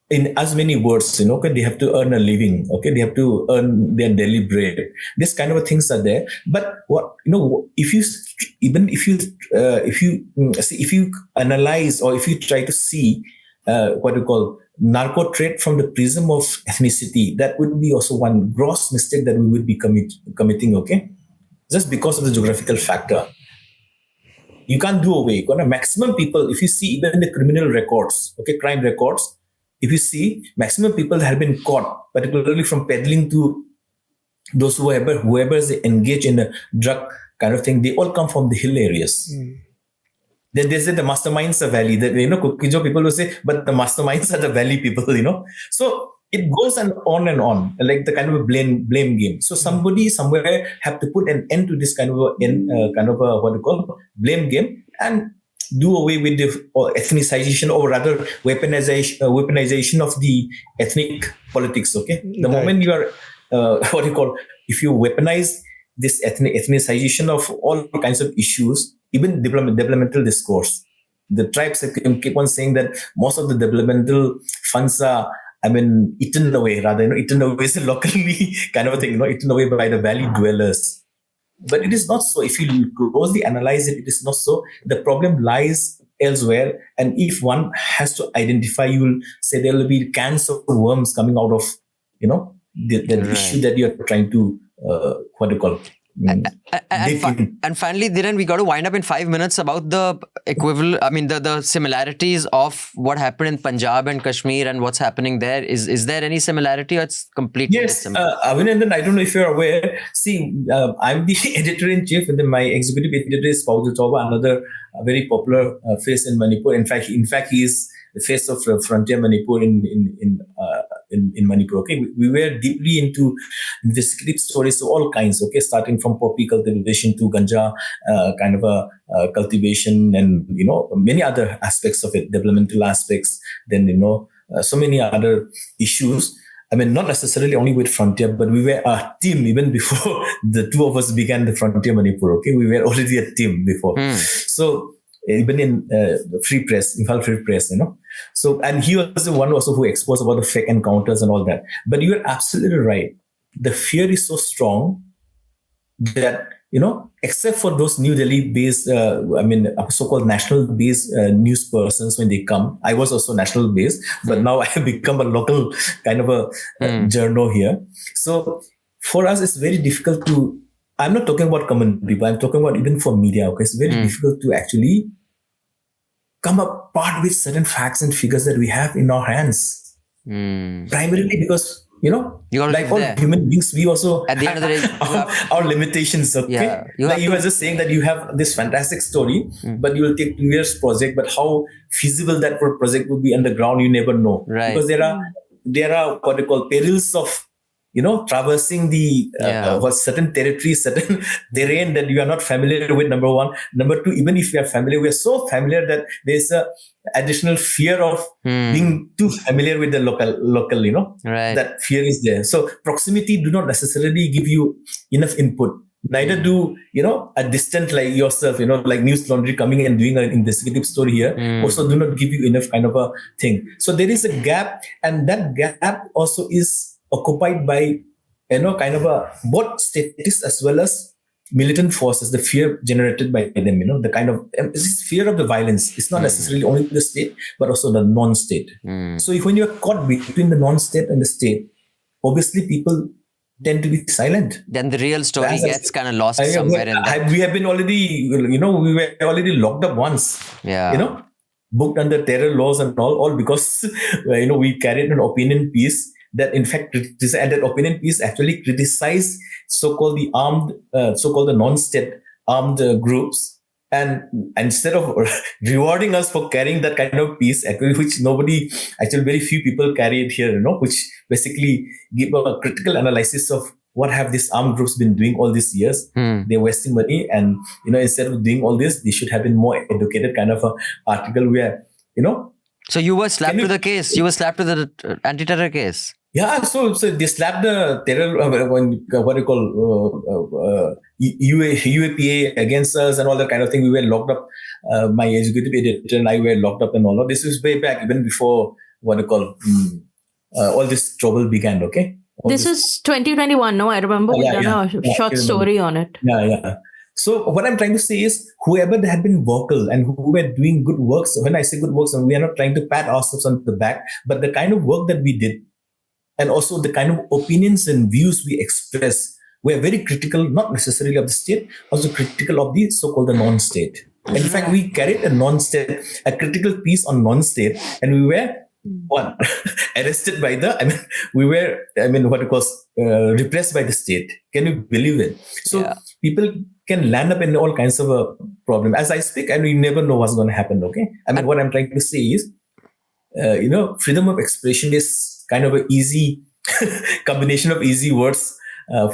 in as many words, okay, they have to earn a living, okay, they have to earn their daily bread. This kind of things are there. But what, if you analyze or if you try to see narco trade from the prism of ethnicity, that would be also one gross mistake that we would be committing, okay? Just because of the geographical factor. You can't do away. Maximum people, if you see even the criminal records, okay, crime records, if you see maximum people that have been caught, particularly from peddling to those whoever is engaged in a drug kind of thing, they all come from the hill areas. Then they say the masterminds are valley. That Kokijo people will say, but the masterminds are the valley people. So it goes on and on, like the kind of a blame game. So somebody somewhere have to put an end to this kind of blame game and do away with the ethnicization, or rather weaponization of the ethnic politics. Okay, the moment you are if you weaponize this ethnicization of all kinds of issues, even developmental discourse, the tribes keep on saying that most of the developmental funds are eaten away, eaten away is a locally kind of a thing, eaten away by the valley dwellers. But it is not so. If you closely analyze it, it is not so. The problem lies elsewhere. And if one has to identify, you will say there will be cans of worms coming out of, the issue that you are trying to, and finally, Dhiren, we got to wind up in 5 minutes about the equivalent, the similarities of what happened in Punjab and Kashmir and what's happening there. Is there any similarity, or it's completely different? Yes, Abhinandan, I don't know if you're aware. See, I'm the editor-in-chief, and then my executive editor is Paul Jatoba, another very popular face in Manipur. In fact, he is the face of Frontier Manipur in Manipur. Okay, we were deeply into investigative stories of all kinds. Okay, starting from poppy cultivation to ganja kind of a cultivation, and many other aspects of it, developmental aspects. Then so many other issues. Not necessarily only with Frontier, but we were a team even before the two of us began the Frontier Manipur. Okay, we were already a team before. So even in the Free Press, Imphal Free Press, So, and he was the one also who exposed about the fake encounters and all that. But you are absolutely right. The fear is so strong that, except for those New Delhi-based, so-called national-based news persons when they come. I was also national-based, but now I have become a local kind of a journal here. So for us, it's very difficult to, I'm not talking about common people, I'm talking about even for media. Okay, it's very difficult to actually come apart with certain facts and figures that we have in our hands. Primarily because, like all human beings, we also at the end of the day, our limitations. Okay, yeah, you were just saying that you have this fantastic story, but you will take 2 years project. But how feasible that project will be on the ground, you never know, right? Because there are what they call perils of traversing the certain territory, certain terrain that you are not familiar with, number one. Number two, even if you are familiar, we are so familiar that there's a additional fear of being too familiar with the local, right. That fear is there. So proximity do not necessarily give you enough input. Neither do, a distant like yourself, like Newslaundry coming and doing an investigative story here, also do not give you enough kind of a thing. So there is a gap, and that gap also is occupied by, kind of a both statists as well as militant forces, the fear generated by them, the kind of fear of the violence. It's not necessarily only the state, but also the non-state. So if when you're caught between the non-state and the state, obviously people tend to be silent. Then the real story gets kind of lost somewhere in that. We have been already, we were already locked up once. Yeah. booked under terror laws and all because we carried an opinion piece that in fact and that opinion piece actually criticized so-called the non-state armed groups. And instead of rewarding us for carrying that kind of piece, actually, which very few people carry it here, which basically give a critical analysis of what have these armed groups been doing all these years. They're wasting money, and instead of doing all this, they should have been more educated kind of a article where So you were slapped with the case. You were slapped with the anti-terror case. Yeah, so they slapped the terror, what you call UAPA against us and all that kind of thing. We were locked up. My executive editor and I were locked up and all of this. Is way back, even before what you call all this trouble began. Okay, this is 2021. No, I remember we done a short story on it. Yeah. So what I'm trying to say is, whoever had been vocal and who were doing good works. When I say good works, we are not trying to pat ourselves on the back, but the kind of work that we did, and also the kind of opinions and views we express, were very critical, not necessarily of the state, also critical of the so-called the non-state. In fact, we carried a critical piece on non-state, and we were arrested by repressed by the state. Can you believe it? So people can land up in all kinds of a problem. As I speak, and we never know what's going to happen. Okay, what I'm trying to say is, freedom of expression is kind of an easy combination of easy words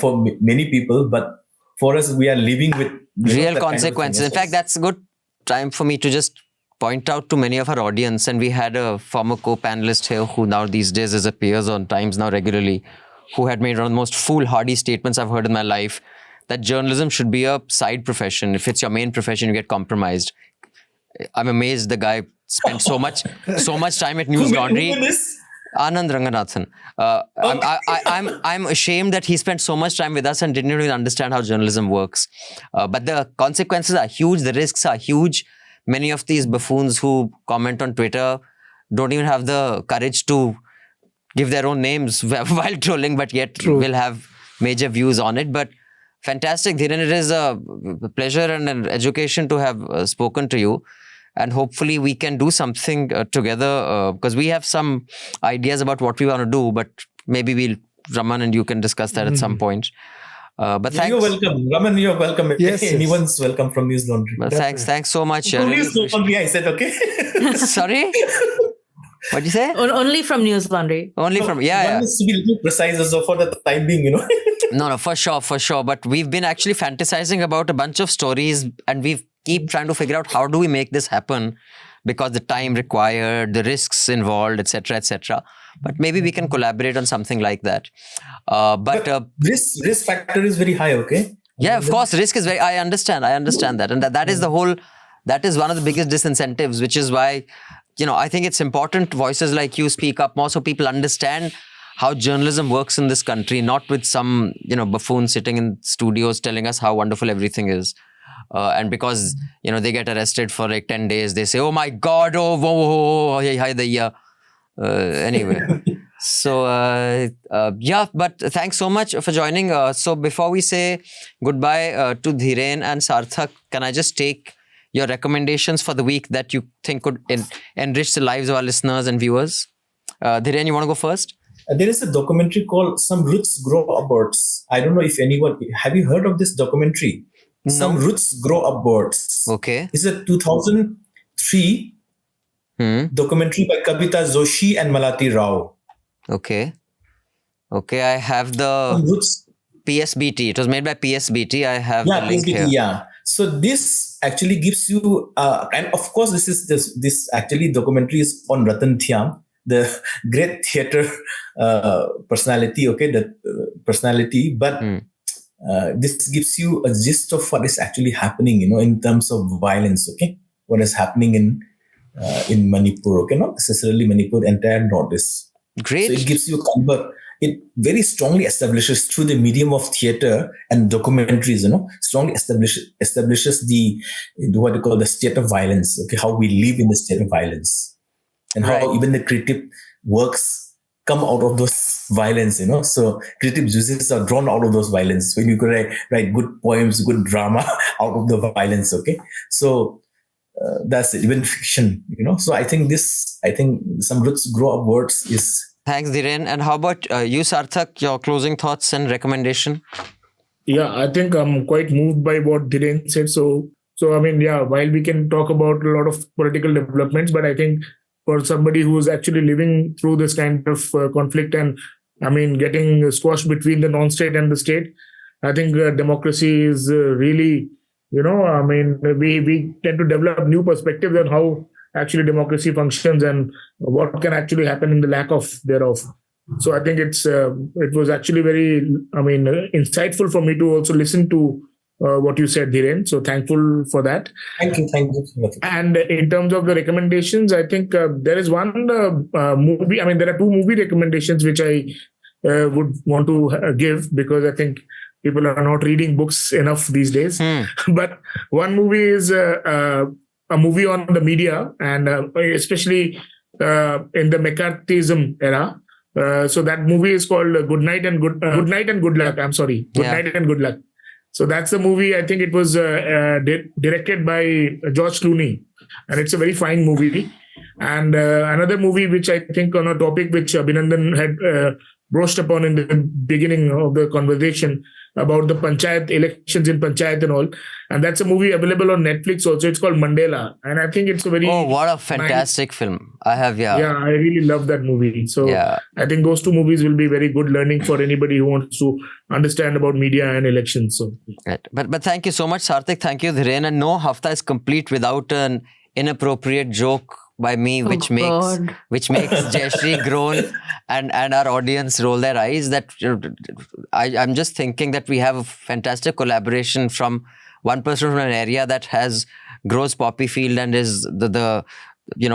for many people, but for us, we are living with real consequences. In fact, that's a good time for me to just point out to many of our audience, and we had a former co-panelist here who now these days appears on Times Now regularly, who had made one of the most foolhardy statements I've heard in my life, that journalism should be a side profession. If it's your main profession, you get compromised. I'm amazed the guy spent so much time at Newslaundry. Anand Ranganathan. I'm ashamed that he spent so much time with us and didn't even understand how journalism works. But the consequences are huge. The risks are huge. Many of these buffoons who comment on Twitter don't even have the courage to give their own names while trolling, but yet will have major views on it. But fantastic, Dhiren. It is a pleasure and an education to have spoken to you. And hopefully we can do something together because we have some ideas about what we want to do, but maybe Raman and you can discuss that at some point. But thanks. You're welcome. Raman, you're welcome. Yes, Anyone's welcome from Newslaundry. But thanks so much. From Newslaundry, I said, okay. Sorry? What'd you say? Only from Newslaundry. Only from, One needs to be a little precise also for the time being, No, for sure. But we've been actually fantasizing about a bunch of stories, and we've keep trying to figure out how do we make this happen, because the time required, the risks involved, etc. But maybe we can collaborate on something like that. But risk factor is very high, okay? Yeah, of course, risk is very. I understand that, and that is that is one of the biggest disincentives, which is why I think it's important voices like you speak up more so people understand how journalism works in this country, not with some buffoon sitting in studios telling us how wonderful everything is. And because, they get arrested for like 10 days, they say, oh my God, anyway. So, but thanks so much for joining. So before we say goodbye to Dhiren and Sarthak, can I just take your recommendations for the week that you think could enrich the lives of our listeners and viewers? Dhiren, you want to go first? There is a documentary called Some Roots Grow Upwards. I don't know if anyone, have you heard of this documentary? No. Some Roots Grow Upwards. Okay. It's a 2003 documentary by Kavita Joshi and Malati Rao. Okay, I have the PSBT. It was made by PSBT. I have the link PSBT, here. Yeah. So this actually gives you, and of course, this actually documentary is on Ratan Thiam, the great theater personality. Okay, that personality, but. This gives you a gist of what is actually happening, in terms of violence, okay? What is happening in Manipur, okay? Not necessarily Manipur, entire Northeast. Great. So it gives you it very strongly establishes through the medium of theater and documentaries, strongly establishes the what you call the state of violence, okay? How we live in the state of violence, and how even the creative works come out of those violence, So creative juices are drawn out of those violence. When you could write good poems, good drama out of the violence, okay? So that's it, even fiction, So I think some roots grow upwards is. Thanks, Dhiren. And how about you, Sarthak? Your closing thoughts and recommendation? Yeah, I think I'm quite moved by what Dhiren said. So I mean, while we can talk about a lot of political developments, but I think for somebody who's actually living through this kind of conflict and, I mean, getting squashed between the non-state and the state, I think democracy is really, I mean, we tend to develop new perspectives on how actually democracy functions and what can actually happen in the lack of thereof. So I think it was actually very, I mean, insightful for me to also listen to what you said, Dhiren. So thankful for that. Thank you. And in terms of the recommendations, I think there is one movie. I mean, there are two movie recommendations which I would want to give, because I think people are not reading books enough these days. But one movie is a movie on the media, and especially in the McCarthyism era. So that movie is called Good Night and Good Luck. I'm sorry, Good Night and Good Luck. So that's the movie. I think it was directed by George Clooney, and it's a very fine movie. And another movie which I think on a topic which Abhinandan had broached upon in the beginning of the conversation about the panchayat elections in panchayat and all, and that's a movie available on Netflix also. It's called Mandela, and I think it's a very what a fantastic film. I have I really love that movie. So I think those two movies will be very good learning for anybody who wants to understand about media and elections. So right. But thank you so much, Sarthak. Thank you, Dhiren. And no Hafta is complete without an inappropriate joke by me, which makes Jayashree groan and our audience roll their eyes. That I'm just thinking that we have a fantastic collaboration from one person from an area that grows poppy field and is the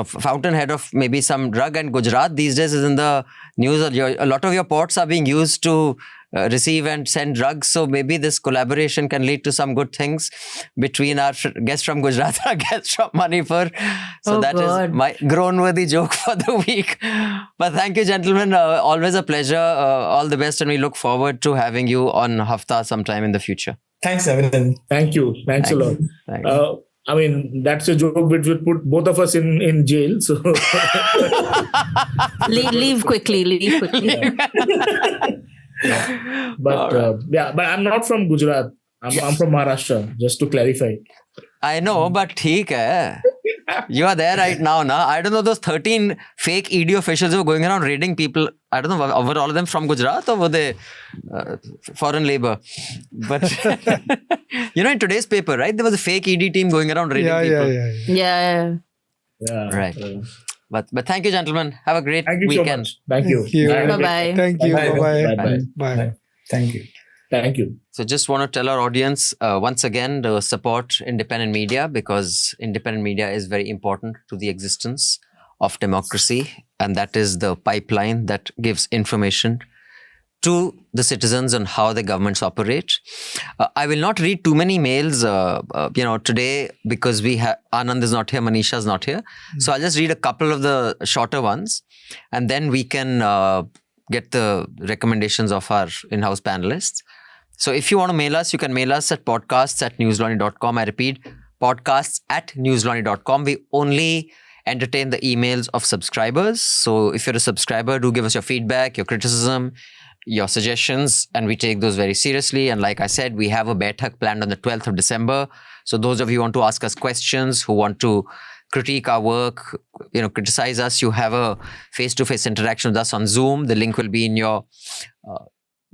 fountainhead of maybe some drug, and Gujarat these days is in the news. A lot of your ports are being used to receive and send drugs. So maybe this collaboration can lead to some good things between our guest from Gujarat and our guest from Manipur. So is my groan-worthy joke for the week. But thank you, gentlemen. Always a pleasure. All the best, and we look forward to having you on Hafta sometime in the future. Thanks, Abhinandan. Thank you. Thanks a lot. I mean, that's a joke which would put both of us in jail. So leave quickly. But but I'm not from Gujarat. I'm from Maharashtra, just to clarify. I know, but theek hai. You are there right now, na? I don't know, those 13 fake ED officials who were going around raiding people. I don't know, were all of them from Gujarat or were they foreign labor? But, in today's paper, right? There was a fake ED team going around raiding people. Yeah. Right. But thank you, gentlemen. Have a great weekend. So much. Thank you. Bye-bye. Thank you. Bye-bye. Bye. Thank you. Thank you. So just want to tell our audience once again to support independent media, because independent media is very important to the existence of democracy, and that is the pipeline that gives information to the citizens on how the governments operate. I will not read too many mails, today, because Anand is not here, Manisha is not here. So I'll just read a couple of the shorter ones, and then we can get the recommendations of our in-house panelists. So if you want to mail us, you can mail us at podcasts@newslaundry.com. I repeat, podcasts@newslaundry.com. We only entertain the emails of subscribers. So if you're a subscriber, do give us your feedback, your criticism, your suggestions, and we take those very seriously. And like I said, we have a Baitak planned on the 12th of December. So those of you who want to ask us questions, who want to critique our work, criticize us, you have a face-to-face interaction with us on Zoom. The link will be in your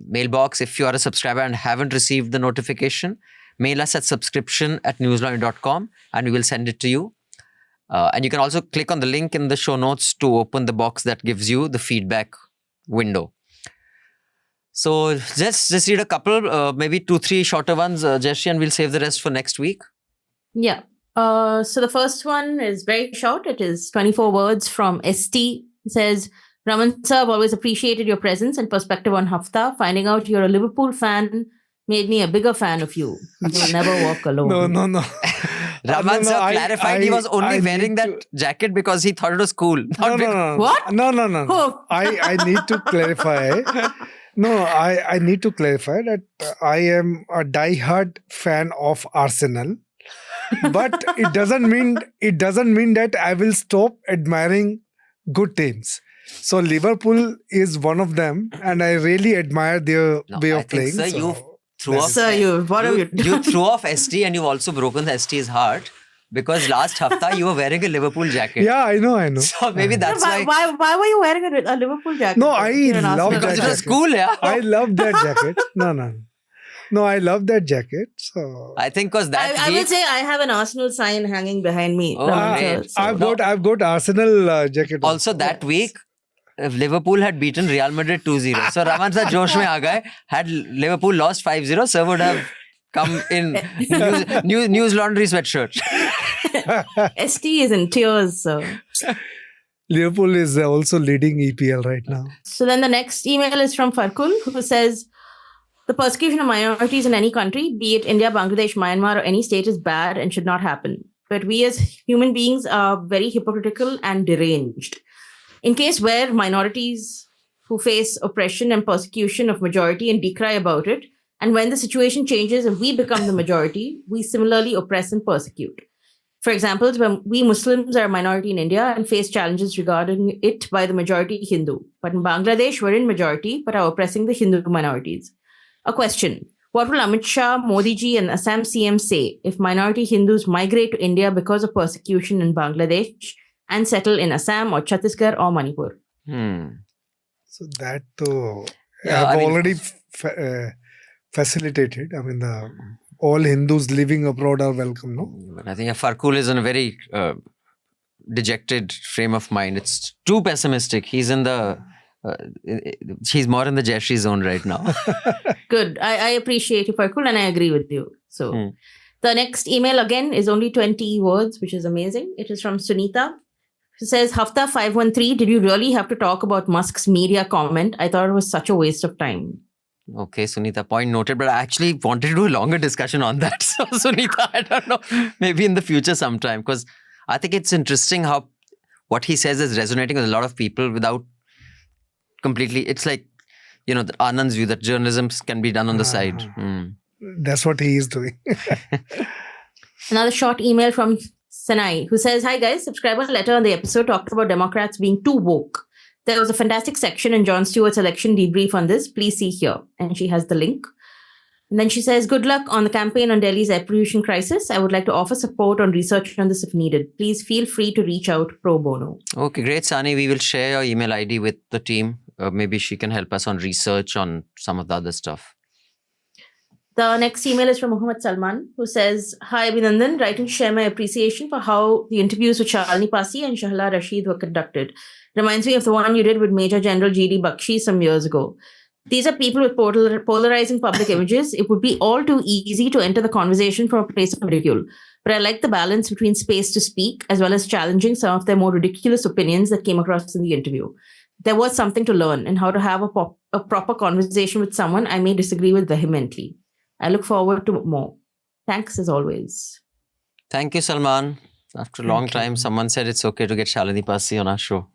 mailbox. If you are a subscriber and haven't received the notification, mail us at subscription@newslaundry.com and we will send it to you. And you can also click on the link in the show notes to open the box that gives you the feedback window. So just read a couple, maybe 2-3 shorter ones, Jayashree, and we'll save the rest for next week. Yeah. So the first one is very short. It is 24 words from ST. It says, Raman sir, I've always appreciated your presence and perspective on Hafta. Finding out you're a Liverpool fan made me a bigger fan of you. You'll never walk alone. No. Raman sir clarified he was only wearing that jacket because he thought it was cool. No. What? No. Oh. I need to clarify. No, I need to clarify that I am a diehard fan of Arsenal. But it doesn't mean that I will stop admiring good teams. So Liverpool is one of them, and I really admire their way of playing. Sir, so you threw off. Sir, You threw off ST, and you've also broken the ST's heart. Because last Hafta you were wearing a Liverpool jacket. Yeah, I know. So maybe that's why. Why were you wearing a Liverpool jacket? No, I love that Because it was jacket. cool, yeah. I love that jacket. No, I love that jacket. So I think because that I week, would say I have an Arsenal sign hanging behind me. Oh, Raman, great. so- I've got Arsenal jacket. also that week, if Liverpool had beaten Real Madrid 2-0. So Raman sir Josh mein aa gaye. Had Liverpool lost 5-0, sir would have come in Newslaundry sweatshirt. ST is in tears. So. Liverpool is also leading EPL right now. So then the next email is from Farkul, who says, the persecution of minorities in any country, be it India, Bangladesh, Myanmar, or any state, is bad and should not happen. But we as human beings are very hypocritical and deranged. In case where minorities who face oppression and persecution of majority and decry about it, and when the situation changes and we become the majority, we similarly oppress and persecute. For example, when we Muslims are a minority in India and face challenges regarding it by the majority Hindu. But in Bangladesh, we're in majority, but are oppressing the Hindu minorities. A question. What will Amit Shah, Modi ji and Assam CM say if minority Hindus migrate to India because of persecution in Bangladesh and settle in Assam or Chhattisgarh or Manipur? So that though, Yeah, I've I mean- already facilitated. I mean, all Hindus living abroad are welcome, no? But I think Farkul is in a very dejected frame of mind. It's too pessimistic. He's in the he's more in the Jayashree zone right now. Good. I appreciate you, Farkul, and I agree with you. So the next email again is only 20 words, which is amazing. It is from Sunita. She says, Hafta 513, did you really have to talk about Musk's media comment? I thought it was such a waste of time. Okay, Sunita, point noted. But I actually wanted to do a longer discussion on that. So, Sunita, I don't know. Maybe in the future sometime. Because I think it's interesting how what he says is resonating with a lot of people without completely... It's like, you know, the Anand's view that journalism can be done on the side. That's what he is doing. Another short email from Sanai, who says, hi guys, subscriber letter on the episode talked about Democrats being too woke. There was a fantastic section in Jon Stewart's election debrief on this. Please see here. And she has the link. And then she says, good luck on the campaign on Delhi's air pollution crisis. I would like to offer support on research on this if needed. Please feel free to reach out pro bono. Okay, great, Sani. We will share your email ID with the team. Maybe she can help us on research on some of the other stuff. The next email is from Muhammad Salman, who says, hi, Abhinandan, writing to share my appreciation for how the interviews with Shalini Pasi and Shahla Rashid were conducted. Reminds me of the one you did with Major General G.D. Bakshi some years ago. These are people with polarizing public images. It would be all too easy to enter the conversation from a place of ridicule. But I like the balance between space to speak as well as challenging some of their more ridiculous opinions that came across in the interview. There was something to learn in how to have a proper conversation with someone I may disagree with vehemently. I look forward to more. Thanks as always. Thank you, Salman. After a long time, someone said it's okay to get Shalini Pasi on our show.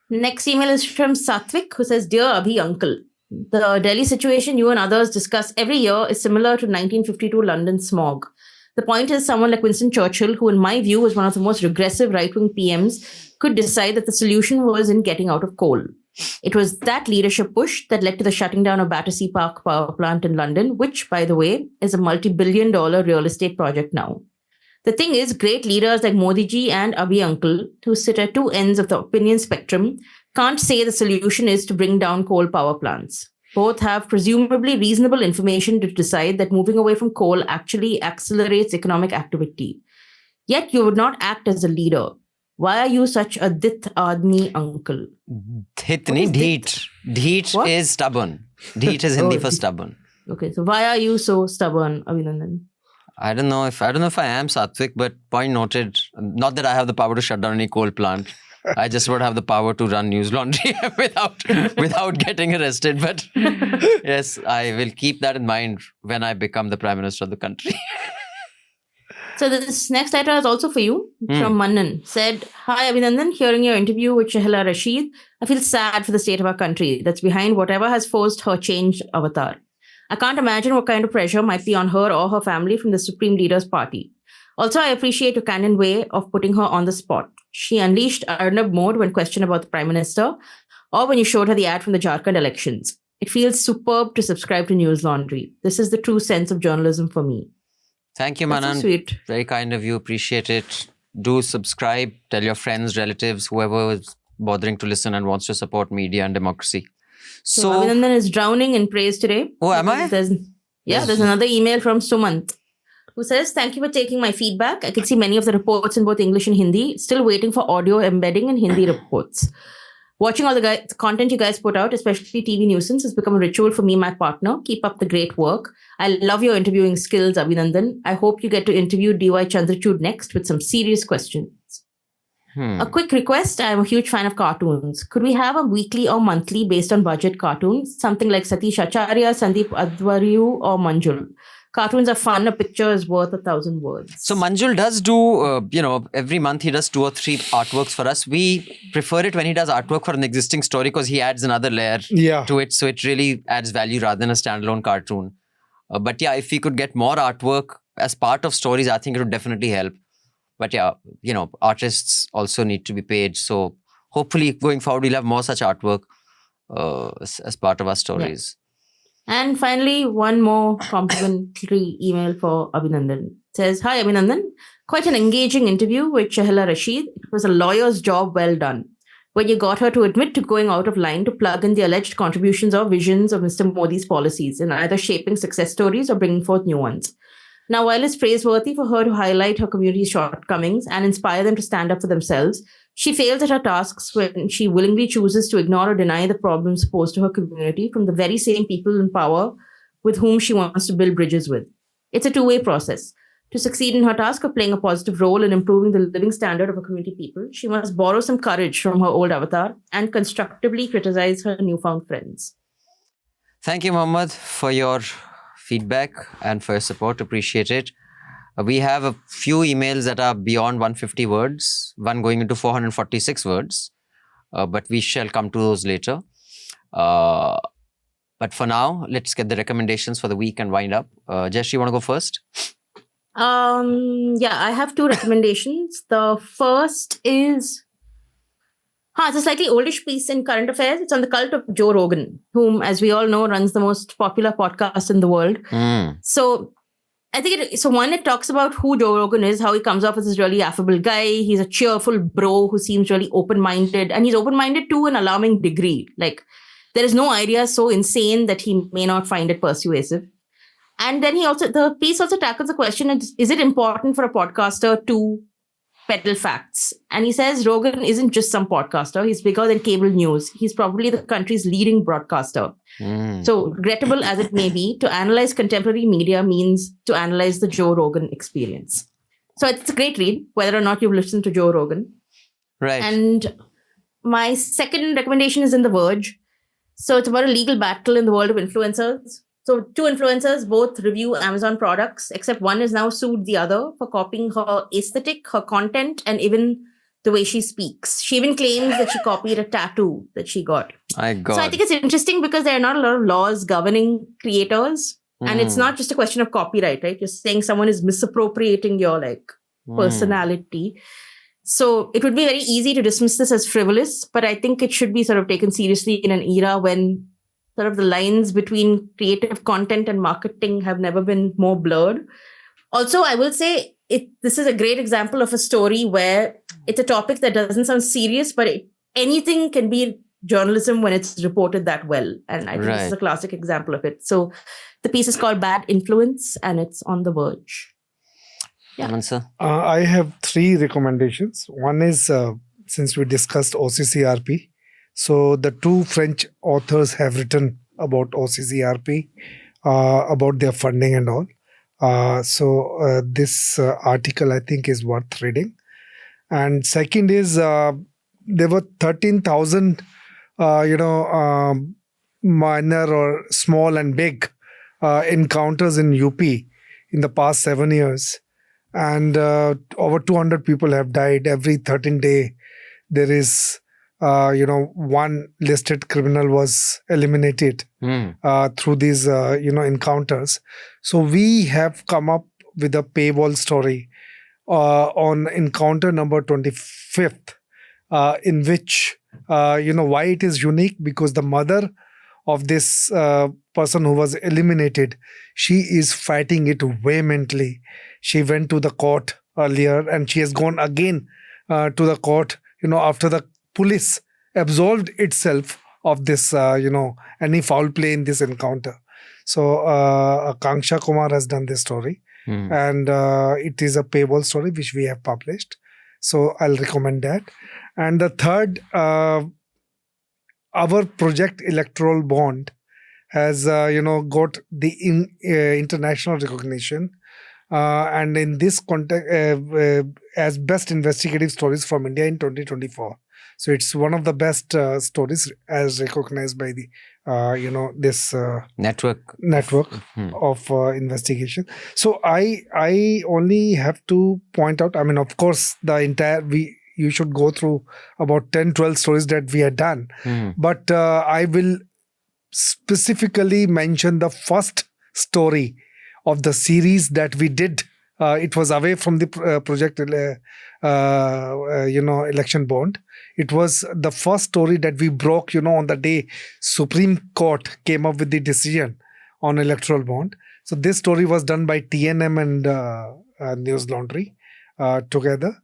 Next email is from Satvik, who says, Dear Abhi Uncle, the Delhi situation you and others discuss every year is similar to 1952 London smog. The point is, someone like Winston Churchill, who in my view was one of the most regressive right-wing PMs, could decide that the solution was in getting out of coal. It was that leadership push that led to the shutting down of Battersea Park power plant in London, which, by the way, is a multi-billion-dollar real estate project now. The thing is, great leaders like Modi ji and Abhi Uncle, who sit at two ends of the opinion spectrum, can't say the solution is to bring down coal power plants. Both have presumably reasonable information to decide that moving away from coal actually accelerates economic activity. Yet you would not act as a leader. Why are you such a dit admi uncle? Dhit nahi, dheet. Dheet What? is stubborn. Dheet is Hindi Oh, for dheet. stubborn. Okay, so why are you so stubborn, Abhinandan? I don't know if I am Satvik, but point noted. Not that I have the power to shut down any coal plant. I just would have the power to run Newslaundry without getting arrested. But yes, I will keep that in mind when I become the Prime Minister of the country. So this next letter is also for you, from Mannan. Said, hi Abhinandan, hearing your interview with Shahla Rashid, I feel sad for the state of our country that's behind whatever has forced her changed avatar. I can't imagine what kind of pressure might be on her or her family from the Supreme Leader's party. Also, I appreciate your candid way of putting her on the spot. She unleashed Arnab mode when questioned about the Prime Minister, or when you showed her the ad from the Jharkhand elections. It feels superb to subscribe to Newslaundry. This is the true sense of journalism for me. Thank you, That's Manan. so sweet. Very kind of you. Appreciate it. Do subscribe. Tell your friends, relatives, whoever is bothering to listen and wants to support media and democracy. So Abhinandan is drowning in praise today. Oh, am I? There's another email from Sumant, who says, thank you for taking my feedback. I can see many of the reports in both English and Hindi. Still waiting for audio embedding in Hindi reports. Watching all the content you guys put out, especially TV Nuisance, has become a ritual for me and my partner. Keep up the great work. I love your interviewing skills, Abhinandan. I hope you get to interview DY Chandrachud next with some serious questions. A quick request. I'm a huge fan of cartoons. Could we have a weekly or monthly based on budget cartoons? Something like Satish Acharya, Sandeep Advaryu or Manjul. Cartoons are fun. A picture is worth 1,000 words. So Manjul does do, every month he does 2 or 3 artworks for us. We prefer it when he does artwork for an existing story because he adds another layer to it. So it really adds value rather than a standalone cartoon. But yeah, if we could get more artwork as part of stories, I think it would definitely help. But yeah, artists also need to be paid. So hopefully going forward, we'll have more such artwork as part of our stories. Yeah. And finally, one more complimentary email for Abhinandan. It says, hi Abhinandan, quite an engaging interview with Shahila Rashid. It was a lawyer's job well done, when you got her to admit to going out of line to plug in the alleged contributions or visions of Mr. Modi's policies in either shaping success stories or bringing forth new ones. Now, while it's praiseworthy for her to highlight her community's shortcomings and inspire them to stand up for themselves, she fails at her tasks when she willingly chooses to ignore or deny the problems posed to her community from the very same people in power with whom she wants to build bridges with. It's a two-way process. To succeed in her task of playing a positive role in improving the living standard of her community people, she must borrow some courage from her old avatar and constructively criticize her newfound friends. Thank you, Mohammed, for your feedback and for your support. Appreciate it. We have a few emails that are beyond 150 words, one going into 446 words, but we shall come to those later. But for now, let's get the recommendations for the week and wind up. Jayashree, you want to go first? I have 2 recommendations. The first is it's a slightly oldish piece in current affairs. It's on the cult of Joe Rogan, whom, as we all know, runs the most popular podcast in the world. So I think it talks about who Joe Rogan is, how he comes off as this really affable guy. He's a cheerful bro who seems really open-minded, and he's open-minded to an alarming degree. Like, there is no idea so insane that he may not find it persuasive. And then the piece also tackles the question, is it important for a podcaster to peddle facts? And he says Rogan isn't just some podcaster. He's bigger than cable news. He's probably the country's leading broadcaster. So regrettable as it may be, to analyze contemporary media means to analyze the Joe Rogan experience. So it's a great read, whether or not you've listened to Joe Rogan. Right. And my second recommendation is in The Verge. So it's about a legal battle in the world of influencers. So 2 influencers both review Amazon products, except one has now sued the other for copying her aesthetic, her content, and even the way she speaks. She even claims that she copied a tattoo that she got. So I think it's interesting because there are not a lot of laws governing creators. And it's not just a question of copyright, right? You're saying someone is misappropriating your personality. So it would be very easy to dismiss this as frivolous, but I think it should be sort of taken seriously in an era when sort of the lines between creative content and marketing have never been more blurred. Also, I will say this is a great example of a story where it's a topic that doesn't sound serious, but anything can be journalism when it's reported that well. And I think this is a classic example of it. So the piece is called Bad Influence and it's on The Verge. Yeah. I have 3 recommendations. One is, since we discussed OCCRP, so the 2 French authors have written about OCCRP, about their funding and all. So this article, I think, is worth reading. And second is, there were 13,000, minor or small and big encounters in UP in the past 7 years. And over 200 people have died. Every 13th day, there is one listed criminal was eliminated through these, encounters. So we have come up with a paywall story on encounter number 25th, in which, why it is unique, because the mother of this person who was eliminated, she is fighting it vehemently. She went to the court earlier and she has gone again to the court, after the police absolved itself of this, any foul play in this encounter. So Akanksha Kumar has done this story, and it is a paywall story which we have published. So I'll recommend that. And the third, our project Electoral Bond has, got the international recognition. And in this context, as best investigative stories from India in 2024. So it's one of the best stories as recognized by the, this network of investigation. So I only have to point out, of course, you should go through about 10-12 stories that we had done. But I will specifically mention the first story of the series that we did. It was away from the project, election bond. It was the first story that we broke, on the day Supreme Court came up with the decision on electoral bond. So this story was done by TNM and Newslaundry together.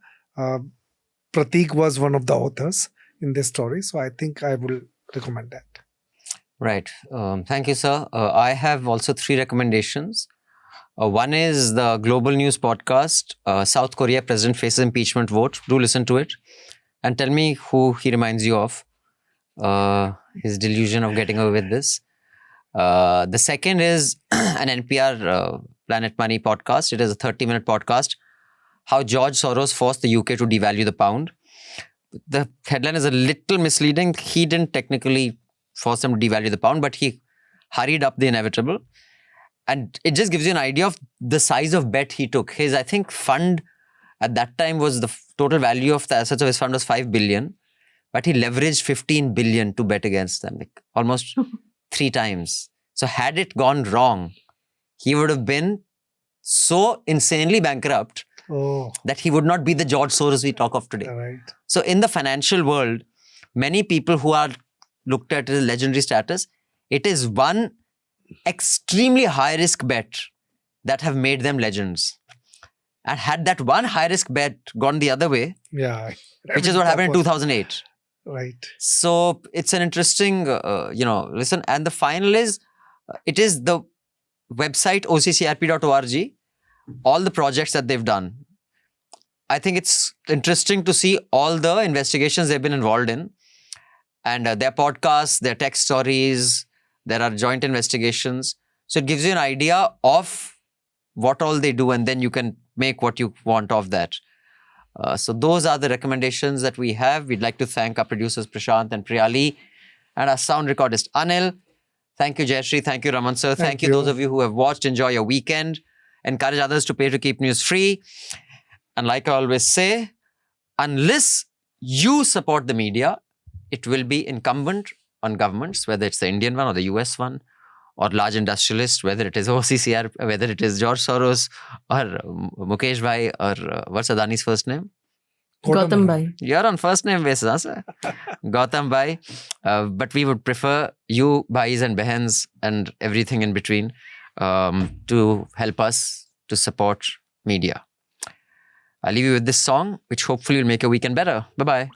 Prateek was one of the authors in this story. So I think I will recommend that. Right. Thank you, sir. I have also 3 recommendations. One is the Global News podcast, South Korea President Faces Impeachment Vote. Do listen to it and tell me who he reminds you of, his delusion of getting away with this. The second is an NPR Planet Money podcast. It is a 30-minute podcast, How George Soros Forced the UK to Devalue the Pound. The headline is a little misleading. He didn't technically force them to devalue the pound, but he hurried up the inevitable. And it just gives you an idea of the size of bet he took. His, I think, fund at that time was the total value of the assets of his fund was 5 billion. But he leveraged 15 billion to bet against them, like almost 3 times. So had it gone wrong, he would have been so insanely bankrupt that he would not be the George Soros we talk of today. Right. So in the financial world, many people who are looked at as legendary status, it is one extremely high-risk bet that have made them legends. And had that one high-risk bet gone the other way, which is what happened in 2008. Right. So it's an interesting, listen. And the final is, it is the website OCCRP.org, all the projects that they've done. I think it's interesting to see all the investigations they've been involved in, and their podcasts, their tech stories. There are joint investigations. So it gives you an idea of what all they do, and then you can make what you want of that. So those are the recommendations that we have. We'd like to thank our producers Prashant and Priyali and our sound recordist Anil. Thank you, Jayashree. Thank you, Raman sir. Thank you those of you who have watched. Enjoy your weekend. Encourage others to pay to keep news free. And like I always say, unless you support the media, it will be incumbent on governments, whether it's the Indian one or the US one, or large industrialists, whether it is OCCRP, whether it is George Soros or Mukesh Bhai, or what's Adani's first name? Gautam Bhai. You're on first name basis, huh, sir? Gautam Bhai. But we would prefer you, Bhais and Behens and everything in between to help us to support media. I'll leave you with this song, which hopefully will make your weekend better. Bye-bye.